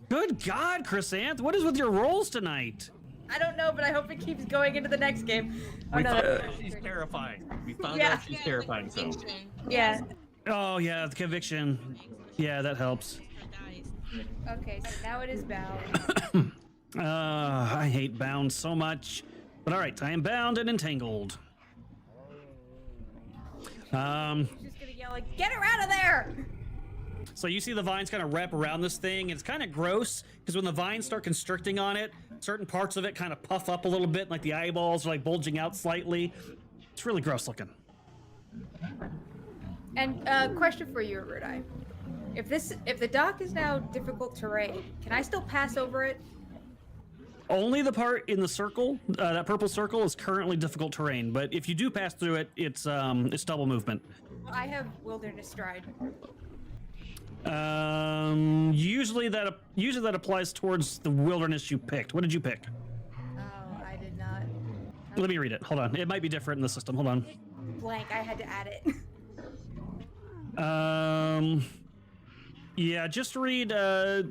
Good God, Chrysanth, what is with your rolls tonight? I don't know, but I hope it keeps going into the next game. Oh, We no, found that's out she's terrifying. We found Yeah. out she's terrifying, so. yeah. Oh yeah, the conviction. Yeah, that helps. Okay, so now it is bound. I hate bound so much. But all right, I am bound and entangled. She's gonna yell like, "Get her out of there!" So you see the vines kind of wrap around this thing. It's kind of gross because when the vines start constricting on it, certain parts of it kind of puff up a little bit, like the eyeballs are like bulging out slightly. It's really gross looking. And question for you, Rudai. If the dock is now difficult terrain, can I still pass over it? Only the part in the circle, that purple circle, is currently difficult terrain. But if you do pass through it, it's double movement. I have wilderness stride. Usually that applies towards the wilderness you picked. What did you pick? Oh, I did not. Let me read it. Hold on. It might be different in the system. Hold on. Blank. I had to add it. Yeah, just read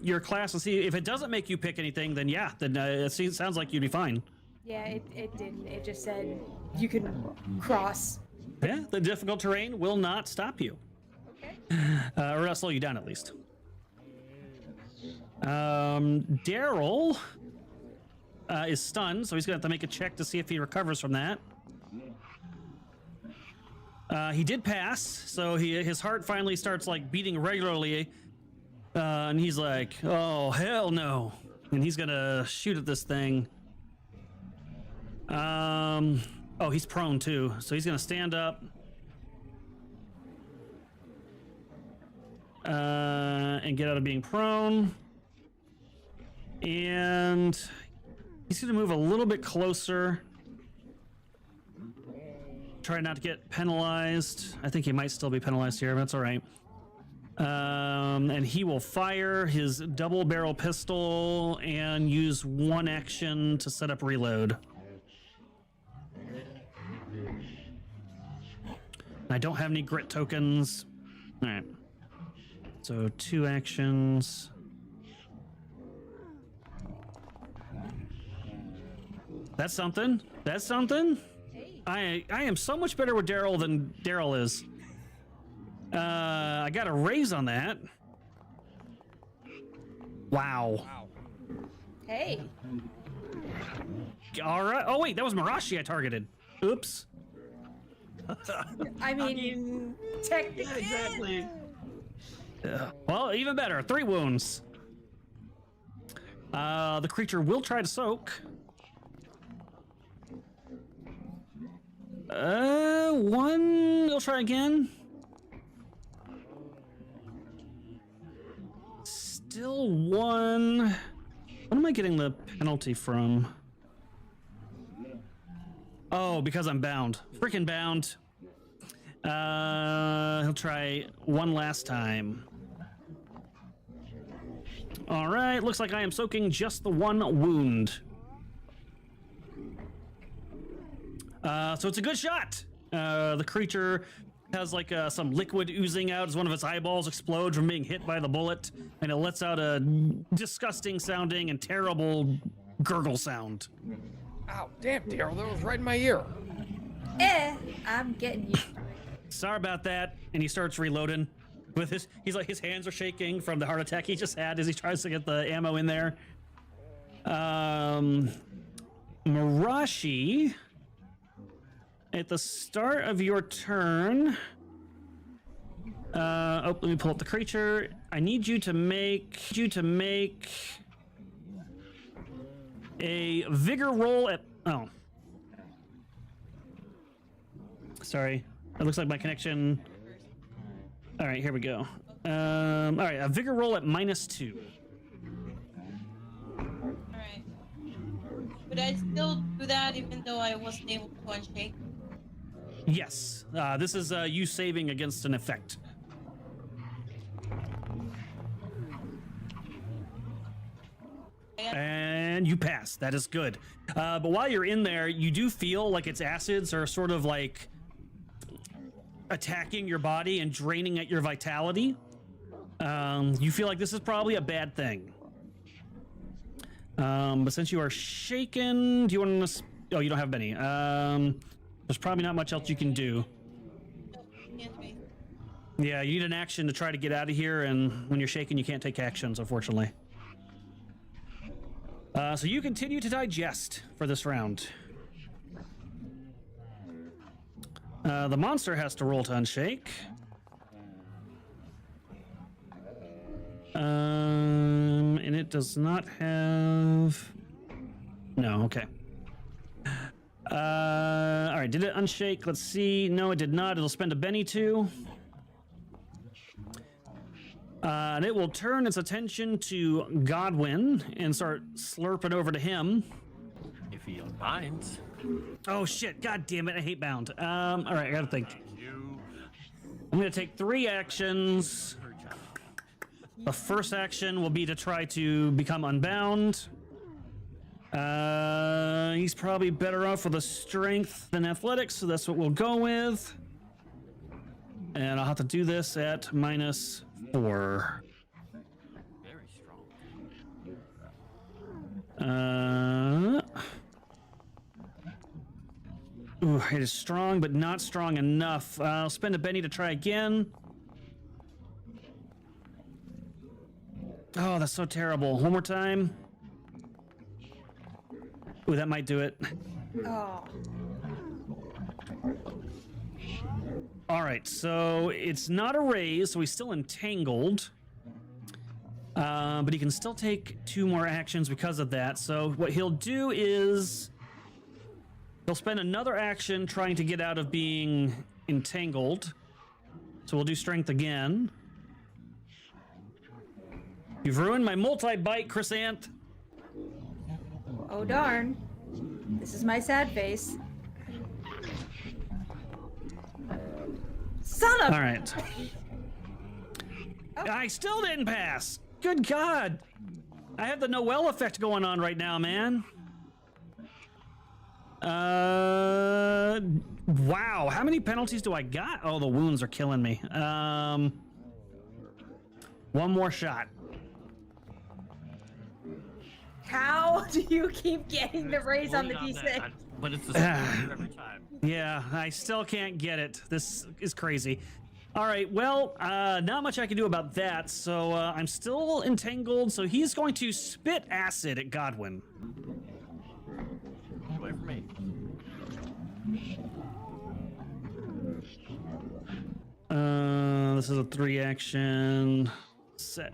your class and see if it doesn't make you pick anything. Then yeah, then sounds like you'd be fine. Yeah, it didn't. It just said you can cross. Yeah, the difficult terrain will not stop you, Okay. or not slow you down at least. Daryl is stunned, so he's gonna have to make a check to see if he recovers from that. He did pass, so his heart finally starts like beating regularly, and he's like, "Oh hell no!" And he's gonna shoot at this thing. Oh, he's prone too, so he's gonna stand up. And get out of being prone. And he's gonna move a little bit closer. Try not to get penalized. I think he might still be penalized here, but that's all right. And he will fire his double barrel pistol and use one action to set up reload. I don't have any grit tokens. All right. So 2 actions. That's something. That's something. Hey. I am so much better with Daryl than Daryl is. I got a raise on that. Wow. Hey. All right. Oh wait, that was Mirashi I targeted. Oops. I mean, technically. Exactly. Well, even better. 3 wounds. The creature will try to soak. 1. He'll try again. Still 1. What am I getting the penalty from? Oh, because I'm bound. Freaking bound. He'll try 1 last time. All right, looks like I am soaking just the 1 wound. So it's a good shot. The creature has like some liquid oozing out as one of its eyeballs explodes from being hit by the bullet, and it lets out a disgusting sounding and terrible gurgle sound. Ow, damn, Daryl, that was right in my ear. I'm getting used to it. Sorry about that. And he starts reloading. With he's like his hands are shaking from the heart attack he just had as he tries to get the ammo in there. Mirashi, at the start of your turn. Let me pull up the creature. I need you to make a vigor roll at. Oh, sorry. It looks like my connection. All right, here we go. All right, a vigor roll at -2. Alright. Would I still do that even though I wasn't able to unshake? Yes, this is you saving against an effect. And you pass. That is good. But while you're in there, you do feel like its acids are sort of like attacking your body and draining at your vitality. You feel like this is probably a bad thing. But since you are shaken, do you want to? Oh, you don't have many. There's probably not much else you can do. Yeah, you need an action to try to get out of here, and when you're shaken, you can't take actions, unfortunately. So you continue to digest for this round. The monster has to roll to unshake. And it does not have... No, okay. All right, did it unshake? Let's see. No, it did not. It'll spend a Benny too. And it will turn its attention to Godwin and start slurping over to him. If he unbinds. Oh shit, god damn it, I hate bound. All right, I gotta think. I'm gonna take 3 actions. The first action will be to try to become unbound. He's probably better off with a strength than athletics, so that's what we'll go with. And I'll have to do this at -4. Ooh, it is strong, but not strong enough. I'll spend a Benny to try again. Oh, that's so terrible. One more time. Ooh, that might do it. Oh. All right, so it's not a raise, so he's still entangled. But he can still take 2 more actions because of that. So what he'll do is he'll spend another action trying to get out of being entangled. So we'll do strength again. You've ruined my multi-bite, Chrysant. Oh darn. This is my sad face. Son of... All right. Oh. I still didn't pass. Good God. I have the Noel effect going on right now, man. Wow. How many penalties do I got? Oh, the wounds are killing me. One more shot. How do you keep getting the raise on the Rolling D6? that, but it's the same every time. Yeah, I still can't get it. This is crazy. All right, well, not much I can do about that. So I'm still entangled. So he's going to spit acid at Godwin. Away from me. This is a 3-action set.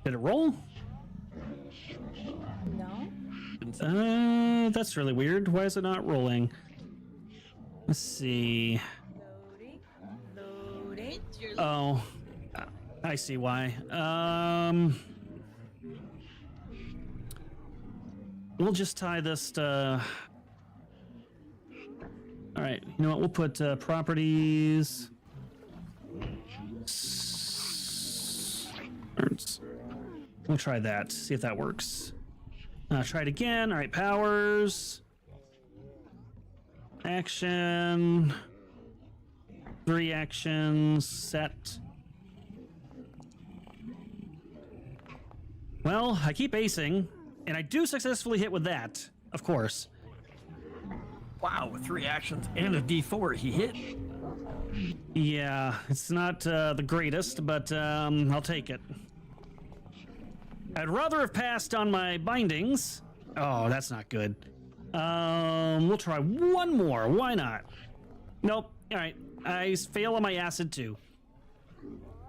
Did it roll? No. That's really weird. Why is it not rolling? Let's see. Loading. Loading. Oh, I see why. We'll just tie this to... All right, you know what? We'll put properties. We'll try that. See if that works. Try it again. All right, powers. Action. 3 actions. Set. Well, I keep acing, and I do successfully hit with that, of course. Wow, with 3 actions and a D4, he hit. Yeah, it's not the greatest, but I'll take it. I'd rather have passed on my bindings. Oh, that's not good. We'll try one more. Why not? Nope. All right. I fail on my acid too.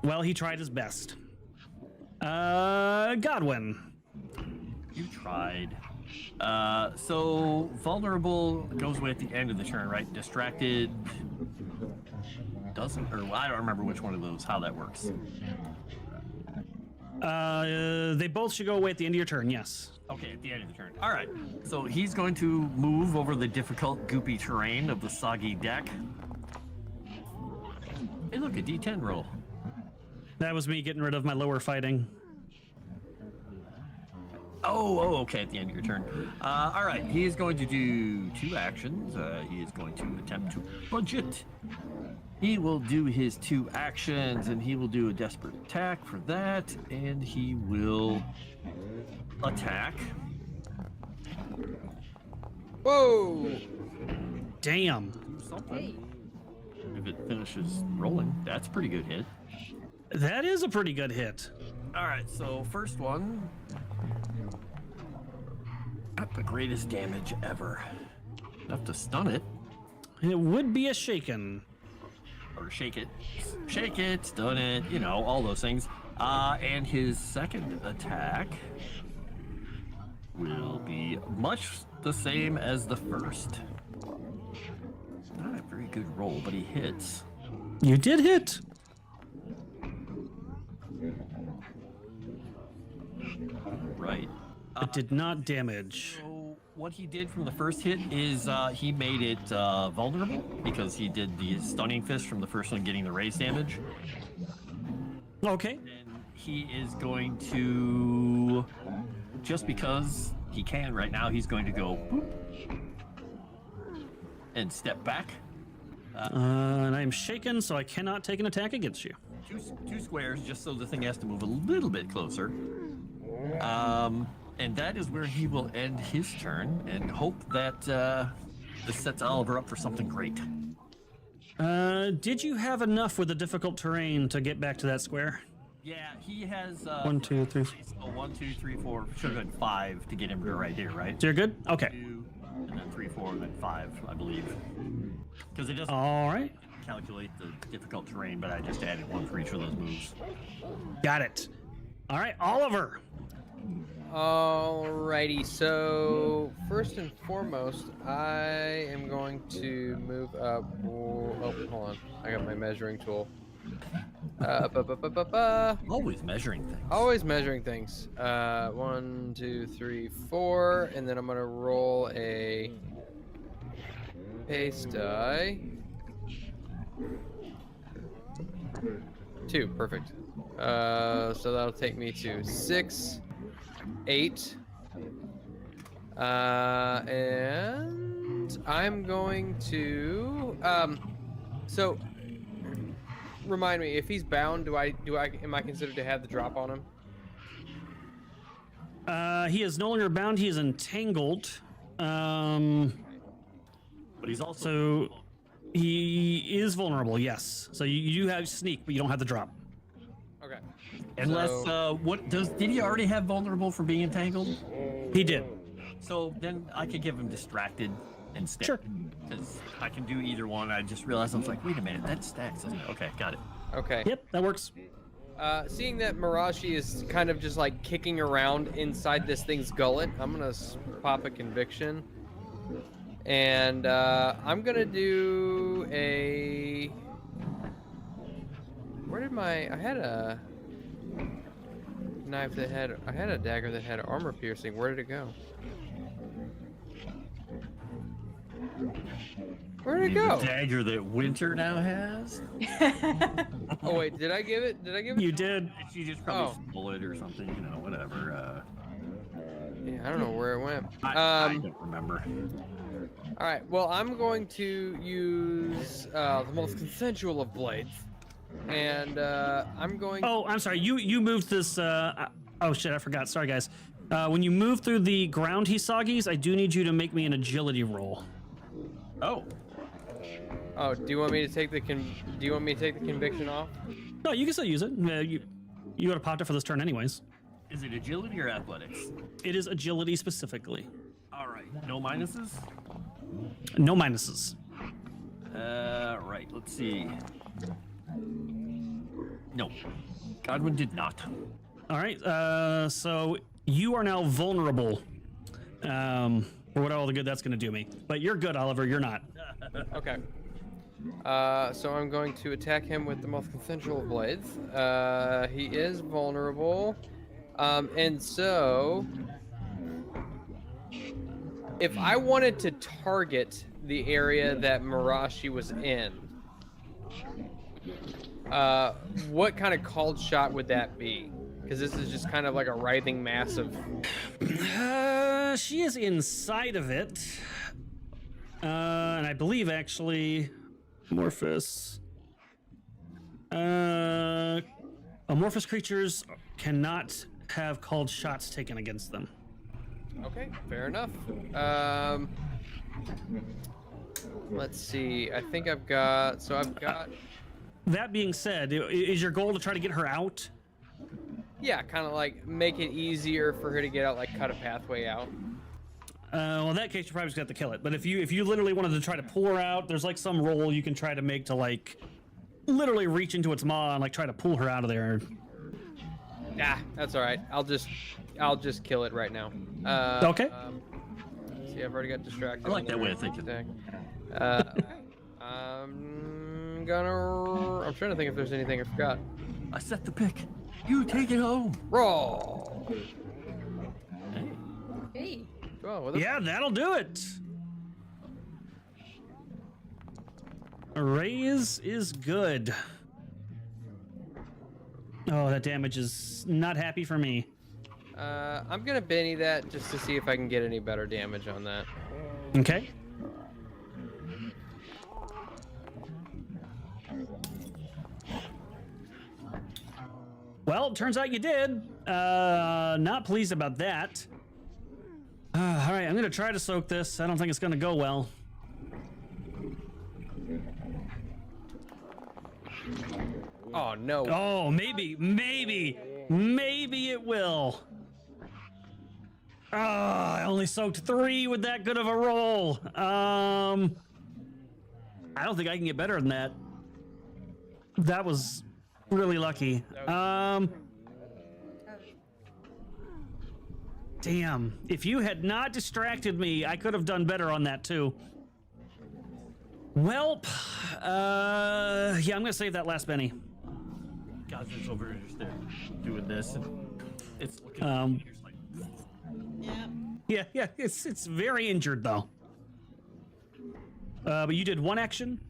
Well, he tried his best. Godwin. You tried. So vulnerable goes away at the end of the turn, right? Distracted doesn't, or I don't remember which one of those, how that works. They both should go away at the end of your turn, yes. Okay, at the end of the turn. All right. So he's going to move over the difficult, goopy terrain of the soggy deck. Hey, look, a D10 roll. That was me getting rid of my lower fighting. Oh, okay, at the end of your turn. All right, he is going to do 2 actions. He is going to attempt to budget. He will do his 2 actions, and he will do a desperate attack for that, and he will attack. Whoa! Damn. Something. If it finishes rolling, that's a pretty good hit. That is a pretty good hit. All right, so first one. Not the greatest damage ever. Enough to stun it. It would be a shaken. Or shake it, stun it, you know, all those things. And his second attack will be much the same as the first. Not a very good roll, but he hits. You did hit. Right. It did not damage. So what he did from the first hit is he made it vulnerable because he did the stunning fist from the first one getting the raise damage. Okay. And he is going to, just because he can right now, he's going to go boop, and step back. And I am shaken, so I cannot take an attack against you. two squares, just so the thing has to move a little bit closer. And that is where he will end his turn and hope that this sets Oliver up for something great. Did you have enough with the difficult terrain to get back to that square? Yeah, he has 1, 2, 3. So 1, 2, 3, 4. Should have been 5 to get him to right here, right? So you're good? Okay. 2, and then 3, 4, and then 5, I believe. Because it doesn't All right. calculate the difficult terrain, but I just added 1 for each of those moves. Got it. All right, Oliver. Alrighty, so first and foremost, I am going to move up. Oh, hold on. I got my measuring tool. Always measuring things. Always measuring things. 1, 2, 3, 4, and then I'm gonna roll a pace die. 2, perfect. So that'll take me to 6, 8, and I'm going to so remind me, if he's bound, am I considered to have the drop on him? He is no longer bound. He is entangled. But he's also So he is vulnerable. Yes. So you have sneak, but you don't have the drop. Okay. unless So- did he already have vulnerable for being entangled? He did. So then I could give him distracted instead. Sure. Because I can do either one. I just realized I was like, wait a minute, that stacks, isn't it? Okay, got it. Okay. Yep, that works. Seeing that Mirashi is kind of just like kicking around inside this thing's gullet, I'm gonna pop a conviction, and I'm gonna do a. Where did my? I had a knife that had. I had a dagger that had armor piercing. Where did it go? Where did it go? The dagger that Winter now has. Oh wait, did I give it? Did I give it? You did. She just probably stole it or something, you know, whatever. Yeah, I don't know where it went. I don't remember. All right. Well, I'm going to use the most consensual of blades, and I'm going. Oh, I'm sorry. You moved this. Oh shit, I forgot. Sorry, guys. When you move through the ground hisagis, I do need you to make me an agility roll. Oh. Oh, do you want me to take the conviction off? No, you can still use it. You would have popped it for this turn anyways. Is it agility or athletics? It is agility specifically. All right. No minuses? No minuses. Right. Let's see. No. Godwin did not. All right. So you are now vulnerable. For what all the good that's going to do me. But you're good, Oliver. You're not. Okay. So I'm going to attack him with the most consensual of blades. He is vulnerable. And so if I wanted to target the area that Mirashi was in, what kind of called shot would that be? Because this is just kind of like a writhing mass of... She is inside of it. And I believe actually amorphous creatures cannot have called shots taken against them. Okay, fair enough. Let's see. I think I've got... So I've got... That being said, is your goal to try to get her out? Yeah, kind of like make it easier for her to get out, like cut a pathway out. Well, in that case, you probably just got to kill it. But if you literally wanted to try to pull her out, there's like some roll you can try to make to like literally reach into its maw and like try to pull her out of there. Yeah, that's all right. I'll just kill it right now. Okay. See, I've already got distracted. I like on that the way of thinking. attack. I'm trying to think if there's anything I forgot. I set the pick. You take it home. Roll. Hey. Oh, Yeah, that'll do it. A raise is good. Oh, that damage is not happy for me. I'm gonna Benny that just to see if I can get any better damage on that. Okay. Well, it turns out you did. Not pleased about that. All right, I'm gonna try to soak this. I don't think it's gonna go well. Oh no. Oh, maybe it will. Oh, I only soaked 3 with that good of a roll. I don't think I can get better than that. That was really lucky. Damn. If you had not distracted me, I could have done better on that too. Well, yeah, I'm gonna save that last penny. Godwin's over just there doing this, and it's looking. Yeah. Yeah, it's very injured though. But you did 1 action.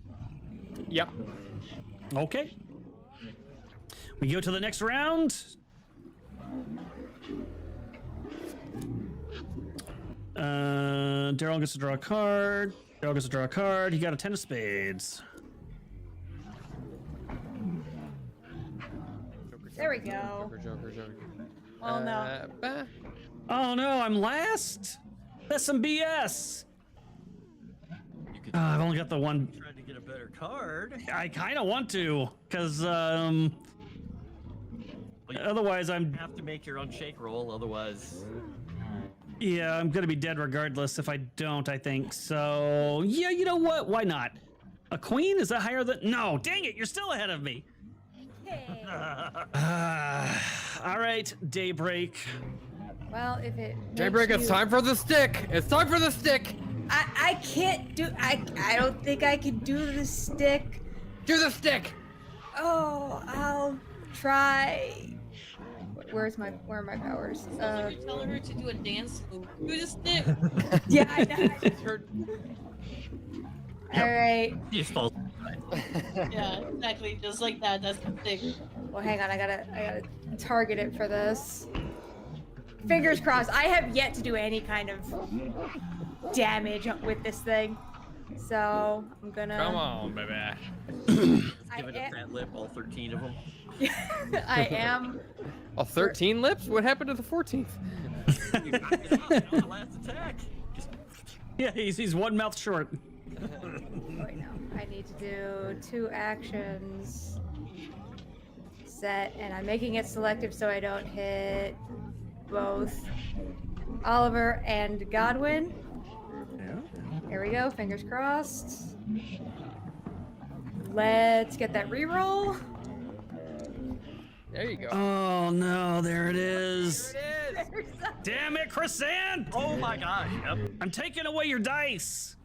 Yep. Okay. We go to the next round. Daryl gets to draw a card. Daryl gets to draw a card. He got a 10 of spades. There we go. Joker. Oh no. Oh no, I'm last? That's some BS. I've only got the one. Trying to get a better card. I kind of want to, because otherwise You I'm. have to make your own shake roll, otherwise. Yeah, I'm gonna be dead regardless if I don't, I think. So, yeah, you know what? Why not? A queen? Is that higher than... No, dang it, you're still ahead of me. Hey. All right, Daybreak. Well, if it Daybreak, makes it's you- time for the stick. It's time for the stick. I can't do. I don't think I can do the stick. Do the stick. Oh, I'll try. Where are my powers? Sounds like you're telling her to do a dance move. Do the stick. Yeah, I know. It's her. All right. You just fall. Yeah, exactly. Just like that. That's the stick. Well, hang on. I gotta target it for this. Fingers crossed. I have yet to do any kind of damage with this thing, so I'm gonna. Come on, baby. Give it a fat lip, all 13 of them. I am. Oh, 13 lips? What happened to the 14th? You knocked it out, that was the last attack. Just Yeah, he's 1 mouth short. Wait, no. I need to do 2 actions. Set, and I'm making it selective so I don't hit both Oliver and Godwin. Here we go. Fingers crossed. Let's get that reroll. There you go. Oh no, there it is. There it is. Damn it, Crescent! oh my gosh. Yep. I'm taking away your dice.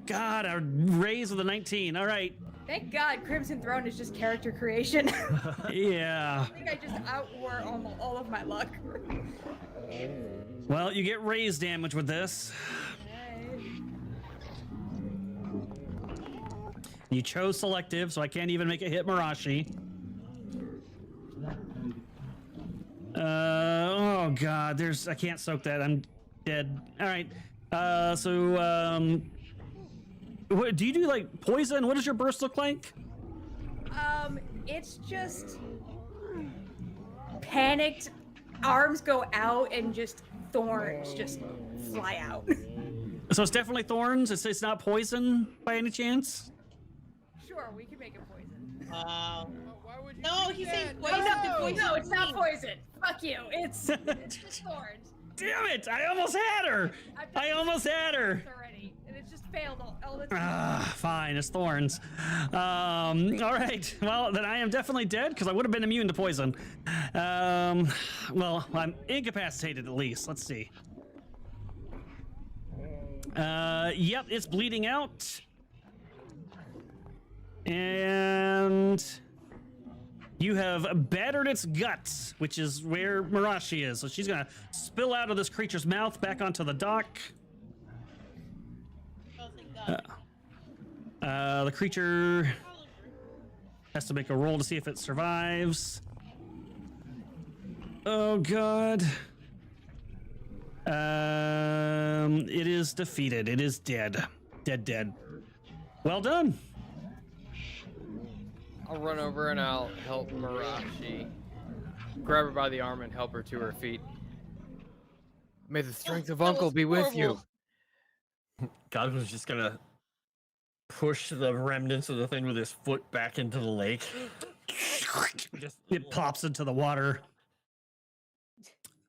God, I raised with a 19. All right. Thank God Crimson Throne is just character creation. Yeah. I think I just outwore all of my luck. Well, you get raised damage with this. You chose selective, so I can't even make it hit Mirashi. Oh God, I can't soak that. I'm dead. All right. What do you do, like poison? What does your burst look like? It's just panicked, arms go out and just thorns just fly out. So it's definitely thorns. It's not poison by any chance. Sure, we can make it poison. Why would you No, do he's that? saying Oh, poison. no, poison no, it's not me. poison. Fuck you. It's just thorns. Damn it! I almost had her. I almost had her. Already, and it's just failed all the time. Ah, fine, it's thorns. All right. Well, then I am definitely dead because I would have been immune to poison. Well, I'm incapacitated at least. Let's see. Yep, it's bleeding out. And you have battered its guts, which is where Mirashi is. So she's gonna spill out of this creature's mouth back onto the dock. Oh, thank God. The creature has to make a roll to see if it survives. Oh God. It is defeated. It is dead. Dead. Well done. I'll run over and I'll help Mirashi. Grab her by the arm and help her to her feet. May the strength of that Uncle was be with you. horrible. Godwin's just gonna push the remnants of the thing with his foot back into the lake. Just, It pops into the water.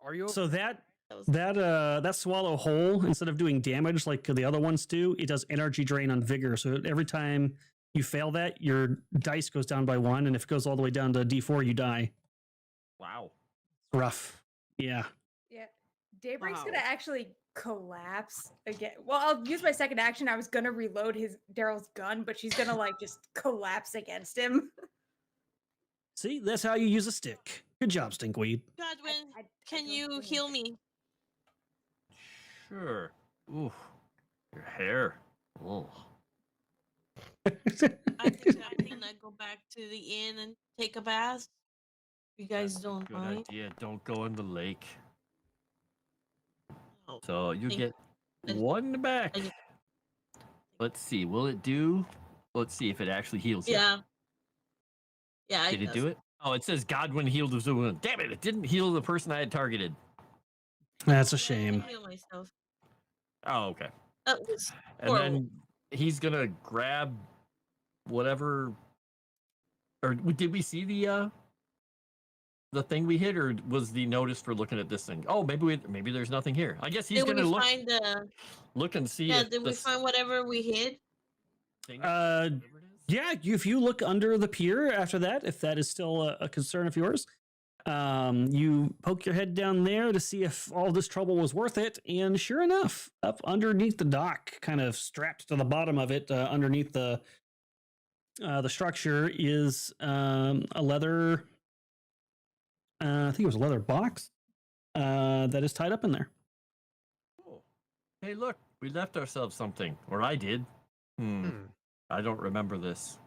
Are you? So that That was that swallow hole, instead of doing damage like the other ones do, it does energy drain on vigor. So every time you fail that, your dice goes down by 1, and if it goes all the way down to D4, you die. wow. Rough. Yeah. Yeah. Daybreak's Wow. gonna actually collapse again. Well, I'll use my second action. I was gonna reload his Daryl's gun, but she's gonna like just collapse against him. See, that's how you use a stick. Good job, Stinkweed. Godwin, I can don't you think- heal me? Sure. Ooh, your hair. Oh. I think I'm gonna go back to the inn and take a bath. You guys don't Good mind? idea. Don't go in the lake. Oh, So you Thank- get I- 1 back. I- Let's see. Will it do? Let's see if it actually heals you. yeah. Yeah, Did it do it? Oh, it says Godwin healed his wound. Damn it! It didn't heal the person I had targeted. That's a I shame. heal myself. Oh, okay. That was And horrible. then he's gonna grab whatever. Or did we see the thing we hit, or was the notice for looking at this thing? Oh, maybe there's nothing here. I guess he's Did gonna we look find the? look and see Yeah, if did we this find whatever we hid? thing. Uh, whatever it is. Yeah, if you look under the pier after that, if that is still a concern of yours, you poke your head down there to see if all this trouble was worth it. And sure enough, up underneath the dock, kind of strapped to the bottom of it, underneath the structure, is a leather. I think it was a leather box that is tied up in there. Oh. Hey, look, we left ourselves something, or I did. Hmm. I don't remember this.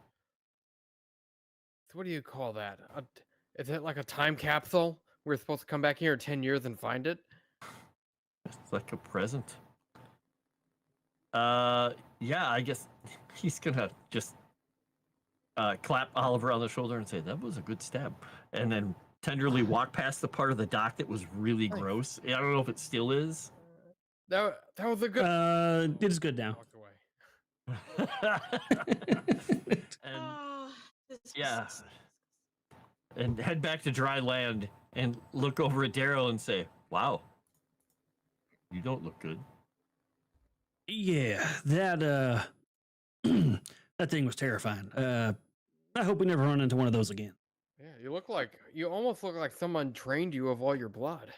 So what do you call that? Is it like a time capsule? We're supposed to come back here in 10 years and find it? It's like a present. Yeah, I guess he's gonna just clap Oliver on the shoulder and say, "That was a good stab," and then tenderly walk past the part of the dock that was really Nice. gross. I don't know if it still is. That was a good. It is good now. Walked away. And Ah, this yeah. was- and head back to dry land and look over at Daryl and say, "Wow, you don't look good." Yeah, that that thing was terrifying. I hope we never run into one of those again. Yeah, you almost look like someone drained you of all your blood.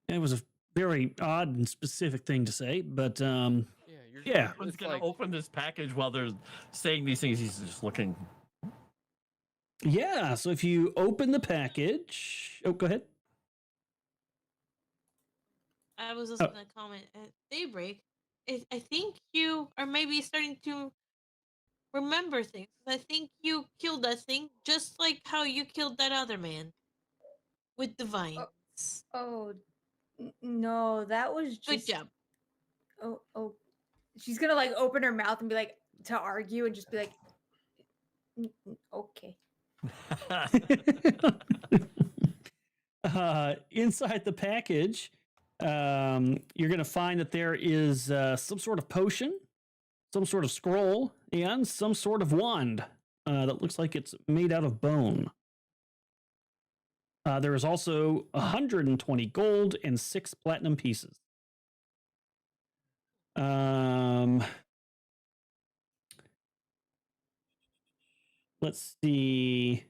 It was a very odd and specific thing to say, but Yeah, Yeah. Everyone's it's gonna like, open this package while they're saying these things. He's just looking. yeah. So if you open the package, oh, go ahead. I was just Oh. gonna comment at Daybreak. I think you are maybe starting to remember things. I think you killed that thing just like how you killed that other man with the vines. Oh no, that was Good just. job. Oh. She's gonna like open her mouth and be like to argue and just be like, okay. Inside the package, you're going to find that there is some sort of potion, some sort of scroll, and some sort of wand that looks like it's made out of bone. There is also 120 gold and 6 platinum pieces. Let's see.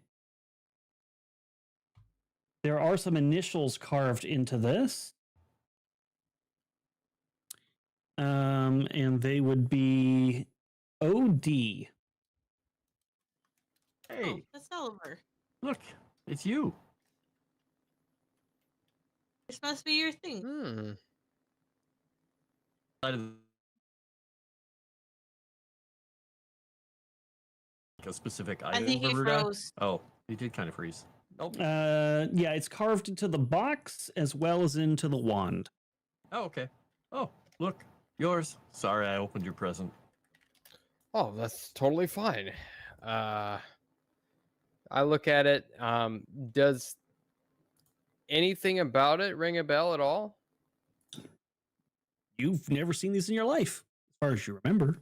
There are some initials carved into this. And they would be OD. Oh, Hey, that's Oliver. look, it's you. This must be your thing. hmm. Like a specific I item. think he Veruda? froze. Oh, he did kind of freeze. Oh, Yeah, it's carved into the box as well as into the wand. oh, okay. Oh, look, yours. Sorry, I opened your present. Oh, that's totally fine. I look at it. Does anything about it ring a bell at all? You've never seen these in your life, as far as you remember.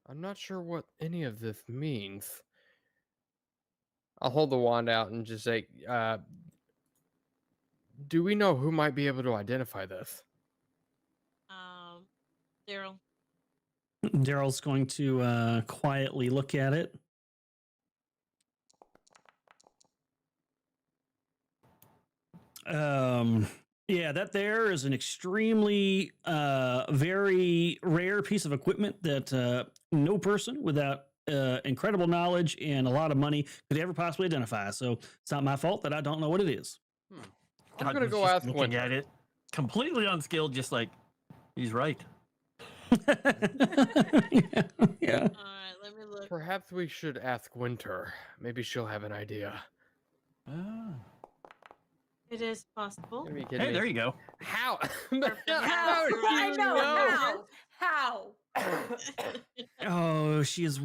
I'm not sure what any of this means. I'll hold the wand out and just say, do we know who might be able to identify this? Daryl. Daryl's going to quietly look at it. Yeah, that there is an extremely very rare piece of equipment that no person without incredible knowledge and a lot of money could ever possibly identify. So it's not my fault that I don't know what it is. I'm God gonna was go just ask looking Winter. at it, completely unskilled, just like he's right. Yeah. All right, let me look. Perhaps we should ask Winter. Maybe she'll have an idea. Ah. It is possible. Gotta be kidding Hey, me. there you go. How? How? do I you know. How? Oh, she's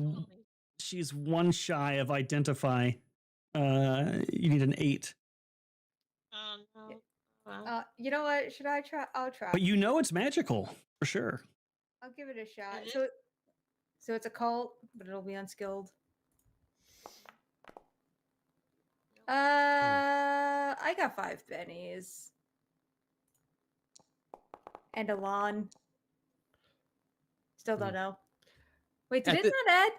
one shy of identify. You need an 8. No. You know what? Should I try? I'll try. But you know it's magical for sure. I'll give it a shot. It So it's a cult, but it'll be unskilled. I got 5 pennies. And a lawn. Still don't know. Wait, did At it not add?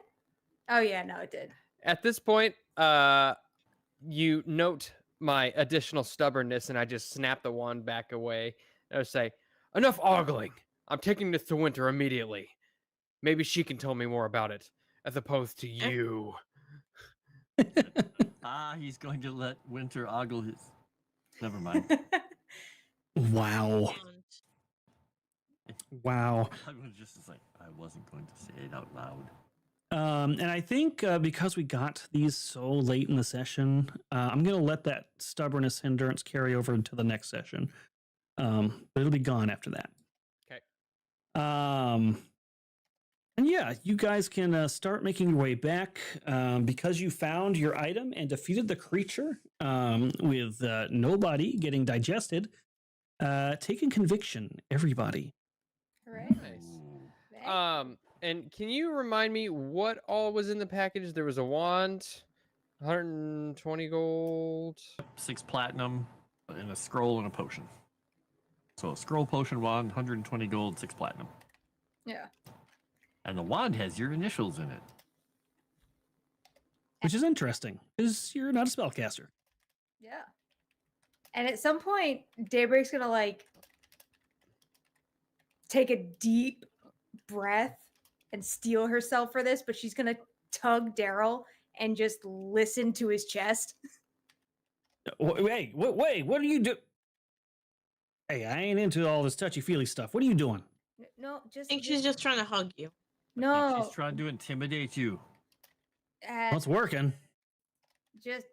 Oh yeah, no, it did. At this point, you note my additional stubbornness, and I just snap the wand back away. And I say, "Enough ogling. I'm taking this to Winter immediately. Maybe she can tell me more about it, as opposed to you." He's going to let Winter ogle his. Never mind. Wow. Wow. I was just like, I wasn't going to say it out loud. And I think because we got these so late in the session, I'm going to let that stubbornness hindrance carry over into the next session. But it'll be gone after that. Okay. And yeah, you guys can start making your way back because you found your item and defeated the creature with nobody getting digested. Taking conviction, everybody. Hooray. Nice. Thank And can you remind me what all was in the package? There was a wand, 120 gold. 6 platinum, and a scroll and a potion. So a scroll, potion, wand, 120 gold, 6 platinum. Yeah. And the wand has your initials in it. Which is interesting, because you're not a spellcaster. Yeah. And at some point, Daybreak's gonna like take a deep breath and steel herself for this, but she's gonna tug Daryl and just listen to his chest. Wait, what are you doing? Hey, I ain't into all this touchy-feely stuff. What are you doing? No, I just think she's just trying to hug you. I think no. she's trying to intimidate you. Well, it's working.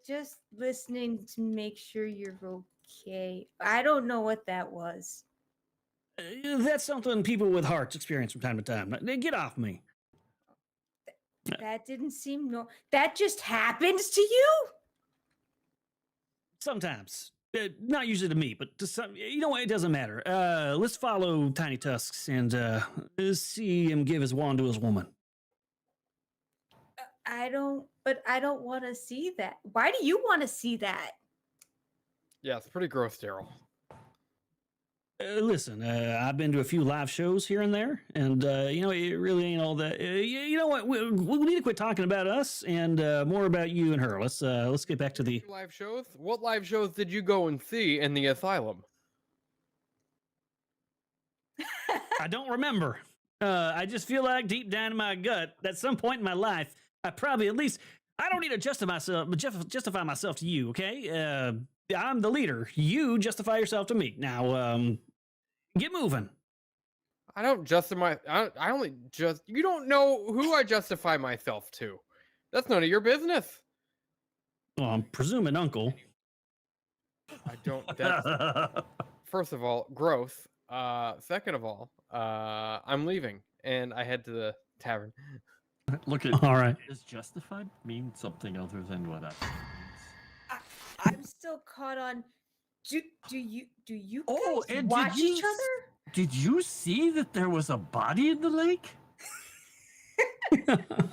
Just listening to make sure you're okay. I don't know what that was. That's something people with hearts experience from time to time. Now, get off me. That didn't seem that just happens to you? Sometimes. Not usually to me, but to some. You know what? It doesn't matter. Let's follow Tiny Tusks and see him give his wand to his woman. I don't want to see that. Why do you want to see that? Yeah, it's pretty gross, Daryl. Listen, I've been to a few live shows here and there, and you know, it really ain't all that. You know what? We need to quit talking about us and more about you and her. Let's get back to the Live shows? What live shows did you go and see in the asylum? I don't remember. I just feel like deep down in my gut, at some point in my life, I probably at least I don't need to justify myself to you. Okay, I'm the leader. You justify yourself to me. Now, get moving. I don't justify. I only just. You don't know who I justify myself to. That's none of your business. Well, I'm presuming Uncle. I don't. That's, first of all, growth. Second of all, I'm leaving, and I head to the tavern. Look at. All right. Does justified mean something other than what I think it means? I'm still caught on. Do you Oh, guys and watch each other? Did you see that there was a body in the lake?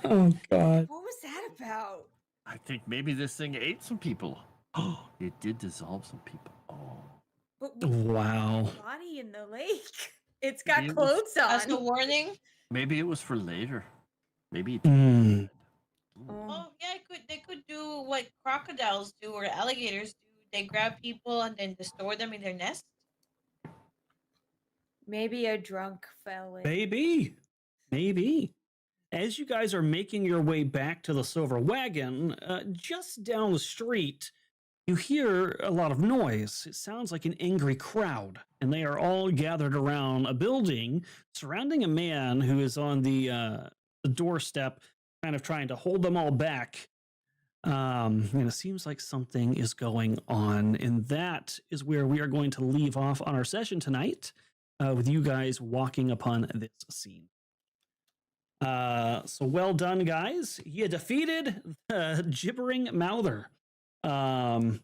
Oh God. What was that about? I think maybe this thing ate some people. Oh, it did dissolve some people. Oh. But Wow. body in the lake. It's got Maybe it was- clothes As a on. warning. Maybe it was for later. Maybe it Mm. Oh yeah, they could do what crocodiles do or alligators do. They grab people and then store them in their nest. Maybe a drunk fell in. Maybe. As you guys are making your way back to the Silver Wagon, just down the street, you hear a lot of noise. It sounds like an angry crowd, and they are all gathered around a building surrounding a man who is on the doorstep, kind of trying to hold them all back. And it seems like something is going on, and that is where we are going to leave off on our session tonight, with you guys walking upon this scene. So well done, guys. You defeated the gibbering mouther. And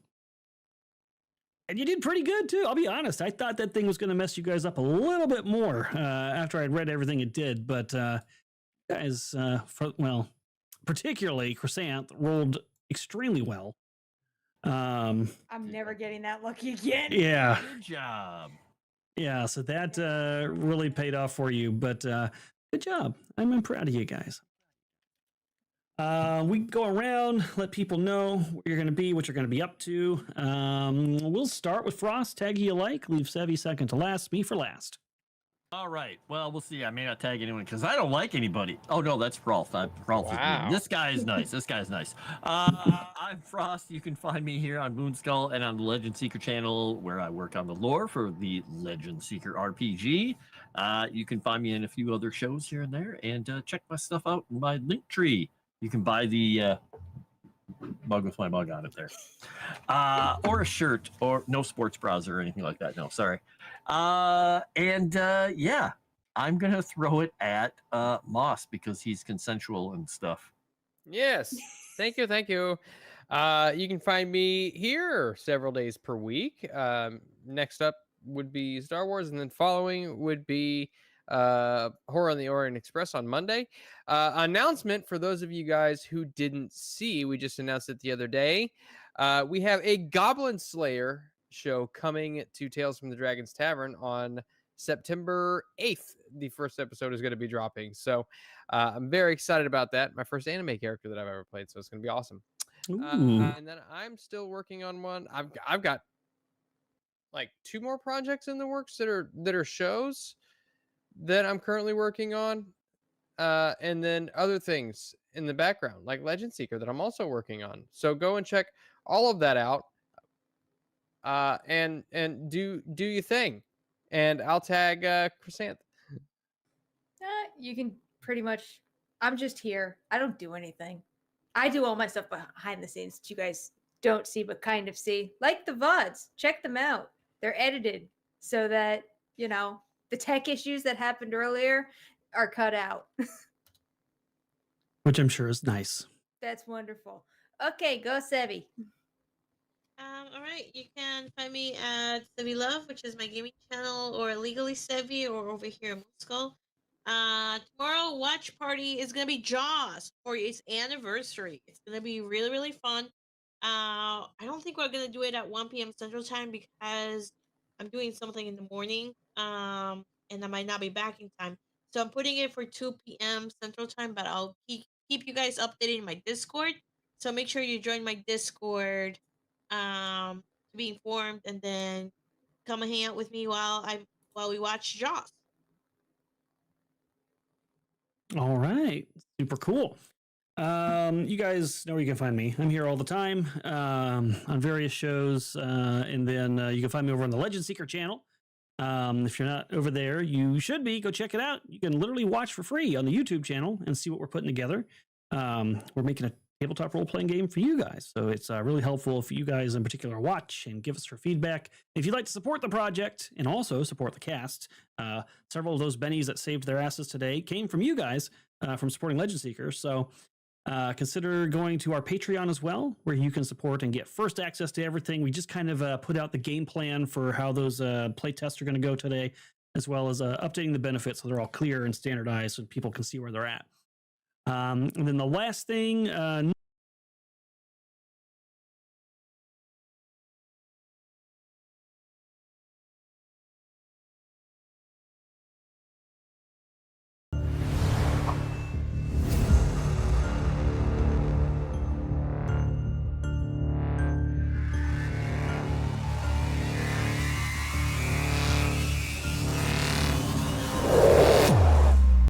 you did pretty good too. I'll be honest. I thought that thing was going to mess you guys up a little bit more after I'd read everything it did. But guys, particularly Chrysanth, rolled extremely well. I'm never getting that lucky again. Yeah. Good job. Yeah. So that really paid off for you. But good job. I'm proud of you guys. We can go around, let people know where you're going to be, what you're going to be up to. We'll start with Frost. Tag you like. Leave Sevy second to last. Me for last. All right. Well, we'll see. I may not tag anyone because I don't like anybody. Oh, no, that's Rolf. Rolf is Wow. mean. This guy is nice. This guy's nice. I'm Frost. You can find me here on Moonskull and on the Legend Seeker channel where I work on the lore for the Legend Seeker RPG. You can find me in a few other shows here and there, and check my stuff out in my link tree. You can buy the mug with my mug on it there. Or a shirt, or no sports bras or anything like that. No, sorry. Yeah, I'm going to throw it at Moss because he's consensual and stuff. Yes. Thank you. You can find me here several days per week. Next up would be Star Wars, and then following would be Horror on the Orient Express on Monday. Announcement for those of you guys who didn't see, we just announced it the other day. We have a Goblin Slayer show coming to Tales from the Dragon's Tavern on September 8th. The first episode is going to be dropping. So I'm very excited about that. My first anime character that I've ever played. So it's going to be awesome. And then I'm still working on one. I've got like 2 more projects in the works that are shows that I'm currently working on. And then other things in the background, like Legend Seeker, that I'm also working on. So go and check all of that out. And do your thing. And I'll tag Chrysanth. You can pretty much. I'm just here. I don't do anything. I do all my stuff behind the scenes that you guys don't see, but kind of see. Like the VODs. Check them out. They're edited so that, the tech issues that happened earlier are cut out. Which I'm sure is nice. That's wonderful. Okay, go Sevy. All right, you can find me at Sevy Love, which is my gaming channel, or Legally Sevy, or over here in Moonskull. Tomorrow, watch party is gonna be Jaws for its anniversary. It's gonna be really, really fun. I don't think we're gonna do it at 1 p.m. Central Time because I'm doing something in the morning. And I might not be back in time. So I'm putting it for 2 p.m. Central Time, but I'll keep you guys updated in my Discord. So make sure you join my Discord to be informed, and then come and hang out with me while we watch Jaws. All right. Super cool. You guys know where you can find me. I'm here all the time on various shows. And then you can find me over on the Legend Seeker channel. If you're not over there, you should be. Go check it out. You can literally watch for free on the YouTube channel and see what we're putting together. We're making a tabletop role-playing game for you guys. So it's really helpful if you guys in particular watch and give us your feedback. If you'd like to support the project and also support the cast, several of those bennies that saved their asses today came from you guys, from supporting Legend Seekers. So consider going to our Patreon as well, where you can support and get first access to everything. We just kind of put out the game plan for how those play tests are going to go today, as well as updating the benefits so they're all clear and standardized so people can see where they're at. And then the last thing,